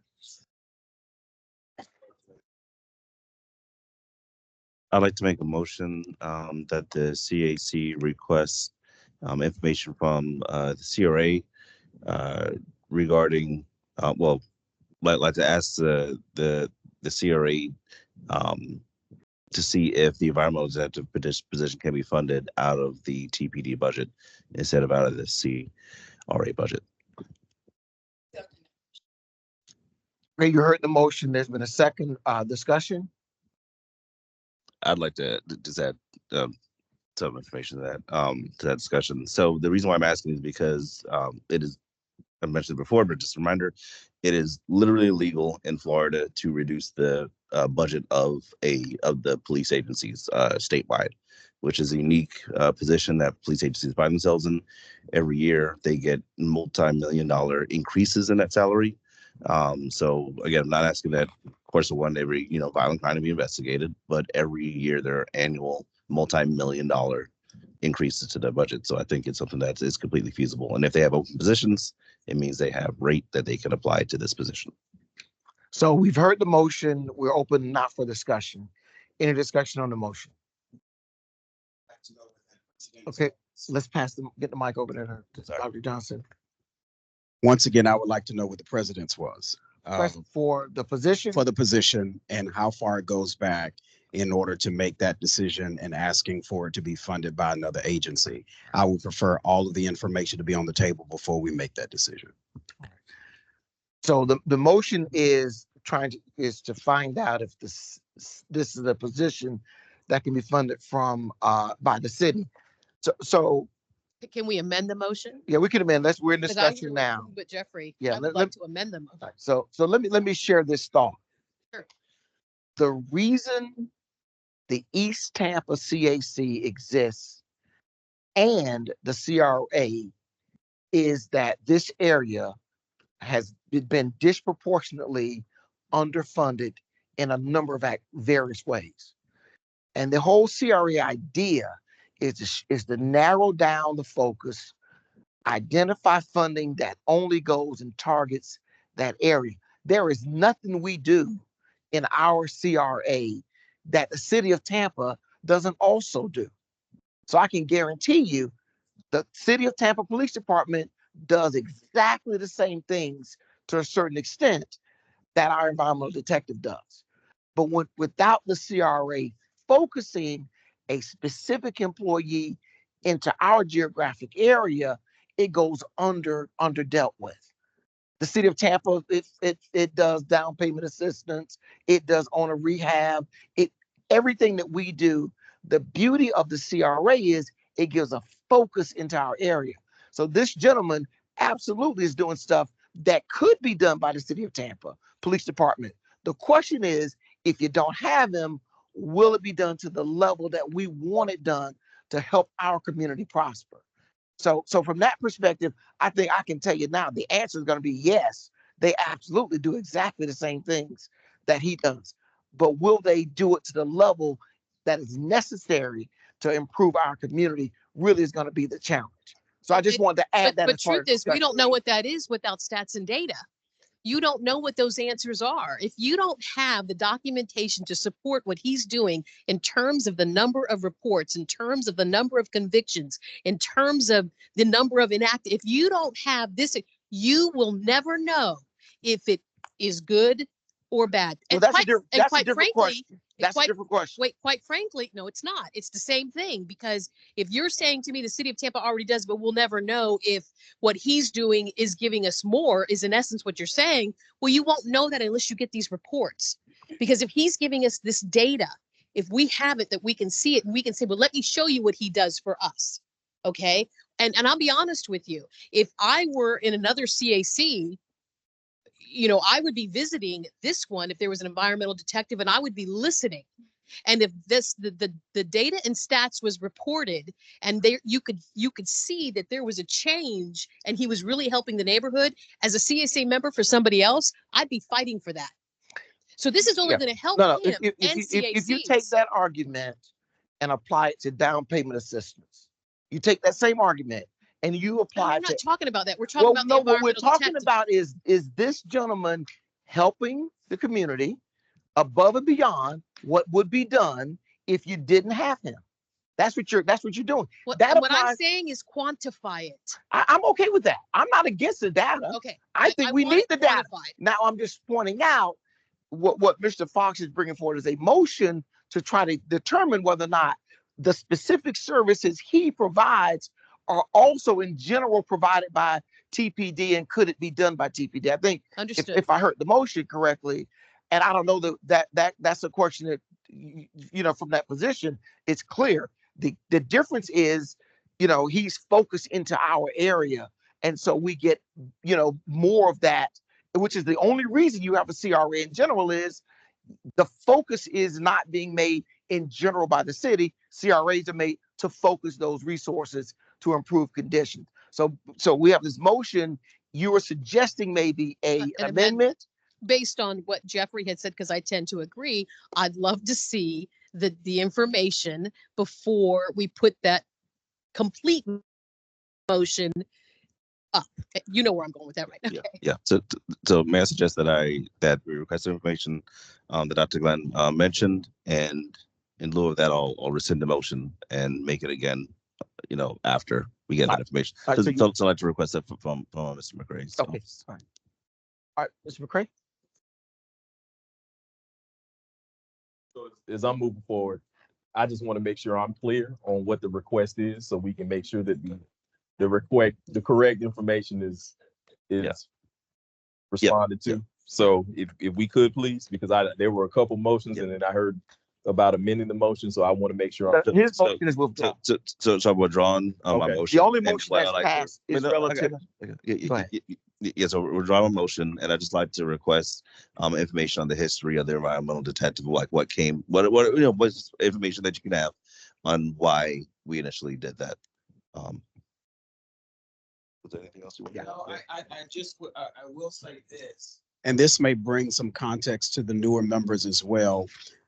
Speaker 11: I'd like to make a motion that the CAC requests information from the CRA regarding, like to ask the CRA to see if the environmental detective position can be funded out of the TPD budget instead of out of the CRA budget.
Speaker 1: Okay, you heard the motion. There's been a second discussion.
Speaker 11: I'd like to just add some information to that discussion. So the reason why I'm asking is because it is, I mentioned it before, but just a reminder, it is literally illegal in Florida to reduce the budget of the police agencies statewide, which is a unique position that police agencies find themselves in. Every year they get multi-million-dollar increases in that salary. So again, I'm not asking that, of course, one every violent crime to be investigated, but every year there are annual multi-million-dollar increases to their budget. So I think it's something that is completely feasible. And if they have open positions, it means they have rate that they can apply to this position.
Speaker 1: So we've heard the motion. We're open not for discussion. Any discussion on the motion? Okay, so let's get the mic over there to Dr. Johnson.
Speaker 2: Once again, I would like to know what the precedence was.
Speaker 1: For the position?
Speaker 2: For the position, and how far it goes back in order to make that decision and asking for it to be funded by another agency. I would prefer all of the information to be on the table before we make that decision.
Speaker 1: So the motion is to find out if this is a position that can be funded from by the city. So
Speaker 14: can we amend the motion?
Speaker 1: Yeah, we can amend. We're in discussion now.
Speaker 14: But Jeffrey,
Speaker 1: yeah,
Speaker 14: I would like to amend the motion.
Speaker 1: Right, so let me share this thought.
Speaker 14: Sure.
Speaker 1: The reason the East Tampa CAC exists and the CRA is that this area has been disproportionately underfunded in a number of various ways. And the whole CRA idea is to narrow down the focus, identify funding that only goes and targets that area. There is nothing we do in our CRA that the city of Tampa doesn't also do. So I can guarantee you the city of Tampa Police Department does exactly the same things to a certain extent that our environmental detective does. But without the CRA focusing a specific employee into our geographic area, it goes underdealt with. The city of Tampa, it does down payment assistance, it does owner rehab, everything that we do. The beauty of the CRA is it gives a focus into our area. So this gentleman absolutely is doing stuff that could be done by the city of Tampa Police Department. The question is, if you don't have them, will it be done to the level that we want it done to help our community prosper? So from that perspective, I think I can tell you now, the answer is going to be yes. They absolutely do exactly the same things that he does. But will they do it to the level that is necessary to improve our community really is going to be the challenge. So I just wanted to add that.
Speaker 14: But truth is, we don't know what that is without stats and data. You don't know what those answers are. If you don't have the documentation to support what he's doing in terms of the number of reports, in terms of the number of convictions, in terms of the number of inactive, if you don't have this, you will never know if it is good or bad.
Speaker 1: Well, that's a different question. That's a different question.
Speaker 14: Wait, quite frankly, no, it's not. It's the same thing, because if you're saying to me the city of Tampa already does, but we'll never know if what he's doing is giving us more, is in essence what you're saying, well, you won't know that unless you get these reports. Because if he's giving us this data, if we have it, that we can see it and we can say, well, let me show you what he does for us. Okay. And I'll be honest with you, if I were in another CAC, you know, I would be visiting this one if there was an environmental detective, and I would be listening. And if the data and stats was reported, and there you could see that there was a change and he was really helping the neighborhood as a CSA member for somebody else, I'd be fighting for that. So this is only going to help him and CACs.
Speaker 1: If you take that argument and apply it to down payment assistance, you take that same argument and you apply.
Speaker 14: We're not talking about that. We're talking about the
Speaker 1: what we're talking
Speaker 14: detective.
Speaker 1: about is this gentleman helping the community above and beyond what would be done if you didn't have him. That's what you're doing.
Speaker 14: What I'm saying is quantify it.
Speaker 1: I'm okay with that. I'm not against the data.
Speaker 14: Okay.
Speaker 1: I think we need the data. Now I'm just pointing out what Mr. Fox is bringing forward is a motion to try to determine whether or not the specific services he provides are also in general provided by TPD, and could it be done by TPD? I think if I heard the motion correctly, and I don't know that's a question that, you know, from that position, it's clear. The difference is, you know, he's focused into our area, and so we get, you know, more of that, which is the only reason you have a CRA in general, is the focus is not being made in general by the city. CRAs are made to focus those resources to improve conditions. So we have this motion. You were suggesting maybe an amendment
Speaker 14: based on what Jeffrey had said, because I tend to agree. I'd love to see the information before we put that complete motion up. You know where I'm going with that, right? Okay.
Speaker 11: Yeah. So may I suggest that we request information that Dr. Glenn mentioned, and in lieu of that, I'll rescind the motion and make it again, you know, after we get that information. So I'd like to request that from Mr. McCray. So.
Speaker 1: Okay, fine. All right, Mr. McCray.
Speaker 16: So as I'm moving forward, I just want to make sure I'm clear on what the request is, so we can make sure that the correct information is responded to. Yeah. So if we could please, because there were a couple motions, and then I heard about amending the motion, so I want to make sure
Speaker 1: his motion is withdrawn.
Speaker 11: So I've withdrawn my motion.
Speaker 1: The only motion that's passed is relative.
Speaker 11: Yeah, so we're drawing a motion, and I just like to request information on the history of the environmental detective, like what what's information that you can have on why we initially did that. Was there anything else you want to add?
Speaker 2: I will say this, and this may bring some context to the newer members as well.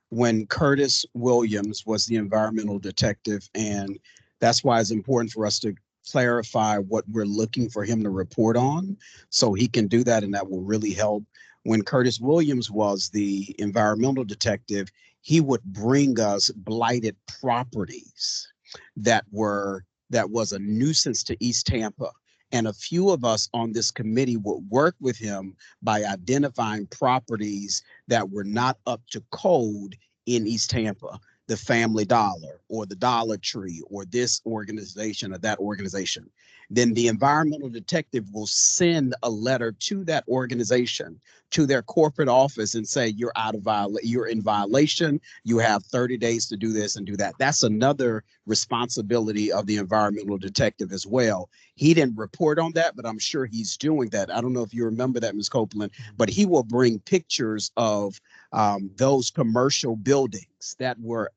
Speaker 2: When Curtis Williams was the environmental detective, and that's why it's important for us to clarify what we're looking for him to report on, so he can do that, and that will really help. When Curtis Williams was the environmental detective, he would bring us blighted properties that was a nuisance to East Tampa. And a few of us on this committee would work with him by identifying properties that were not up to code in East Tampa. the Family Dollar or the Dollar Tree or this organization or that organization, then the environmental detective will send a letter to that organization, to their corporate office, and say you're you're in violation. You have 30 days to do this and do that. That's another responsibility of the environmental detective as well. He didn't report on that, but I'm sure he's doing that. I don't know if you remember that, Ms. Copeland, but he will bring pictures of those commercial buildings that were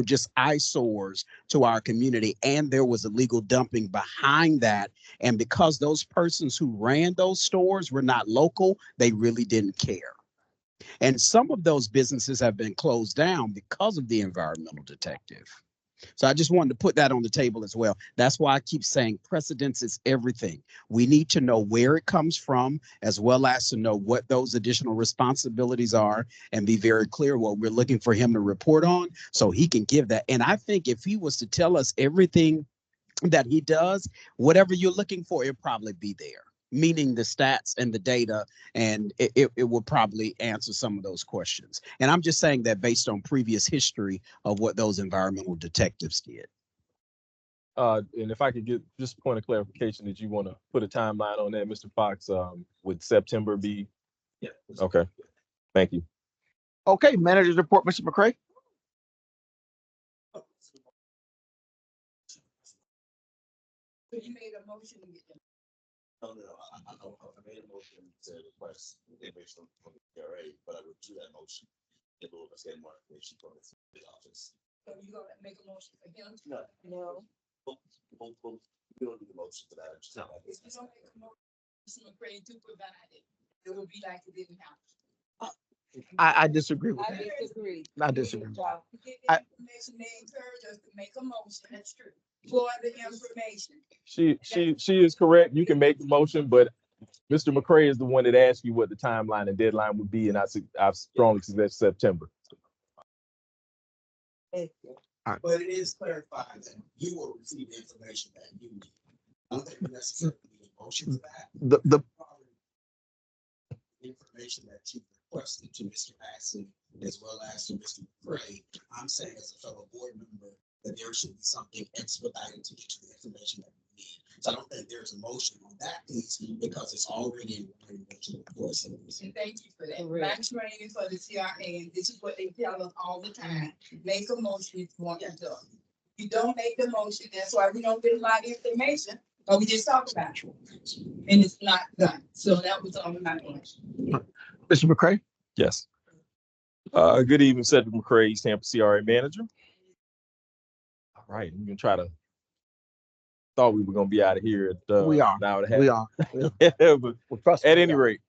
Speaker 2: just eyesores to our community, and there was illegal dumping behind that. And because those persons who ran those stores were not local, they really didn't care. And some of those businesses have been closed down because of the environmental detective. So I just wanted to put that on the table as well. That's why I keep saying precedence is everything. We need to know where it comes from, as well as to know what those additional responsibilities are, and be very clear what we're looking for him to report on so he can give that. And I think if he was to tell us everything that he does, whatever you're looking for, it'll probably be there, meaning the stats and the data, and it will probably answer some of those questions. And I'm just saying that based on previous history of what those environmental detectives did.
Speaker 16: And if I could get just a point of clarification, did you want to put a timeline on that, Mr. Fox? Would September be? Yeah. Okay. Thank you.
Speaker 1: Okay, manager's report, Mr. McCray.
Speaker 5: So you made a motion to get them.
Speaker 11: No, I made a motion to request information from the CRA, but I would do that motion in order to get more information from the office.
Speaker 5: So you gonna make a motion for him?
Speaker 11: No.
Speaker 5: No.
Speaker 11: We don't do the motion for that.
Speaker 5: If you don't make a motion, Mr. McCray to provide it, it will be like it didn't happen.
Speaker 1: I disagree with that.
Speaker 5: I disagree.
Speaker 1: I disagree.
Speaker 5: Get the information, they encourage us to make a motion. That's true. For the information.
Speaker 16: She is correct. You can make the motion, but Mr. McCray is the one that asked you what the timeline and deadline would be, and I strongly suggest September.
Speaker 2: But it is clarified that you will receive the information that you need. I don't think we necessarily need a motion for that.
Speaker 1: The
Speaker 2: information that you requested to Mr. Paxson as well as to Mr. McCray, I'm saying as a fellow board member that there should be something expedited to get you the information that you need. So I don't think there's a motion on that piece because it's already in the request.
Speaker 5: And thank you for that. My training for the CRA, and this is what they tell us all the time. Make a motion if you want it done. You don't make the motion, that's why we don't get a lot of information, or we just talk about it. And it's not done. So that was all my question.
Speaker 1: Mr. McCray?
Speaker 16: Yes. Good evening, Cedric McCray, East Tampa CRA manager. All right, I'm gonna try to. Thought we were gonna be out of here at
Speaker 1: we are.
Speaker 16: An hour and a half.
Speaker 1: We are.
Speaker 16: Yeah, but at any rate,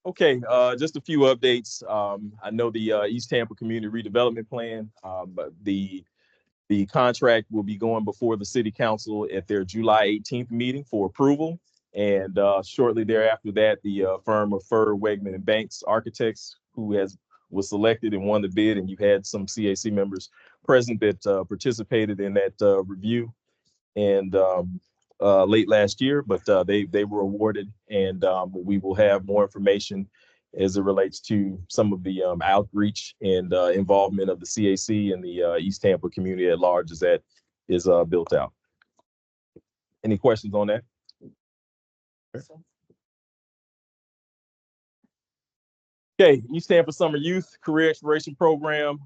Speaker 16: okay. Just a few updates. I know the East Tampa Community Redevelopment Plan, but the contract will be going before the City Council at their July 18th meeting for approval, and shortly thereafter that, the firm of Furr, Wegman and Banks Architects, who was selected and won the bid, and you had some CAC members present that participated in that review and late last year, but they were awarded, and we will have more information as it relates to some of the outreach and involvement of the CAC and the East Tampa community at large as that is built out. Any questions on that? Okay, East Tampa Summer Youth Career Exploration Program.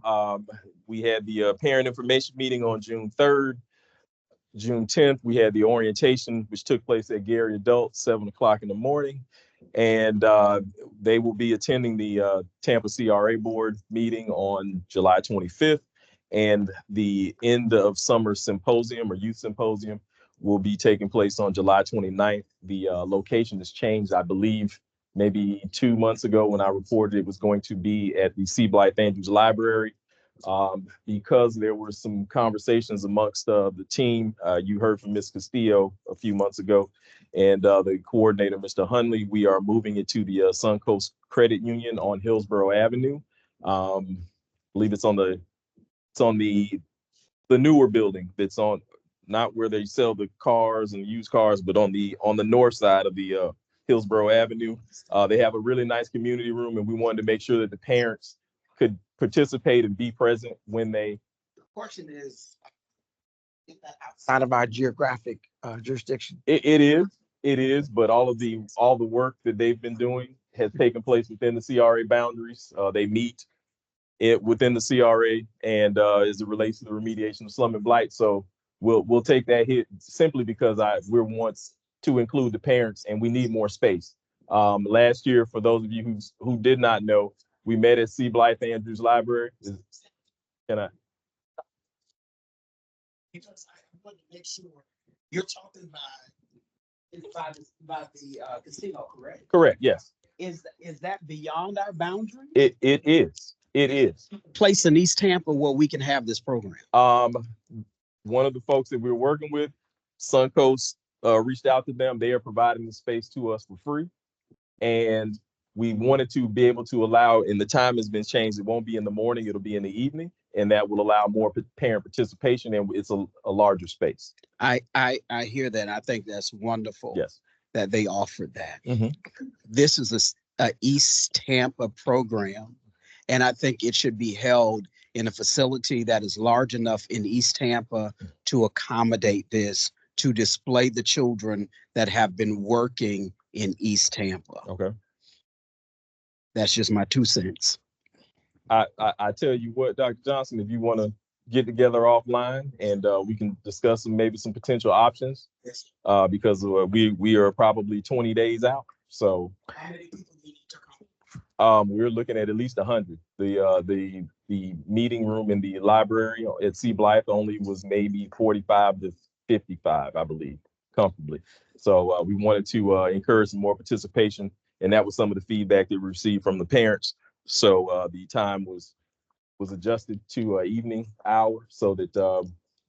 Speaker 16: We had the parent information meeting on June 3rd. June 10th, we had the orientation, which took place at Gary Adult, 7 o'clock in the morning. And they will be attending the Tampa CRA board meeting on July 25th. And the end of summer symposium or youth symposium will be taking place on July 29th. The location has changed, I believe, maybe 2 months ago when I reported it was going to be at the C. Blythe Andrews Library. Because there were some conversations amongst the team. You heard from Ms. Castillo a few months ago, and the coordinator, Mr. Hunley. We are moving it to the Suncoast Credit Union on Hillsborough Avenue. I believe it's on the newer building that's on, not where they sell the cars and used cars, but on the north side of the Hillsborough Avenue. They have a really nice community room, and we wanted to make sure that the parents could participate and be present when they.
Speaker 1: The question is that outside of our geographic jurisdiction.
Speaker 16: It is, but all the work that they've been doing has taken place within the CRA boundaries. They meet it within the CRA and as it relates to the remediation of slum and blight. So we'll take that hit simply because we're wants to include the parents and we need more space. Last year, for those of you who did not know, we met at C. Blythe Andrews Library. Can I?
Speaker 2: Because I want to make sure you're talking about the casino, correct?
Speaker 16: Correct. Yes.
Speaker 2: Is that beyond our boundary?
Speaker 16: It is. It is.
Speaker 2: Place in East Tampa where we can have this program.
Speaker 16: One of the folks that we're working with, Suncoast, reached out to them. They are providing the space to us for free, and we wanted to be able to allow. And the time has been changed. It won't be in the morning. It'll be in the evening, and that will allow more parent participation. And it's a larger space.
Speaker 2: I hear that. I think that's wonderful.
Speaker 16: Yes.
Speaker 2: That they offered that.
Speaker 16: Mm-hmm.
Speaker 2: This is a East Tampa program, and I think it should be held in a facility that is large enough in East Tampa to accommodate this, to display the children that have been working in East Tampa.
Speaker 16: Okay.
Speaker 2: That's just my 2 cents.
Speaker 16: I tell you what, Dr. Johnson, if you want to get together offline and we can discuss maybe some potential options, because we are probably 20 days out. So
Speaker 2: how many people do you need to come?
Speaker 16: We're looking at least 100. The meeting room in the library at C. Blythe only was maybe 45 to 55, I believe, comfortably. So we wanted to encourage some more participation, and that was some of the feedback that we received from the parents. So the time was adjusted to an evening hour so that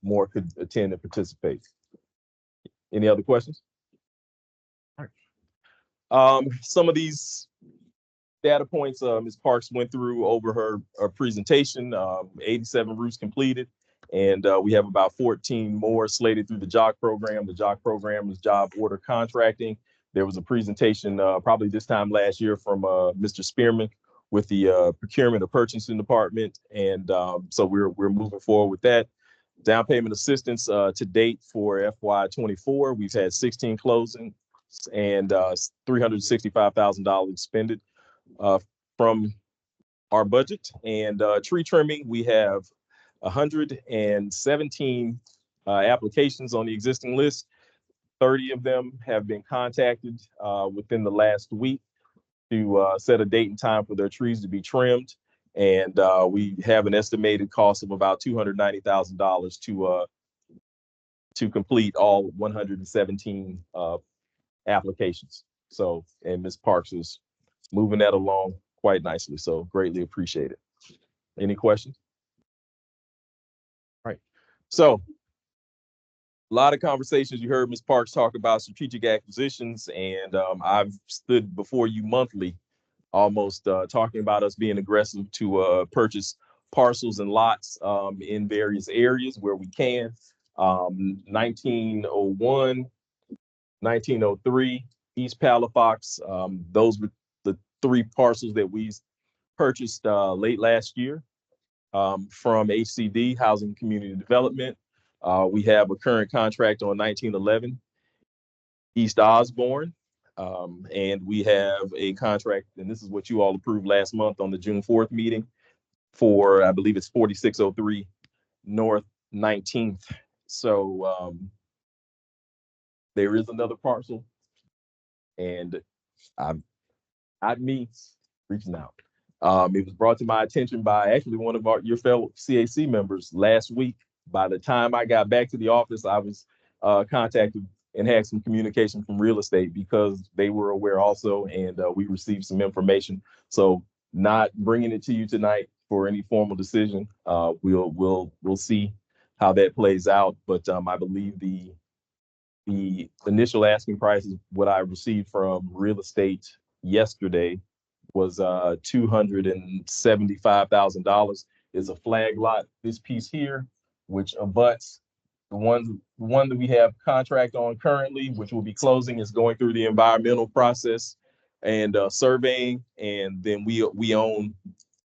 Speaker 16: more could attend and participate. Any other questions? All right. Some of these data points Ms. Parks went through over her presentation. 87 routes completed, and we have about 14 more slated through the JOC program. The JOC program is job order contracting. There was a presentation probably this time last year from Mr. Spearman with the procurement or purchasing department, and so we're moving forward with that. Down payment assistance to date for FY24, we've had 16 closings and $365,000 expended from our budget. And tree trimming, we have 117 applications on the existing list. 30 of them have been contacted within the last week to set a date and time for their trees to be trimmed. And we have an estimated cost of about $290,000 to complete all 117 applications. So, and Ms. Parks is moving that along quite nicely. So greatly appreciate it. Any questions? All right. So a lot of conversations. You heard Ms. Parks talk about strategic acquisitions, and I've stood before you monthly almost talking about us being aggressive to purchase parcels and lots in various areas where we can. 1901, 1903, East Palafox, those were the 3 parcels that we purchased late last year from HCD, Housing Community Development. We have a current contract on 1911 East Osborne. And we have a contract, and this is what you all approved last month on the June 4th meeting for, I believe it's 4603 North 19th. So there is another parcel, and not me reaching out. It was brought to my attention by actually one of your fellow CAC members last week. By the time I got back to the office, I was contacted and had some communication from real estate because they were aware also, and we received some information. So not bringing it to you tonight for any formal decision. We'll see how that plays out. But I believe the initial asking price is what I received from real estate yesterday was $275,000. Is a flag lot. This piece here, which abuts the one that we have contract on currently, which will be closing, is going through the environmental process and surveying, and then we own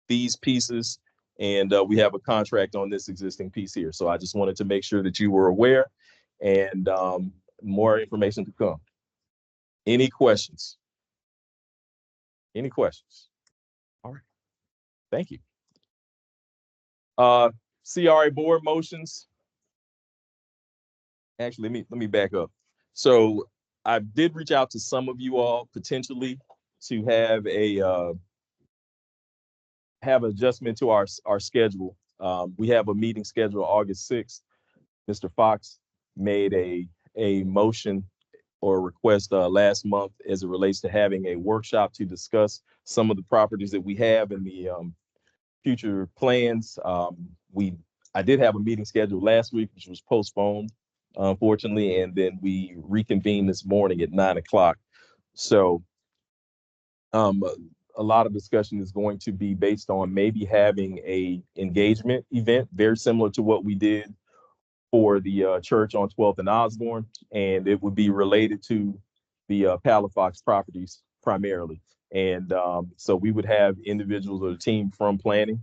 Speaker 16: these pieces and we have a contract on this existing piece here. So I just wanted to make sure that you were aware, and more information to come. Any questions? Any questions? All right. Thank you. CRA board motions. Actually, let me back up. So I did reach out to some of you all potentially to have a have adjustment to our schedule. We have a meeting scheduled August 6th. Mr. Fox made a motion or request last month as it relates to having a workshop to discuss some of the properties that we have in the future plans. I did have a meeting scheduled last week, which was postponed, unfortunately, and then we reconvened this morning at 9 o'clock. So a lot of discussion is going to be based on maybe having a engagement event, very similar to what we did for the church on 12th and Osborne, and it would be related to the Palafox properties primarily. And so we would have individuals or the team from planning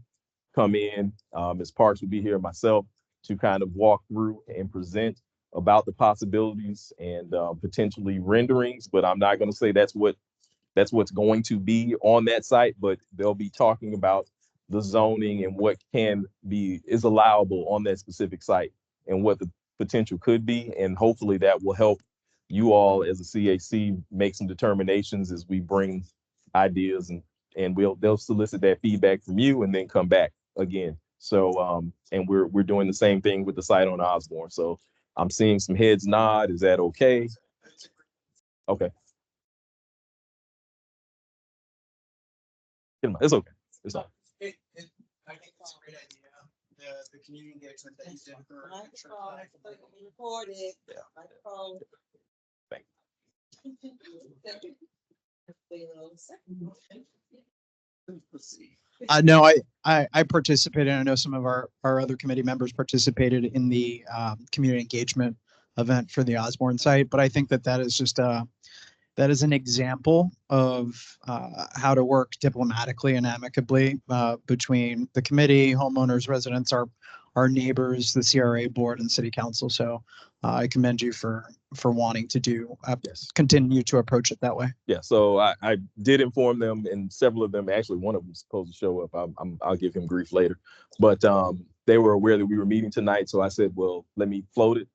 Speaker 16: come in. Ms. Parks would be here, myself, to kind of walk through and present about the possibilities and potentially renderings, but I'm not going to say that's what's going to be on that site, but they'll be talking about the zoning and what is allowable on that specific site and what the potential could be. And hopefully that will help you all as a CAC make some determinations as we bring ideas, and they'll solicit that feedback from you and then come back again. So and we're doing the same thing with the site on Osborne. So I'm seeing some heads nod. Is that okay? Okay. It's okay. It's not.
Speaker 2: I think it's a great idea. The community engagement that you did for
Speaker 5: Recorded.
Speaker 16: Thank
Speaker 8: No, I participated. I know some of our other committee members participated in the community engagement event for the Osborne site, but I think that is just that is an example of how to work diplomatically and amicably between the committee, homeowners, residents, our neighbors, the CRA board, and city council. So I commend you for wanting to do continue to approach it that way.
Speaker 16: Yeah. So I did inform them, and several of them, actually one of them is supposed to show up. I'll give him grief later, but they were aware that we were meeting tonight. So I said, well, let me float it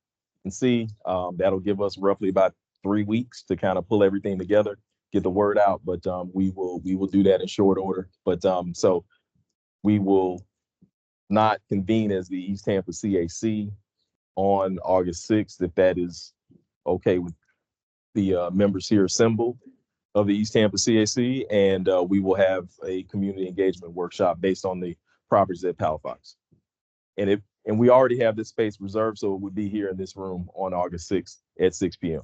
Speaker 16: and see. That'll give us roughly about 3 weeks to kind of pull everything together, get the word out. But we will do that in short order. But so we will not convene as the East Tampa CAC on August 6th, if that is okay with the members here assembled of the East Tampa CAC, and we will have a community engagement workshop based on the properties at Palafox. And we already have this space reserved, so it would be here in this room on August 6th at 6 p.m.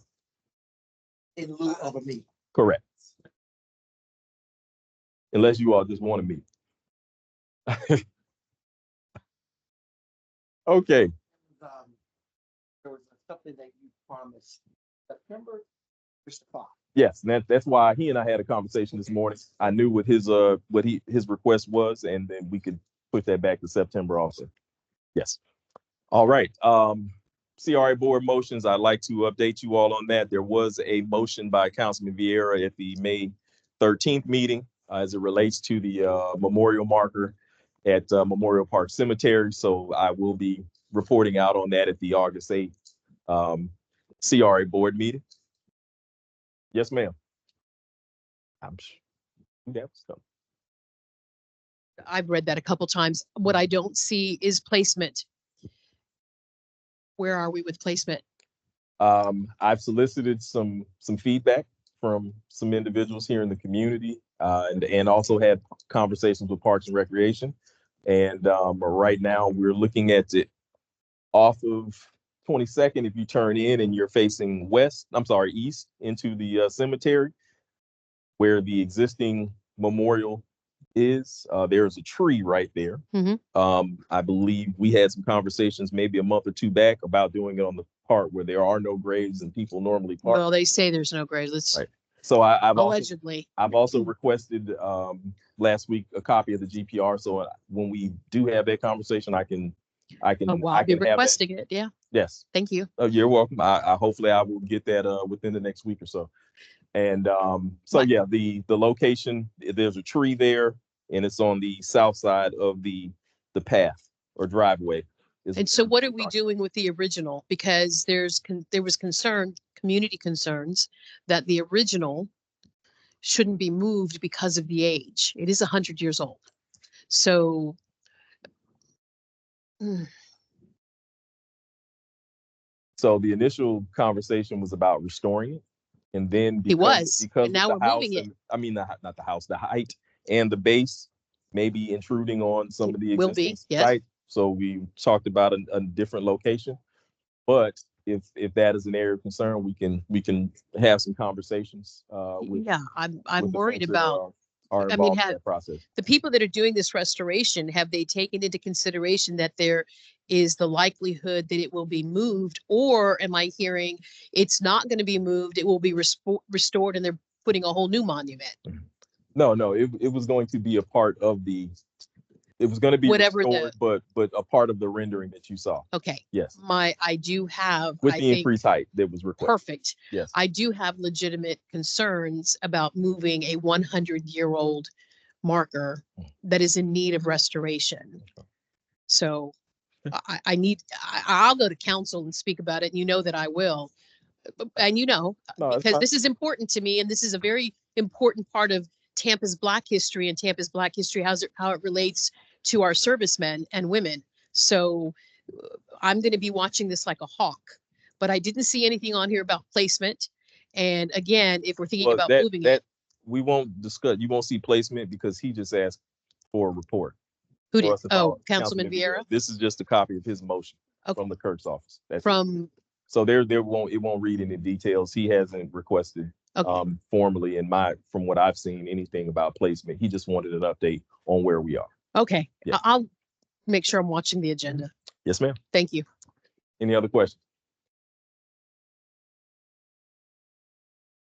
Speaker 1: In lieu of a meeting.
Speaker 16: Correct. Unless you all just want to meet. Okay.
Speaker 1: There was something that you promised September, Mr. Fox.
Speaker 16: Yes, and that's why he and I had a conversation this morning. I knew what his request was, and then we could put that back to September also. Yes. All right. CRA board motions. I'd like to update you all on that. There was a motion by Councilman Vieira at the May 13th meeting as it relates to the memorial marker at Memorial Park Cemetery. So I will be reporting out on that at the August 8th CRA board meeting. Yes, ma'am. I'm sure. Yeah, so.
Speaker 14: I've read that a couple times. What I don't see is placement. Where are we with placement?
Speaker 16: I've solicited some feedback from some individuals here in the community, and also had conversations with Parks and Recreation. And right now we're looking at it off of 22nd. If you turn in and you're facing east into the cemetery, where the existing memorial is, there's a tree right there.
Speaker 14: Mm-hmm.
Speaker 16: I believe we had some conversations maybe a month or two back about doing it on the part where there are no graves and people normally park.
Speaker 14: Well, they say there's no graves.
Speaker 16: Right. So I've
Speaker 14: allegedly.
Speaker 16: also requested last week a copy of the GPR. So when we do have that conversation, I can
Speaker 14: I'll be
Speaker 16: have that.
Speaker 14: requesting it. Yeah.
Speaker 16: Yes.
Speaker 14: Thank you.
Speaker 16: Oh, you're welcome. I hopefully I will get that within the next week or so. And so
Speaker 14: What?
Speaker 16: yeah, the location, there's a tree there, and it's on the south side of the path or driveway.
Speaker 14: And so what are we doing with the original? Because there was community concerns that the original shouldn't be moved because of the age. It is 100 years old. So
Speaker 16: So the initial conversation was about restoring it, and then because
Speaker 14: and now
Speaker 16: of
Speaker 14: we're
Speaker 16: the house,
Speaker 14: moving it.
Speaker 16: and, I mean not the house, the height and the base maybe intruding on some of the
Speaker 14: Will be,
Speaker 16: existing
Speaker 14: yes.
Speaker 16: site. So we talked about a different location. But if that is an area of concern, we can have some conversations.
Speaker 14: Yeah, I'm
Speaker 16: with the
Speaker 14: worried
Speaker 16: folks that
Speaker 14: about.
Speaker 16: are
Speaker 14: I mean,
Speaker 16: involved in that process.
Speaker 14: The people that are doing this restoration, have they taken into consideration that there is the likelihood that it will be moved, or am I hearing it's not going to be moved, it will be restored and they're putting a whole new monument?
Speaker 16: No, it was going to be a part of it was going to be
Speaker 14: Whatever
Speaker 16: restored, but a part of the rendering that you saw.
Speaker 14: Okay.
Speaker 16: Yes.
Speaker 14: I do have,
Speaker 16: With
Speaker 14: I
Speaker 16: the
Speaker 14: think,
Speaker 16: increased height that was requested.
Speaker 14: perfect.
Speaker 16: Yes.
Speaker 14: I do have legitimate concerns about moving a 100-year-old marker that is in need of restoration. So I'll go to council and speak about it. And you know that I will. And because this is important to me, and this is a very important part of Tampa's Black history, and Tampa's Black history, how it relates to our servicemen and women. So I'm going to be watching this like a hawk, but I didn't see anything on here about placement. And again, if we're thinking about moving it,
Speaker 16: we won't discuss. You won't see placement because he just asked for a report.
Speaker 14: Who did? Oh, Councilman Vieira.
Speaker 16: This is just a copy of his motion from the clerk's office. So it won't read any details. He hasn't requested formally from what I've seen, anything about placement. He just wanted an update on where we are.
Speaker 14: Okay. Yeah. I'll make sure I'm watching the agenda.
Speaker 16: Yes, ma'am.
Speaker 14: Thank you.
Speaker 16: Any other questions?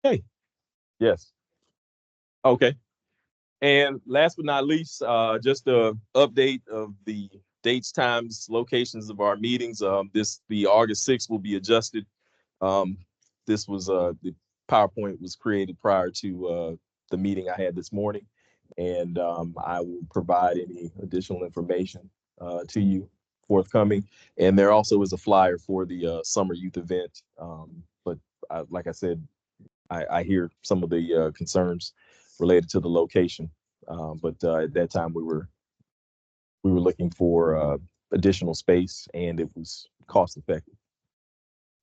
Speaker 16: Hey. Yes. Okay. And last but not least, just a update of the dates, times, locations of our meetings. The August 6th will be adjusted. This was the PowerPoint was created prior to the meeting I had this morning, and I will provide any additional information to you forthcoming. And there also is a flyer for the summer youth event. But like I said, I hear some of the concerns related to the location. But at that time we were looking for additional space, and it was cost effective.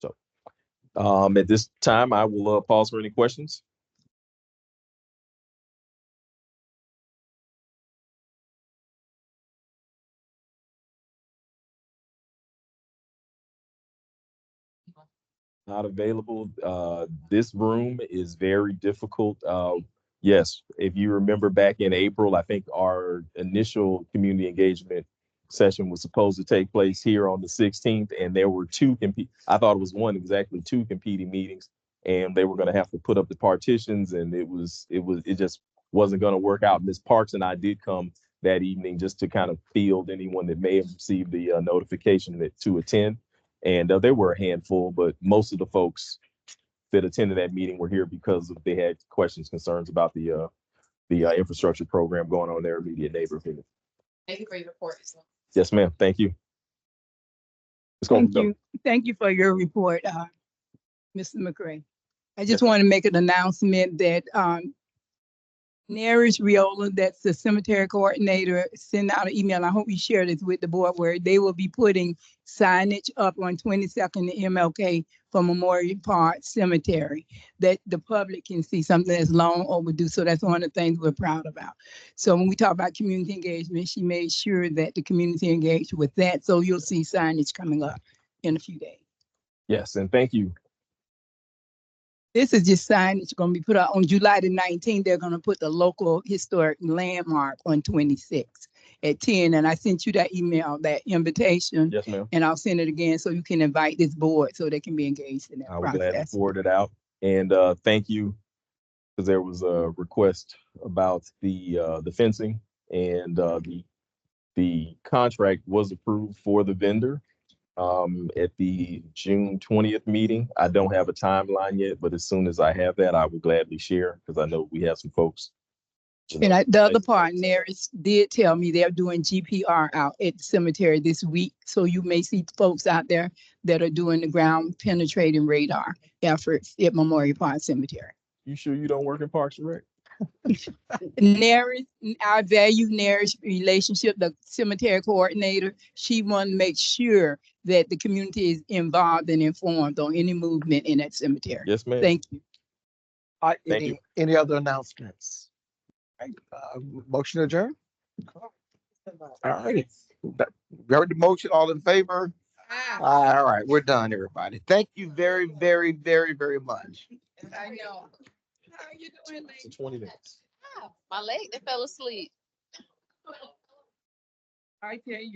Speaker 16: So at this time, I will pause for any questions. Not available. This room is very difficult. Yes, if you remember back in April, I think our initial community engagement session was supposed to take place here on the 16th, and there were I thought it was one, it was actually two competing meetings, and they were going to have to put up the partitions, and it just wasn't going to work out. Ms. Parks and I did come that evening just to kind of field anyone that may have received the notification to attend. And there were a handful, but most of the folks that attended that meeting were here because they had questions, concerns about the infrastructure program going on in their immediate neighborhood.
Speaker 14: Thank you for your report.
Speaker 16: Yes, ma'am. Thank you.
Speaker 5: Thank you. Thank you for your report, Mr. McCray. I just want to make an announcement that Nerish Riola, that's the cemetery coordinator, sent out an email. I hope you share this with the board, where they will be putting signage up on 22nd and MLK for Memorial Park Cemetery that the public can see, something that's long overdue. So that's one of the things we're proud about. So when we talk about community engagement, she made sure that the community engaged with that. So you'll see signage coming up in a few days.
Speaker 16: Yes, and thank you.
Speaker 5: This is just signage going to be put out on July the 19th. They're going to put the local historic landmark on 26 at 10. And I sent you that email, that invitation.
Speaker 16: Yes, ma'am.
Speaker 5: And I'll send it again so you can invite this board so they can be engaged in that process.
Speaker 16: I will gladly forward it out. And thank you because there was a request about the fencing, and the contract was approved for the vendor at the June 20th meeting. I don't have a timeline yet, but as soon as I have that, I will gladly share, because I know we have some folks.
Speaker 5: And the other partners did tell me they're doing GPR out at the cemetery this week. So you may see folks out there that are doing the ground penetrating radar efforts at Memorial Park Cemetery.
Speaker 16: You sure you don't work in Parks and Rec?
Speaker 5: Nary, I value Nary's relationship, the cemetery coordinator. She wanted to make sure that the community is involved and informed on any movement in that cemetery.
Speaker 16: Yes, ma'am.
Speaker 5: Thank you.
Speaker 16: Thank you.
Speaker 1: Any other announcements? Right, motion adjourned. All righty. We heard the motion. All in favor? All right, we're done, everybody. Thank you very, very, very, very much.
Speaker 5: I know. How are you doing, lady?
Speaker 16: 20 minutes.
Speaker 9: My leg, they fell asleep.
Speaker 5: I tell you.